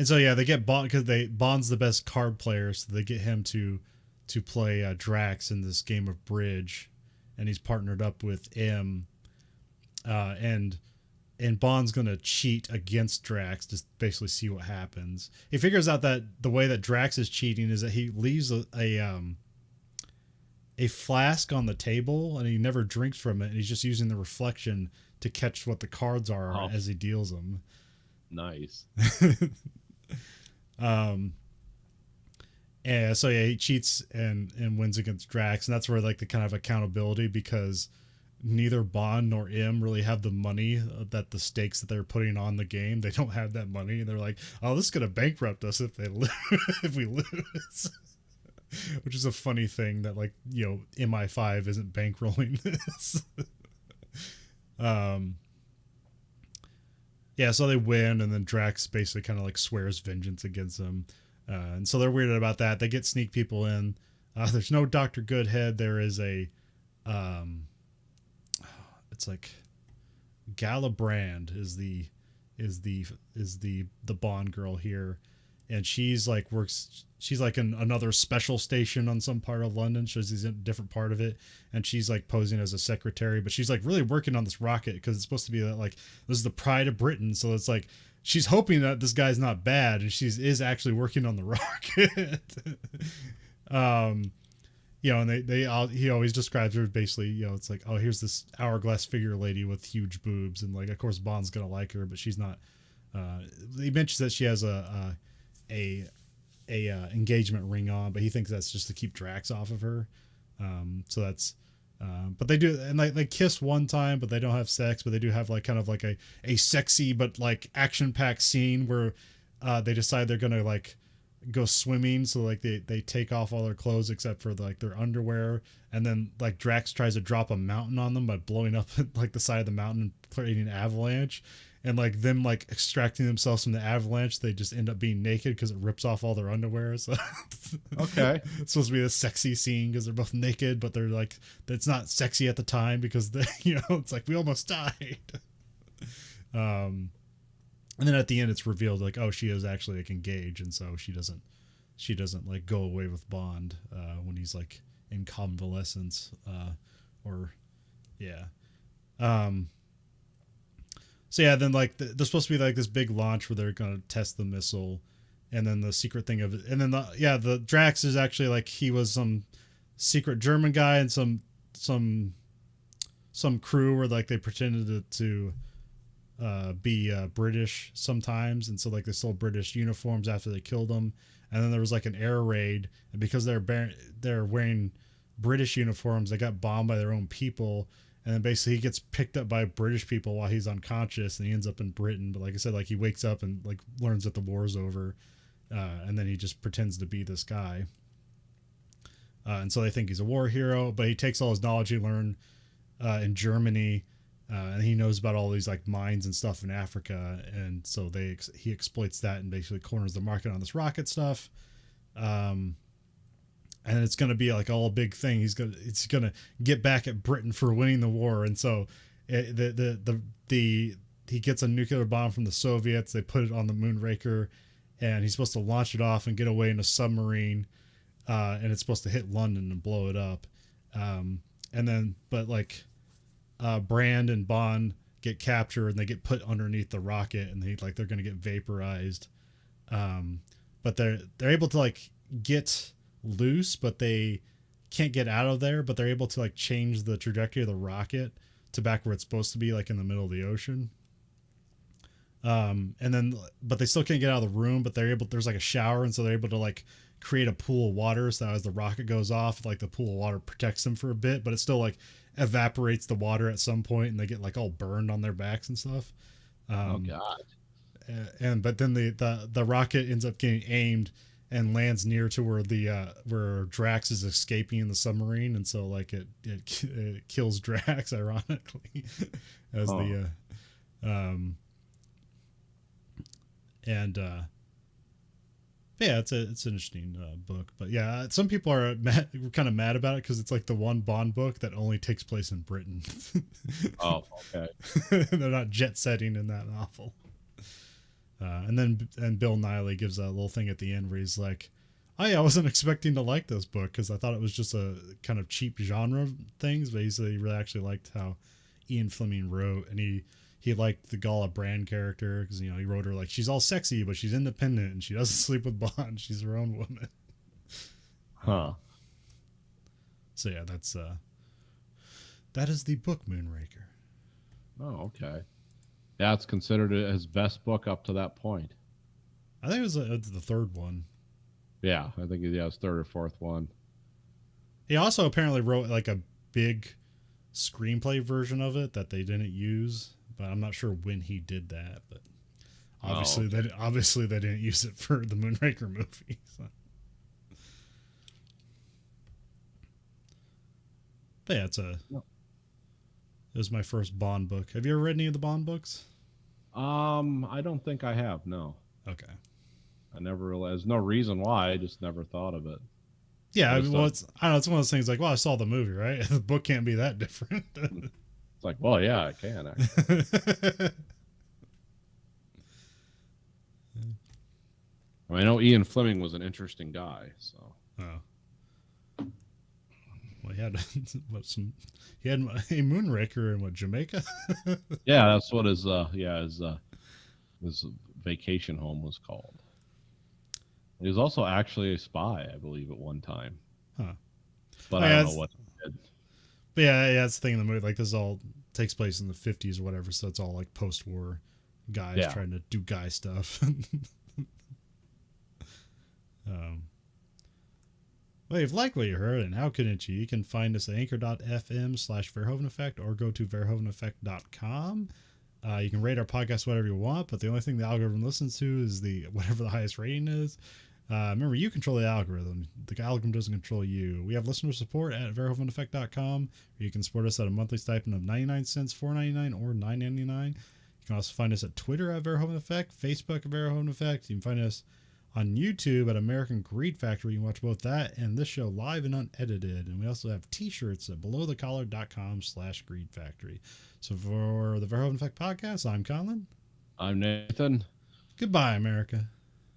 A: so they get Bond because Bond's the best card player, so they get him to play Drax in this game of bridge, and he's partnered up with M. And Bond's gonna cheat against Drax to basically see what happens. He figures out that the way that Drax is cheating is that he leaves a flask on the table and he never drinks from it, and he's just using the reflection to catch what the cards are as he deals them.
B: Nice.
A: Yeah, so he cheats and wins against Drax, and that's where like the kind of accountability, because neither Bond nor M really have the money that the stakes that they're putting on the game. They don't have that money. They're like, oh, this is gonna bankrupt us if we lose. Which is a funny thing that like MI5 isn't bankrolling this. Yeah, so they win, and then Drax basically kind of like swears vengeance against them, and so they're weirded about that. They get sneak people in. There's no Dr. Goodhead. There is it's like Gala Brand is the Bond girl here, and she's like in another special station on some part of London. She's in a different part of it, and she's like posing as a secretary, but she's like really working on this rocket because it's supposed to be that like this is the pride of Britain. So it's like she's hoping that this guy's not bad, and is actually working on the rocket. And he always describes her basically, it's like, oh, here's this hourglass figure lady with huge boobs, and like of course Bond's gonna like her, but she's not. He mentions that she has a engagement ring on, but he thinks that's just to keep Drax off of her. So that's but they do, and they kiss one time, but they don't have sex, but they do have like kind of like a sexy but like action-packed scene where they decide they're gonna like go swimming, so like they take off all their clothes except for like their underwear, and then like Drax tries to drop a mountain on them by blowing up like the side of the mountain and creating an avalanche. And like them like extracting themselves from the avalanche, they just end up being naked because it rips off all their underwear. So
B: okay,
A: it's supposed to be a sexy scene because they're both naked, but they're like, it's not sexy at the time because it's like we almost died. And then at the end, it's revealed like, oh, she is actually like engaged, and so she doesn't like go away with Bond when he's like in convalescence, So yeah, then like there's supposed to be like this big launch where they're gonna test the missile, and then the secret thing of it, and then the Drax is actually like he was some secret German guy and some crew where like they pretended to be British sometimes, and so like they stole British uniforms after they killed them, and then there was like an air raid, and because they're wearing British uniforms, they got bombed by their own people, and then basically he gets picked up by British people while he's unconscious, and he ends up in Britain. But like I said, like he wakes up and like learns that the war's over, and then he just pretends to be this guy. And so they think he's a war hero, but he takes all his knowledge he learned in Germany, and he knows about all these like mines and stuff in Africa, and so he exploits that and basically corners the market on this rocket stuff. And it's going to be like all big thing. It's gonna get back at Britain for winning the war, and so he gets a nuclear bomb from the Soviets. They put it on the Moonraker, and he's supposed to launch it off and get away in a submarine, and it's supposed to hit London and blow it up. And then, but like Brand and Bond get captured and they get put underneath the rocket, and they're going to get vaporized. But they're able to like get loose, but they can't get out of there, but they're able to like change the trajectory of the rocket to back where it's supposed to be, like in the middle of the ocean. And then, but they still can't get out of the room, but there's like a shower, and so they're able to like create a pool of water, so that as the rocket goes off, like the pool of water protects them for a bit, but it still like evaporates the water at some point, and they get like all burned on their backs and stuff.
B: Oh god.
A: But then the rocket ends up getting aimed and lands near to where Drax is escaping in the submarine, and so like it kills Drax ironically as yeah, it's an interesting book. But yeah, some people are kind of mad about it because it's like the one Bond book that only takes place in Britain.
B: Oh, okay.
A: They're not jet setting in that novel. And then Bill Nighy gives a little thing at the end where he's like, I wasn't expecting to like this book because I thought it was just a kind of cheap genre things, but he said he really actually liked how Ian Fleming wrote, and he liked the Gala Brand character because, you know, he wrote her like, she's all sexy, but she's independent and she doesn't sleep with Bond. She's her own woman.
B: Huh.
A: So yeah, that is the book Moonraker.
B: Oh, okay. Yeah, it's considered his best book up to that point.
A: I think it was the third one.
B: Yeah, I think it was third or fourth one.
A: He also apparently wrote like a big screenplay version of it that they didn't use, but I'm not sure when he did that. But obviously, they didn't use it for the Moonraker movie. So. But yeah, it was my first Bond book. Have you ever read any of the Bond books?
B: I don't think I have. No.
A: Okay.
B: I never realized. There's no reason why. I just never thought of it.
A: Yeah, I don't know. It's one of those things like, well, I saw the movie, right? The book can't be that different.
B: It's like, well, yeah, I can actually. I know Ian Fleming was an interesting guy, so.
A: Oh. Well, he had a Moonraker in Jamaica.
B: Yeah, that's what his vacation home was called. He was also actually a spy, I believe, at one time. Huh. But I don't know what he did.
A: But yeah, that's the thing in the movie. Like, this all takes place in the 50s or whatever, so it's all like post-war guys trying to do guy stuff. Well, if you like what you heard, and how couldn't you? You can find us at anchor.fm/Verhoeven Effect or go to verhoeveneffect.com. You can rate our podcast whatever you want, but the only thing the algorithm listens to is whatever the highest rating is. Remember, you control the algorithm. The algorithm doesn't control you. We have listener support at verhoeveneffect.com, where you can support us at a monthly stipend of 99 cents, $4.99, or $9.99. You can also find us at Twitter at Verhoeven Effect, Facebook at Verhoeven Effect. You can find us on YouTube at American Greed Factory. You can watch both that and this show live and unedited. And we also have t-shirts at belowthecollar.com/Greed Factory. So for the Verhoeven Effect podcast, I'm Colin.
B: I'm Nathan.
A: Goodbye, America.